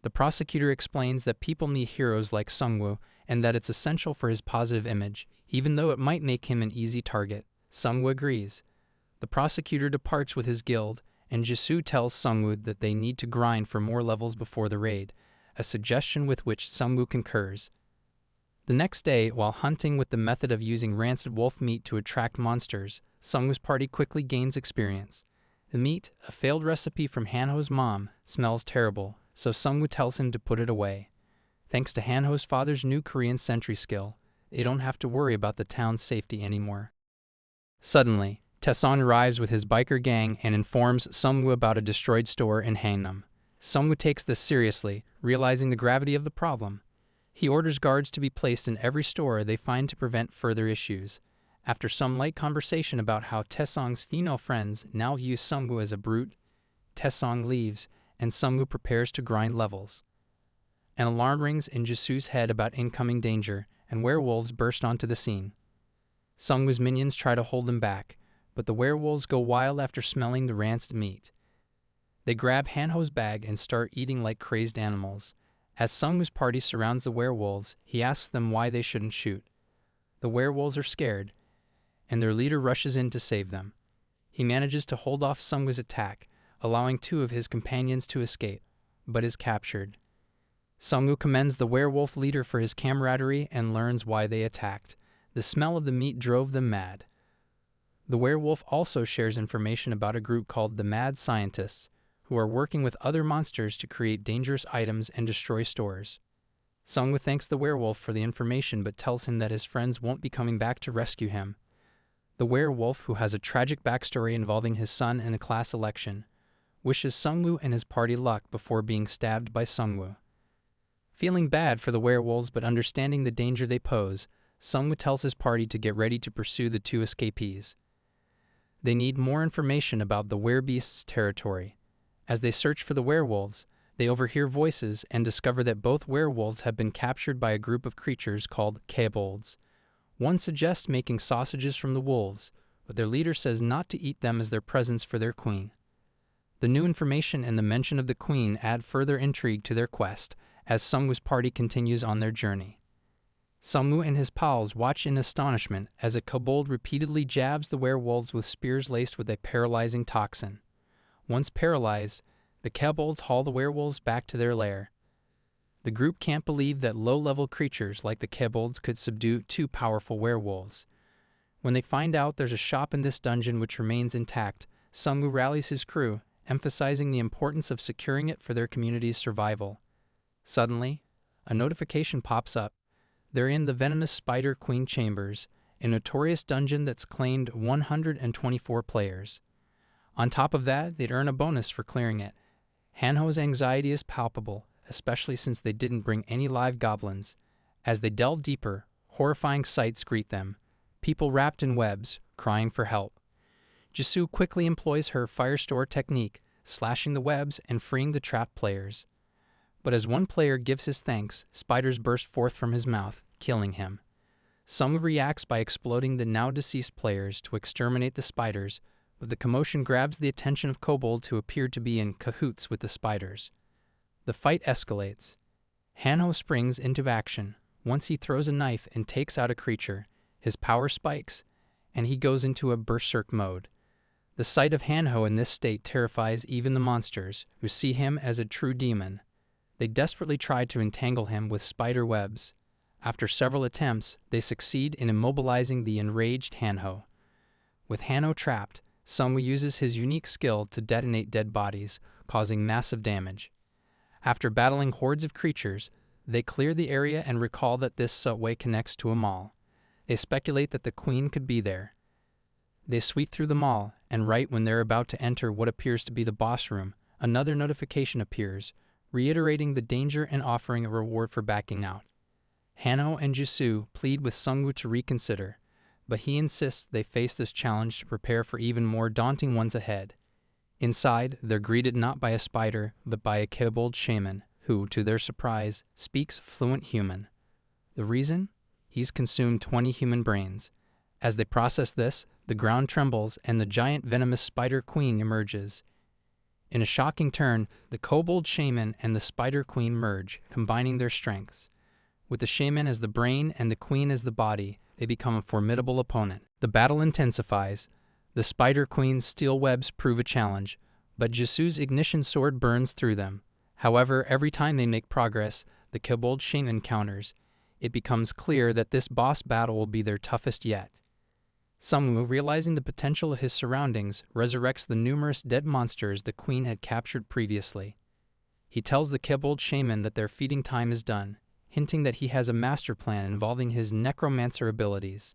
The prosecutor explains that people need heroes like Seongwu and that it's essential for his positive image, even though it might make him an easy target. Seongwu agrees. The prosecutor departs with his guild, and Jisoo tells Seongwu that they need to grind for more levels before the raid, a suggestion with which Seongwu concurs. The next day, while hunting with the method of using rancid wolf meat to attract monsters, Seongwu's party quickly gains experience. The meat, a failed recipe from Hanho's mom, smells terrible, so Seongwu tells him to put it away. Thanks to Hanho's father's new Korean sentry skill, they don't have to worry about the town's safety anymore. Suddenly, Taesong arrives with his biker gang and informs Seongwu about a destroyed store in Hangnam. Seongwu takes this seriously, realizing the gravity of the problem. He orders guards to be placed in every store they find to prevent further issues. After some light conversation about how Taesong's female friends now view Seongwu as a brute, Taesong leaves, and Seongwu prepares to grind levels. An alarm rings in Jisoo's head about incoming danger, and werewolves burst onto the scene. Seongwu's minions try to hold them back, but the werewolves go wild after smelling the rancid meat. They grab Hanho's bag and start eating like crazed animals. As Seongwu's party surrounds the werewolves, he asks them why they shouldn't shoot. The werewolves are scared, and their leader rushes in to save them. He manages to hold off Seongwu's attack, allowing 2 of his companions to escape, but is captured. Seongwu commends the werewolf leader for his camaraderie and learns why they attacked. The smell of the meat drove them mad. The werewolf also shares information about a group called the Mad Scientists, who are working with other monsters to create dangerous items and destroy stores. Seongwu thanks the werewolf for the information but tells him that his friends won't be coming back to rescue him. The werewolf, who has a tragic backstory involving his son in a class election, wishes Seongwu and his party luck before being stabbed by Seongwu. Feeling bad for the werewolves but understanding the danger they pose, Seongwu tells his party to get ready to pursue the 2 escapees. They need more information about the werebeast's territory. As they search for the werewolves, they overhear voices and discover that both werewolves have been captured by a group of creatures called kobolds. One suggests making sausages from the wolves, but their leader says not to eat them as their presents for their queen. The new information and the mention of the queen add further intrigue to their quest, as Seongwu's party continues on their journey. Seongwu and his pals watch in astonishment as a kobold repeatedly jabs the werewolves with spears laced with a paralyzing toxin. Once paralyzed, the kobolds haul the werewolves back to their lair. The group can't believe that low-level creatures like the kobolds could subdue 2 powerful werewolves. When they find out there's a shop in this dungeon which remains intact, Seongwu rallies his crew, emphasizing the importance of securing it for their community's survival. Suddenly, a notification pops up. They're in the venomous Spider Queen Chambers, a notorious dungeon that's claimed 124 players. On top of that, they'd earn a bonus for clearing it. Hanho's anxiety is palpable, especially since they didn't bring any live goblins. As they delve deeper, horrifying sights greet them. People wrapped in webs, crying for help. Jisoo quickly employs her Firestore technique, slashing the webs and freeing the trapped players. But as one player gives his thanks, spiders burst forth from his mouth, killing him. Seongwu reacts by exploding the now-deceased players to exterminate the spiders, but the commotion grabs the attention of kobolds who appear to be in cahoots with the spiders. The fight escalates. Hanho springs into action. Once he throws a knife and takes out a creature, his power spikes, and he goes into a berserk mode. The sight of Hanho in this state terrifies even the monsters, who see him as a true demon. They desperately try to entangle him with spider webs. After several attempts, they succeed in immobilizing the enraged Hanho. With Hanho trapped, Seongwu uses his unique skill to detonate dead bodies, causing massive damage. After battling hordes of creatures, they clear the area and recall that this subway connects to a mall. They speculate that the queen could be there. They sweep through the mall, and right when they're about to enter what appears to be the boss room, another notification appears, reiterating the danger and offering a reward for backing out. Hanho and Jisoo plead with Seongwu to reconsider, but he insists they face this challenge to prepare for even more daunting ones ahead. Inside, they're greeted not by a spider, but by a kobold shaman, who, to their surprise, speaks fluent human. The reason? He's consumed 20 human brains. As they process this, the ground trembles and the giant venomous spider queen emerges. In a shocking turn, the kobold shaman and the spider queen merge, combining their strengths. With the shaman as the brain and the queen as the body, they become a formidable opponent. The battle intensifies. The spider queen's steel webs prove a challenge, but Jisoo's ignition sword burns through them. However, every time they make progress, the kobold shaman counters. It becomes clear that this boss battle will be their toughest yet. Seongwu, realizing the potential of his surroundings, resurrects the numerous dead monsters the queen had captured previously. He tells the kobold shaman that their feeding time is done, hinting that he has a master plan involving his necromancer abilities.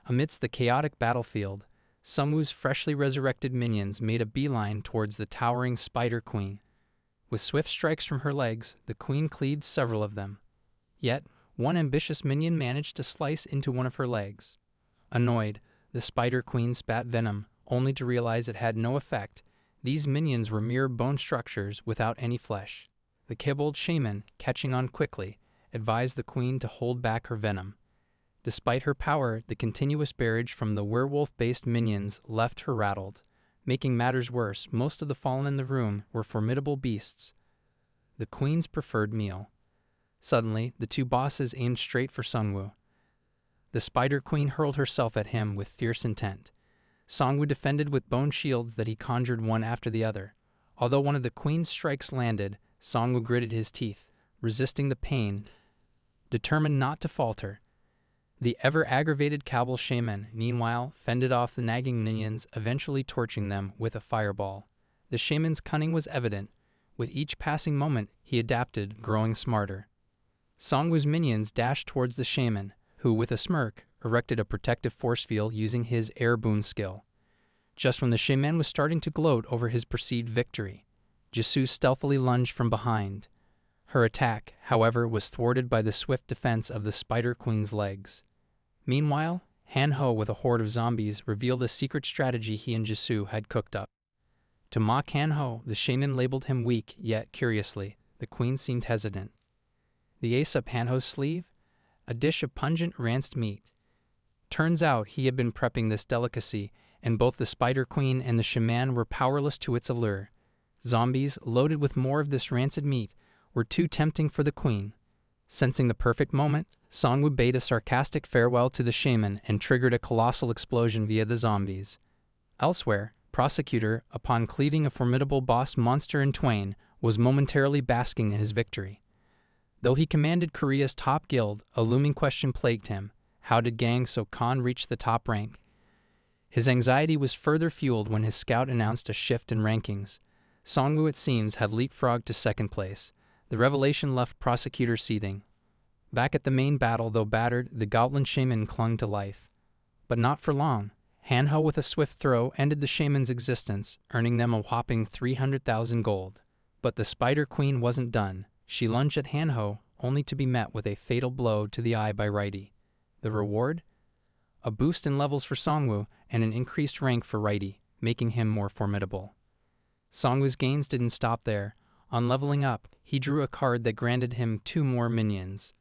Amidst the chaotic battlefield, Seongwu's freshly resurrected minions made a beeline towards the towering spider queen. With swift strikes from her legs, the queen cleaved several of them. Yet, one ambitious minion managed to slice into one of her legs. Annoyed, the spider queen spat venom, only to realize it had no effect. These minions were mere bone structures without any flesh. The kobold shaman, catching on quickly, advised the queen to hold back her venom. Despite her power, the continuous barrage from the werewolf-based minions left her rattled. Making matters worse, most of the fallen in the room were formidable beasts. The queen's preferred meal. Suddenly, the two bosses aimed straight for Seongwu. The spider queen hurled herself at him with fierce intent. Seongwu defended with bone shields that he conjured one after the other. Although one of the queen's strikes landed, Seongwu gritted his teeth, resisting the pain, determined not to falter. The ever-aggravated kobold shaman, meanwhile, fended off the nagging minions, eventually torching them with a fireball. The shaman's cunning was evident. With each passing moment, he adapted, growing smarter. Seongwu's minions dashed towards the shaman, who, with a smirk, erected a protective force field using his air boon skill. Just when the shaman was starting to gloat over his perceived victory, Jisoo stealthily lunged from behind. Her attack, however, was thwarted by the swift defense of the spider queen's legs. Meanwhile, Hanho, with a horde of zombies, revealed a secret strategy he and Jisoo had cooked up. To mock Hanho, the shaman labeled him weak, yet, curiously, the queen seemed hesitant. The ace up Hanho's sleeve? A dish of pungent rancid meat. Turns out he had been prepping this delicacy, and both the spider queen and the shaman were powerless to its allure. Zombies, loaded with more of this rancid meat, were too tempting for the queen. Sensing the perfect moment, Seongwu bade a sarcastic farewell to the shaman and triggered a colossal explosion via the zombies. Elsewhere, Prosecutor, upon cleaving a formidable boss monster in twain, was momentarily basking in his victory. Though he commanded Korea's top guild, a looming question plagued him. How did Gang So-kan reach the top rank? His anxiety was further fueled when his scout announced a shift in rankings. Seongwu, it seems, had leapfrogged to second place. The revelation left Prosecutor seething. Back at the main battle, though battered, the goblin shaman clung to life. But not for long. Hanho, with a swift throw, ended the shaman's existence, earning them a whopping 300,000 gold. But the spider queen wasn't done. She lunged at Hanho, only to be met with a fatal blow to the eye by Righty. The reward? A boost in levels for Seongwu and an increased rank for Righty, making him more formidable. Seongwu's gains didn't stop there. On leveling up, he drew a card that granted him 2 more minions.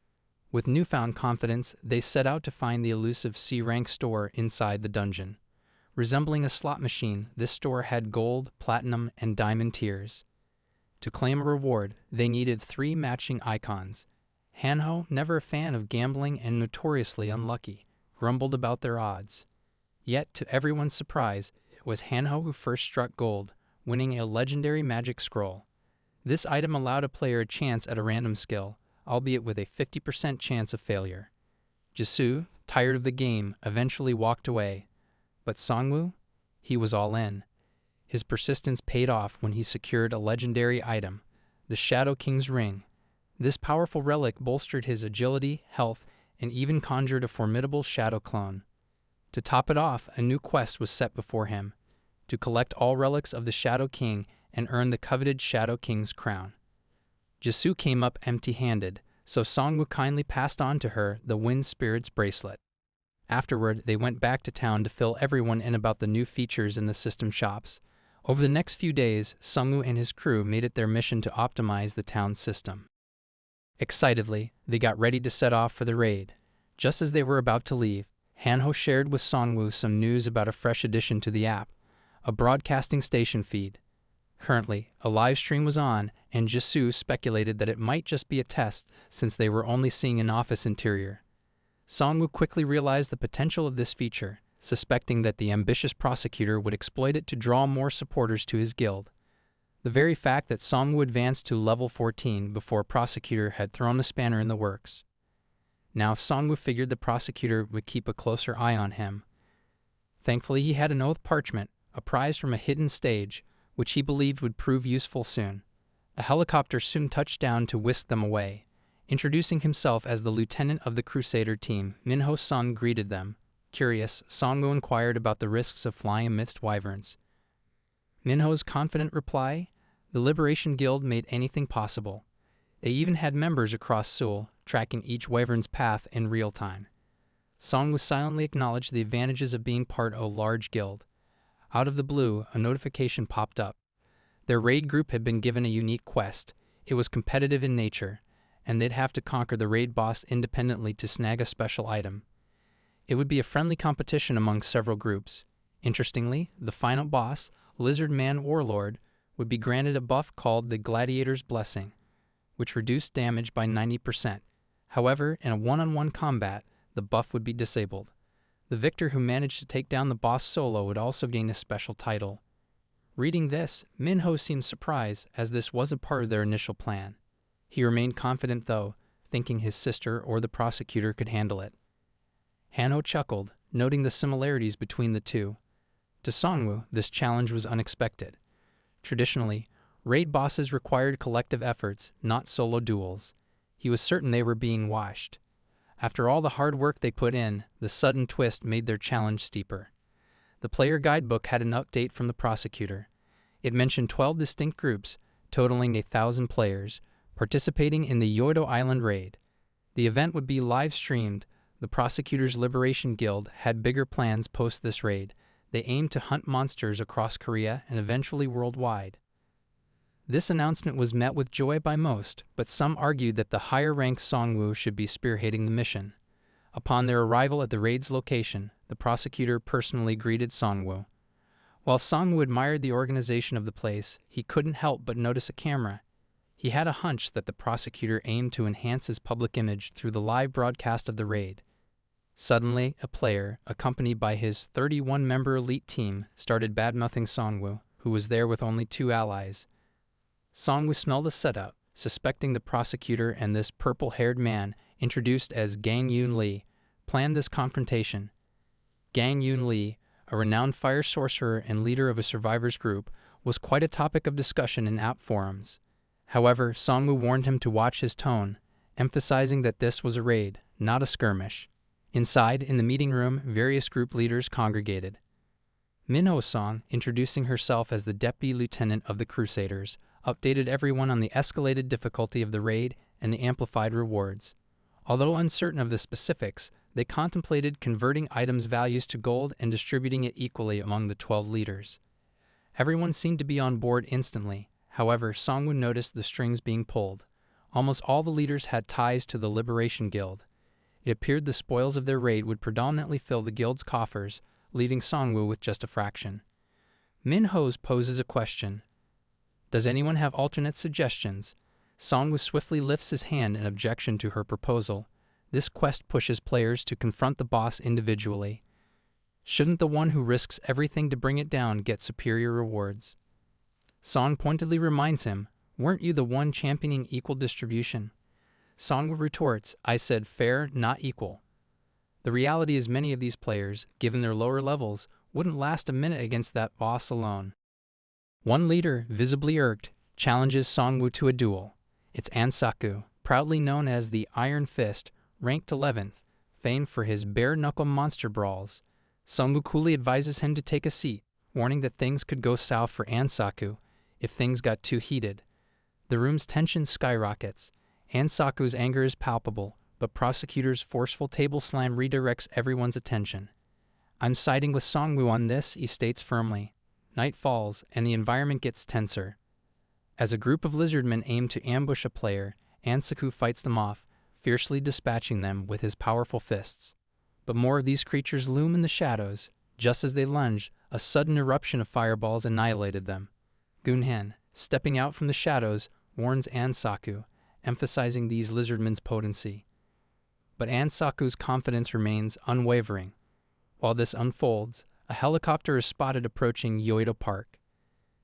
With newfound confidence, they set out to find the elusive C-rank store inside the dungeon. Resembling a slot machine, this store had gold, platinum, and diamond tiers. To claim a reward, they needed 3 matching icons. Hanho, never a fan of gambling and notoriously unlucky, grumbled about their odds. Yet, to everyone's surprise, it was Hanho who first struck gold, winning a legendary magic scroll. This item allowed a player a chance at a random skill, albeit with a 50% chance of failure. Jisoo, tired of the game, eventually walked away. But Seongwu? He was all in. His persistence paid off when he secured a legendary item, the Shadow King's Ring. This powerful relic bolstered his agility, health, and even conjured a formidable shadow clone. To top it off, a new quest was set before him, to collect all relics of the Shadow King and earn the coveted Shadow King's crown. Jisoo came up empty-handed, so Seongwu kindly passed on to her the Wind Spirit's bracelet. Afterward, they went back to town to fill everyone in about the new features in the system shops. Over the next few days, Seongwu and his crew made it their mission to optimize the town's system. Excitedly, they got ready to set off for the raid. Just as they were about to leave, Hanho shared with Seongwu some news about a fresh addition to the app, a broadcasting station feed. Currently, a live stream was on, and Jisoo speculated that it might just be a test since they were only seeing an office interior. Seongwu quickly realized the potential of this feature, suspecting that the ambitious prosecutor would exploit it to draw more supporters to his guild. The very fact that Seongwu advanced to level 14 before prosecutor had thrown a spanner in the works. Now Seongwu figured the prosecutor would keep a closer eye on him. Thankfully, he had an oath parchment, a prize from a hidden stage, which he believed would prove useful soon. A helicopter soon touched down to whisk them away. Introducing himself as the lieutenant of the Crusader team, Minho-san greeted them. Curious, Seongwu inquired about the risks of flying amidst wyverns. Minho's confident reply, "The Liberation Guild made anything possible. They even had members across Seoul, tracking each wyvern's path in real time." Seongwu silently acknowledged the advantages of being part of a large guild. Out of the blue, a notification popped up. Their raid group had been given a unique quest. It was competitive in nature, and they'd have to conquer the raid boss independently to snag a special item. It would be a friendly competition among several groups. Interestingly, the final boss, Lizard Man Warlord, would be granted a buff called the Gladiator's Blessing, which reduced damage by 90%. However, in a one-on-one combat, the buff would be disabled. The victor who managed to take down the boss solo would also gain a special title. Reading this, Minho seemed surprised, as this wasn't part of their initial plan. He remained confident though, thinking his sister or the prosecutor could handle it. Hanho chuckled, noting the similarities between the two. To Seongwu, this challenge was unexpected. Traditionally, raid bosses required collective efforts, not solo duels. He was certain they were being washed. After all the hard work they put in, the sudden twist made their challenge steeper. The player guidebook had an update from the prosecutor. It mentioned 12 distinct groups, totaling 1,000 players, participating in the Yoido Island raid. The event would be live-streamed. The Prosecutor's Liberation Guild had bigger plans post this raid. They aimed to hunt monsters across Korea and eventually worldwide. This announcement was met with joy by most, but some argued that the higher-ranked Seongwu should be spearheading the mission. Upon their arrival at the raid's location, the prosecutor personally greeted Seongwu. While Seongwu admired the organization of the place, he couldn't help but notice a camera. He had a hunch that the prosecutor aimed to enhance his public image through the live broadcast of the raid. Suddenly, a player, accompanied by his 31-member elite team, started badmouthing Seongwu, who was there with only 2 allies. Seongwu smelled a setup, suspecting the prosecutor and this purple-haired man, introduced as Gang Yoon Lee, planned this confrontation. Gang Yoon Lee, a renowned fire sorcerer and leader of a survivors group, was quite a topic of discussion in app forums. However, Seongwu warned him to watch his tone, emphasizing that this was a raid, not a skirmish. Inside, in the meeting room, various group leaders congregated. Minho-san, introducing herself as the deputy lieutenant of the Crusaders, updated everyone on the escalated difficulty of the raid and the amplified rewards. Although uncertain of the specifics, they contemplated converting items' values to gold and distributing it equally among the 12 leaders. Everyone seemed to be on board instantly. However, Seongwu noticed the strings being pulled. Almost all the leaders had ties to the Liberation Guild. It appeared the spoils of their raid would predominantly fill the guild's coffers, leaving Seongwu with just a fraction. Minho poses a question. Does anyone have alternate suggestions? Seongwu swiftly lifts his hand in objection to her proposal. This quest pushes players to confront the boss individually. Shouldn't the one who risks everything to bring it down get superior rewards? Song pointedly reminds him, "Weren't you the one championing equal distribution?" Seongwu retorts, "I said fair, not equal." The reality is many of these players, given their lower levels, wouldn't last a minute against that boss alone. One leader, visibly irked, challenges Seongwu to a duel. It's Ansaku, proudly known as the Iron Fist, ranked 11th, famed for his bare-knuckle monster brawls. Seongwu coolly advises him to take a seat, warning that things could go south for Ansaku if things got too heated. The room's tension skyrockets. Ansaku's anger is palpable, but prosecutor's forceful table slam redirects everyone's attention. "I'm siding with Seongwu on this," he states firmly. Night falls, and the environment gets tenser. As a group of lizardmen aim to ambush a player, Ansaku fights them off, fiercely dispatching them with his powerful fists. But more of these creatures loom in the shadows. Just as they lunged, a sudden eruption of fireballs annihilated them. Gunhan, stepping out from the shadows, warns Ansaku, emphasizing these lizardmen's potency. But Ansaku's confidence remains unwavering. While this unfolds, a helicopter is spotted approaching Yoido Park.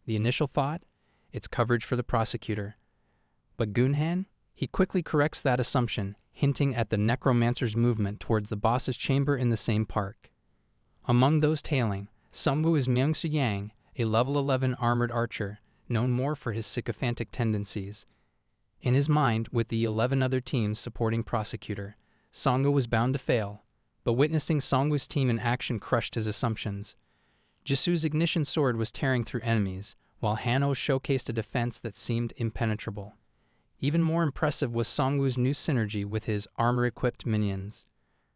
The initial thought? It's coverage for the prosecutor. But Gunhan? He quickly corrects that assumption, hinting at the necromancer's movement towards the boss's chamber in the same park. Among those tailing, Seongwu is Myung-soo Yang, a level 11 armored archer, known more for his sycophantic tendencies. In his mind, with the 11 other teams supporting prosecutor, Seongwu was bound to fail, but witnessing Seongwu's team in action crushed his assumptions. Jisoo's ignition sword was tearing through enemies, while Hanho showcased a defense that seemed impenetrable. Even more impressive was Seongwu's new synergy with his armor-equipped minions.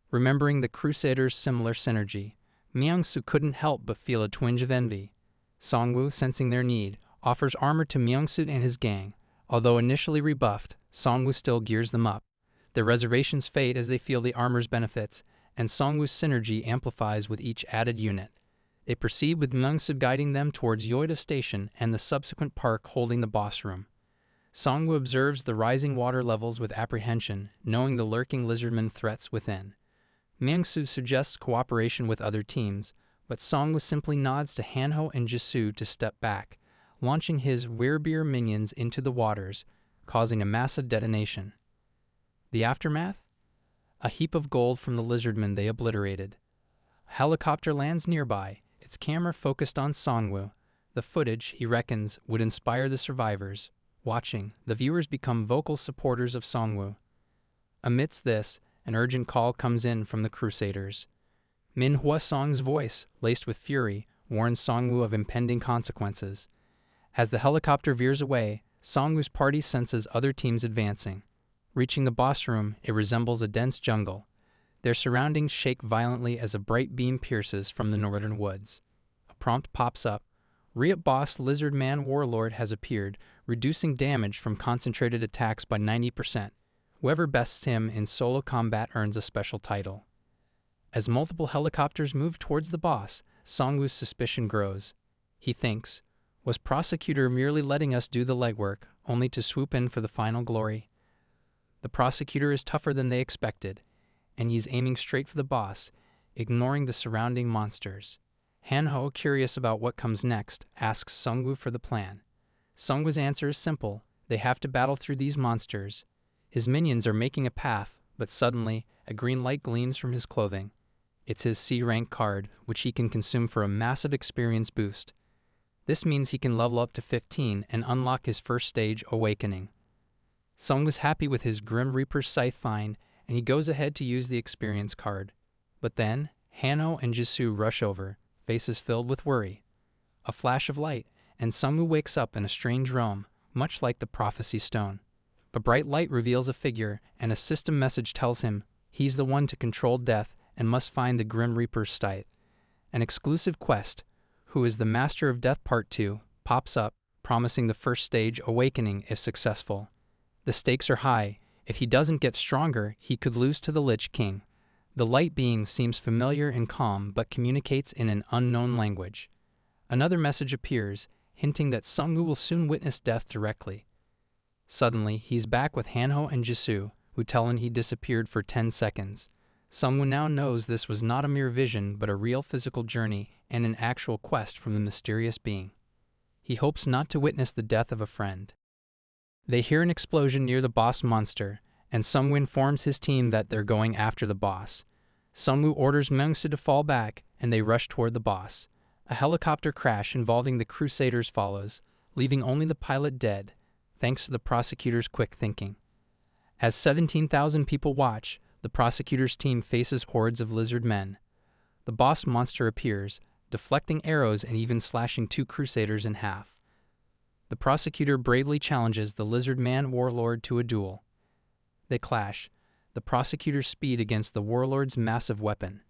Remembering the Crusaders' similar synergy, Myung-soo couldn't help but feel a twinge of envy. Seongwu, sensing their need, offers armor to Myung-soo and his gang. Although initially rebuffed, Seongwu still gears them up. Their reservations fade as they feel the armor's benefits, and Seongwu's synergy amplifies with each added unit. They proceed with Myung-soo guiding them towards Yoido Station and the subsequent park holding the boss room. Seongwu observes the rising water levels with apprehension, knowing the lurking lizardman threats within. Myung-soo suggests cooperation with other teams, but Seongwu simply nods to Hanho and Jisoo to step back, launching his Werebeer minions into the waters, causing a massive detonation. The aftermath? A heap of gold from the lizardmen they obliterated. A helicopter lands nearby, its camera focused on Seongwu. The footage, he reckons, would inspire the survivors. Watching, the viewers become vocal supporters of Seongwu. Amidst this, an urgent call comes in from the Crusaders. Manhwa Song's voice, laced with fury, warns Seongwu of impending consequences. As the helicopter veers away, Seongwu's party senses other teams advancing. Reaching the boss room, it resembles a dense jungle. Their surroundings shake violently as a bright beam pierces from the northern woods. A prompt pops up. Riot boss Lizard Man Warlord has appeared, reducing damage from concentrated attacks by 90%. Whoever bests him in solo combat earns a special title. As multiple helicopters move towards the boss, Seongwu's suspicion grows. He thinks, was prosecutor merely letting us do the legwork, only to swoop in for the final glory? The prosecutor is tougher than they expected, and he's aiming straight for the boss, ignoring the surrounding monsters. Hanho, curious about what comes next, asks Seongwu for the plan. Seongwu's answer is simple: they have to battle through these monsters. His minions are making a path, but suddenly, a green light gleams from his clothing. It's his C-rank card, which he can consume for a massive experience boost. This means he can level up to 15 and unlock his first stage, Awakening. Seongwu was happy with his Grim Reaper's scythe find, and he goes ahead to use the experience card. But then, Hanho and Jisoo rush over, faces filled with worry. A flash of light, and Seongwu wakes up in a strange realm, much like the Prophecy Stone. A bright light reveals a figure, and a system message tells him he's the one to control death and must find the Grim Reaper's scythe. An exclusive quest, Who is the Master of Death Part 2, pops up, promising the first stage, Awakening, if successful. The stakes are high. If he doesn't get stronger, he could lose to the Lich King. The light being seems familiar and calm, but communicates in an unknown language. Another message appears, hinting that Seongwu will soon witness death directly. Suddenly, he's back with Hanho and Jisoo, who tell him he disappeared for 10 seconds. Seongwu now knows this was not a mere vision, but a real physical journey and an actual quest from the mysterious being. He hopes not to witness the death of a friend. They hear an explosion near the boss monster, and Seongwu informs his team that they're going after the boss. Seongwu orders Myung-soo to fall back, and they rush toward the boss. A helicopter crash involving the Crusaders follows, leaving only the pilot dead, thanks to the prosecutor's quick thinking. As 17,000 people watch, the prosecutor's team faces hordes of lizard men. The boss monster appears, deflecting arrows and even slashing two crusaders in half. The prosecutor bravely challenges the lizard man warlord to a duel. They clash, the prosecutor's speed against the warlord's massive weapon.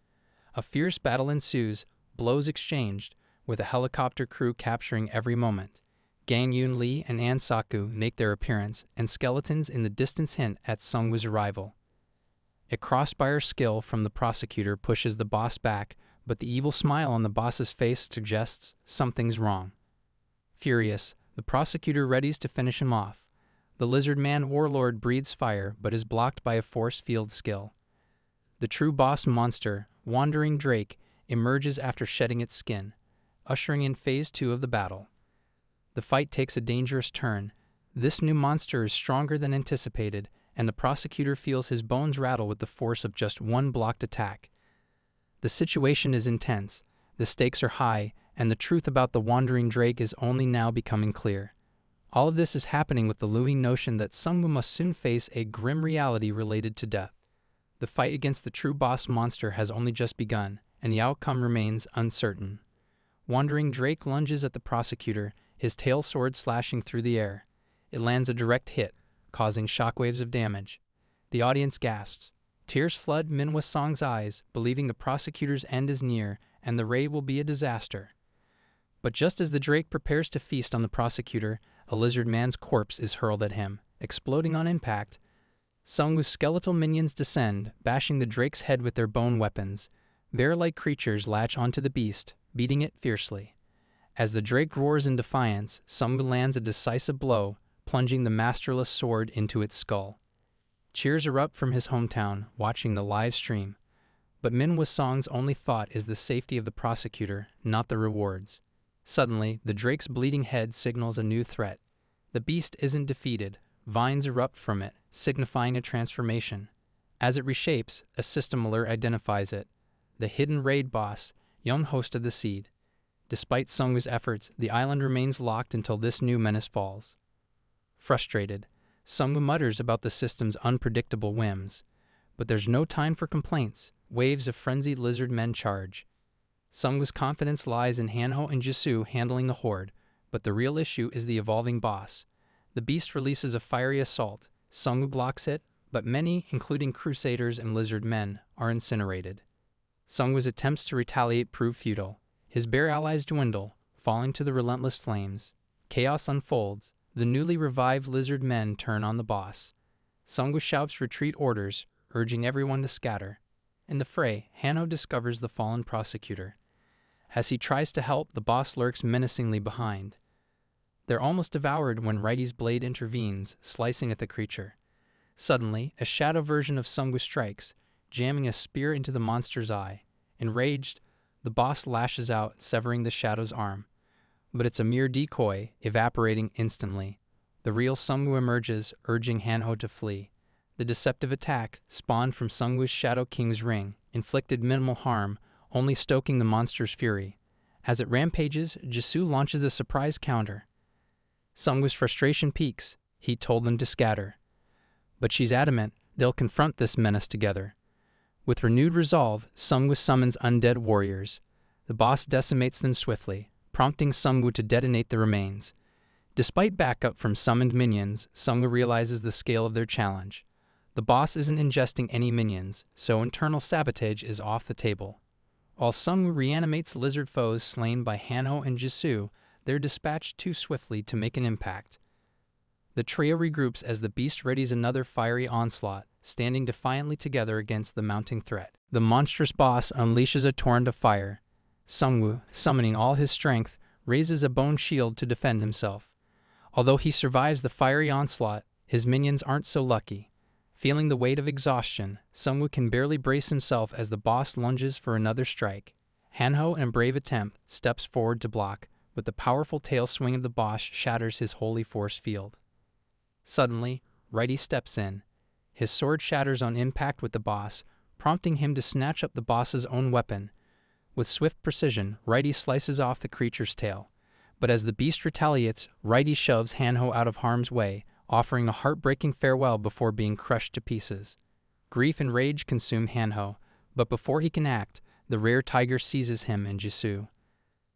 A fierce battle ensues, blows exchanged, with a helicopter crew capturing every moment. Gang Yoon Lee and An Saku make their appearance, and skeletons in the distance hint at Seongwoo's arrival. A crossfire skill from the prosecutor pushes the boss back, but the evil smile on the boss's face suggests something's wrong. Furious, the prosecutor readies to finish him off. The lizard man warlord breathes fire, but is blocked by a force field skill. The true boss monster, Wandering Drake, emerges after shedding its skin, ushering in Phase 2 of the battle. The fight takes a dangerous turn. This new monster is stronger than anticipated, and the prosecutor feels his bones rattle with the force of just one blocked attack. The situation is intense, the stakes are high, and the truth about the Wandering Drake is only now becoming clear. All of this is happening with the looming notion that Seongwu must soon face a grim reality related to death. The fight against the true boss monster has only just begun, and the outcome remains uncertain. Wandering Drake lunges at the prosecutor, his tail sword slashing through the air. It lands a direct hit, causing shockwaves of damage. The audience gasps. Tears flood Manhwa Song's eyes, believing the prosecutor's end is near and the raid will be a disaster. But just as the Drake prepares to feast on the prosecutor, a lizard man's corpse is hurled at him, exploding on impact. Seongwoo's skeletal minions descend, bashing the Drake's head with their bone weapons. Bear-like creatures latch onto the beast, beating it fiercely. As the Drake roars in defiance, Seongwu lands a decisive blow, plunging the masterless sword into its skull. Cheers erupt from his hometown, watching the live stream. But Manhwa Song's only thought is the safety of the prosecutor, not the rewards. Suddenly, the Drake's bleeding head signals a new threat. The beast isn't defeated. Vines erupt from it, signifying a transformation. As it reshapes, a system alert identifies it. The hidden raid boss, young host of the seed. Despite Seongwoo's efforts, the island remains locked until this new menace falls. Frustrated, Seongwoo mutters about the system's unpredictable whims. But there's no time for complaints. Waves of frenzied lizard men charge. Seongwoo's confidence lies in Hanho and Jisoo handling the horde, but the real issue is the evolving boss. The beast releases a fiery assault. Seongwoo blocks it, but many, including crusaders and lizard men, are incinerated. Seongwoo's attempts to retaliate prove futile. His bear allies dwindle, falling to the relentless flames. Chaos unfolds. The newly revived lizard men turn on the boss. Seongwoo shouts retreat orders, urging everyone to scatter. In the fray, Hanho discovers the fallen prosecutor. As he tries to help, the boss lurks menacingly behind. They're almost devoured when Righty's blade intervenes, slicing at the creature. Suddenly, a shadow version of Seongwoo strikes, jamming a spear into the monster's eye. Enraged, the boss lashes out, severing the shadow's arm. But it's a mere decoy, evaporating instantly. The real Seongwoo emerges, urging Hanho to flee. The deceptive attack, spawned from Seongwoo's Shadow King's ring, inflicted minimal harm, only stoking the monster's fury. As it rampages, Jisoo launches a surprise counter. Seongwoo's frustration peaks. He told them to scatter. But she's adamant they'll confront this menace together. With renewed resolve, Seongwoo summons undead warriors. The boss decimates them swiftly, prompting Seongwoo to detonate the remains. Despite backup from summoned minions, Seongwoo realizes the scale of their challenge. The boss isn't ingesting any minions, so internal sabotage is off the table. While Seongwoo reanimates lizard foes slain by Hanho and Jisoo, they're dispatched too swiftly to make an impact. The trio regroups as the beast readies another fiery onslaught, standing defiantly together against the mounting threat. The monstrous boss unleashes a torrent of fire. Seongwoo, summoning all his strength, raises a bone shield to defend himself. Although he survives the fiery onslaught, his minions aren't so lucky. Feeling the weight of exhaustion, Seongwoo can barely brace himself as the boss lunges for another strike. Hanho, in a brave attempt, steps forward to block, but the powerful tail swing of the boss shatters his holy force field. Suddenly, Righty steps in. His sword shatters on impact with the boss, prompting him to snatch up the boss's own weapon. With swift precision, Righty slices off the creature's tail. But as the beast retaliates, Righty shoves Hanho out of harm's way, offering a heartbreaking farewell before being crushed to pieces. Grief and rage consume Hanho, but before he can act, the rare tiger seizes him and Jisoo.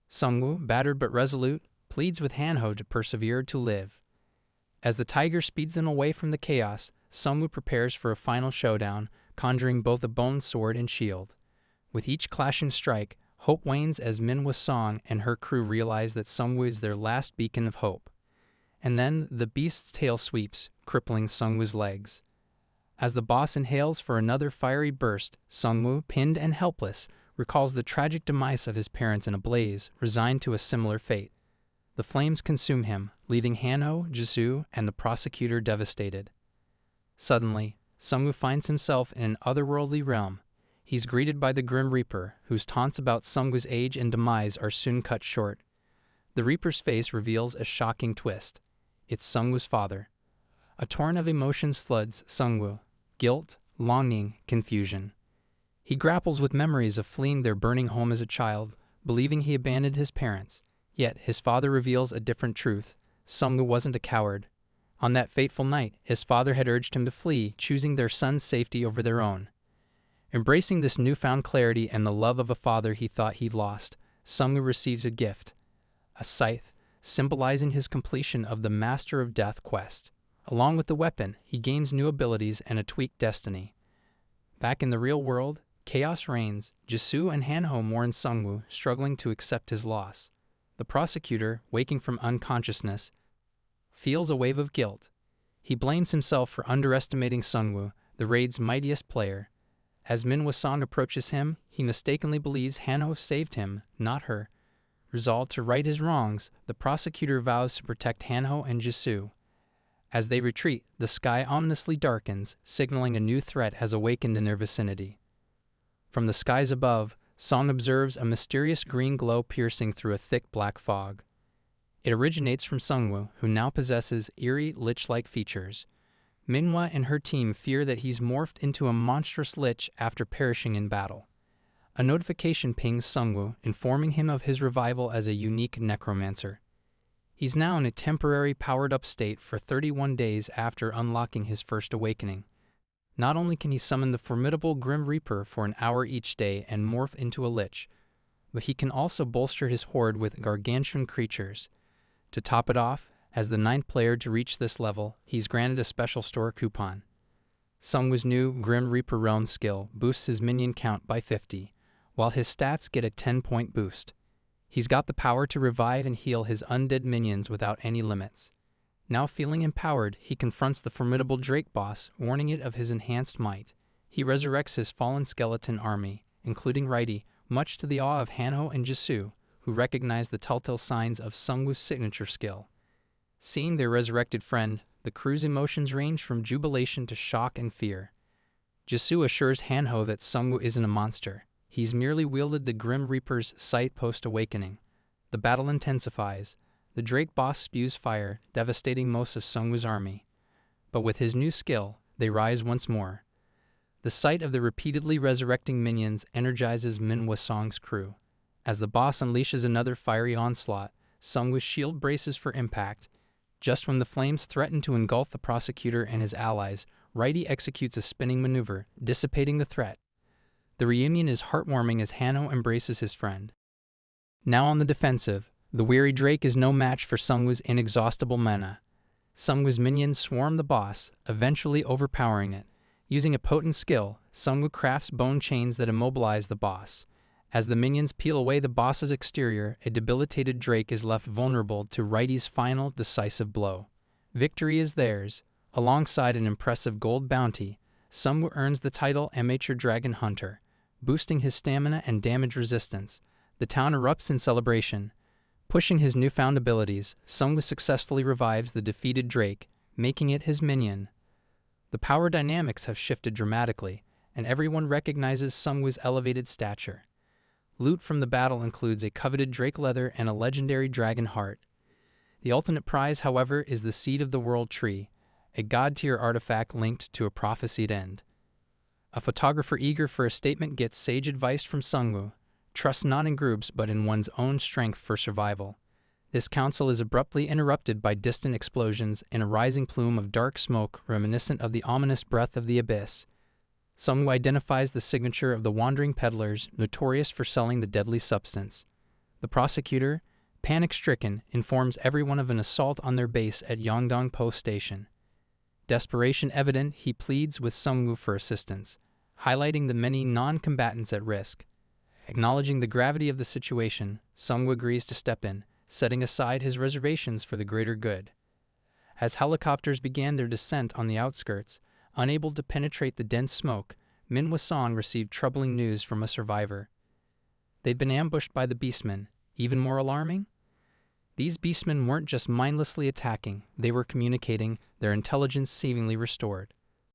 Seongwu, battered but resolute, pleads with Hanho to persevere to live. As the tiger speeds them away from the chaos, Seongwu prepares for a final showdown, conjuring both a bone sword and shield. With each clashing strike, hope wanes as Manhwa Song and her crew realize that Seongwu is their last beacon of hope. And then the beast's tail sweeps, crippling Seongwu's legs. As the boss inhales for another fiery burst, Seongwu, pinned and helpless, recalls the tragic demise of his parents in a blaze, resigned to a similar fate. The flames consume him, leaving Hanho, Jisoo, and the prosecutor devastated. Suddenly, Seongwu finds himself in an otherworldly realm. He's greeted by the Grim Reaper, whose taunts about Seongwu's age and demise are soon cut short. The Reaper's face reveals a shocking twist. It's Seongwu's father. A torrent of emotions floods Seongwu: guilt, longing, confusion. He grapples with memories of fleeing their burning home as a child, believing he abandoned his parents. Yet his father reveals a different truth. Seongwu wasn't a coward. On that fateful night, his father had urged him to flee, choosing their son's safety over their own. Embracing this newfound clarity and the love of a father he thought he'd lost, Seongwu receives a gift, a scythe, symbolizing his completion of the Master of Death quest. Along with the weapon, he gains new abilities and a tweaked destiny. Back in the real world, chaos reigns. Jisoo and Hanho mourn Seongwu, struggling to accept his loss. The prosecutor, waking from unconsciousness, feels a wave of guilt. He blames himself for underestimating Seongwu, the raid's mightiest player. As Manhwa Song approaches him, he mistakenly believes Hanho saved him, not her. Resolved to right his wrongs, the prosecutor vows to protect Hanho and Jisoo. As they retreat, the sky ominously darkens, signaling a new threat has awakened in their vicinity. From the skies above, Song observes a mysterious green glow piercing through a thick black fog. It originates from Seongwu, who now possesses eerie, lich-like features. Manhwa and her team fear that he's morphed into a monstrous lich after perishing in battle. A notification pings Seongwu, informing him of his revival as a unique necromancer. He's now in a temporary powered-up state for 31 days after unlocking his first awakening. Not only can he summon the formidable Grim Reaper for an hour each day and morph into a lich, but he can also bolster his horde with gargantuan creatures. To top it off, as the 9th player to reach this level, he's granted a special store coupon. Seongwu's new Grim Reaper Realm skill boosts his minion count by 50, while his stats get a 10-point boost. He's got the power to revive and heal his undead minions without any limits. Now feeling empowered, he confronts the formidable Drake boss, warning it of his enhanced might. He resurrects his fallen skeleton army, including Raidi, much to the awe of Hanho and Jisoo, who recognize the telltale signs of Seongwu's signature skill. Seeing their resurrected friend, the crew's emotions range from jubilation to shock and fear. Jisoo assures Hanho that Seongwu isn't a monster. He's merely wielded the Grim Reaper's scythe post-awakening. The battle intensifies. The Drake boss spews fire, devastating most of Seongwu's army. But with his new skill, they rise once more. The sight of the repeatedly resurrecting minions energizes Manhwa Song's crew. As the boss unleashes another fiery onslaught, Seongwu's shield braces for impact. Just when the flames threaten to engulf the prosecutor and his allies, Raidi executes a spinning maneuver, dissipating the threat. The reunion is heartwarming as Hanho embraces his friend. Now on the defensive, the weary Drake is no match for Seongwu's inexhaustible mana. Seongwu's minions swarm the boss, eventually overpowering it. Using a potent skill, Seongwu crafts bone chains that immobilize the boss. As the minions peel away the boss's exterior, a debilitated Drake is left vulnerable to Raidi's final, decisive blow. Victory is theirs. Alongside an impressive gold bounty, Seongwu earns the title Amateur Dragon Hunter, boosting his stamina and damage resistance. The town erupts in celebration. Pushing his newfound abilities, Seongwu successfully revives the defeated Drake, making it his minion. The power dynamics have shifted dramatically, and everyone recognizes Seongwu's elevated stature. Loot from the battle includes a coveted Drake leather and a legendary dragon heart. The ultimate prize, however, is the Seed of the World Tree, a god-tier artifact linked to a prophesied end. A photographer eager for a statement gets sage advice from Seongwu: trust not in groups but in one's own strength for survival. This counsel is abruptly interrupted by distant explosions and a rising plume of dark smoke reminiscent of the ominous breath of the abyss. Seongwu identifies the signature of the wandering peddlers notorious for selling the deadly substance. The prosecutor, panic-stricken, informs everyone of an assault on their base at Yongdong Post Station. Desperation evident, he pleads with Seongwu for assistance, highlighting the many non-combatants at risk. Acknowledging the gravity of the situation, Seongwu agrees to step in, setting aside his reservations for the greater good. As helicopters began their descent on the outskirts, unable to penetrate the dense smoke, Manhwa Song received troubling news from a survivor. They'd been ambushed by the beastmen. Even more alarming? These beastmen weren't just mindlessly attacking, they were communicating, their intelligence seemingly restored.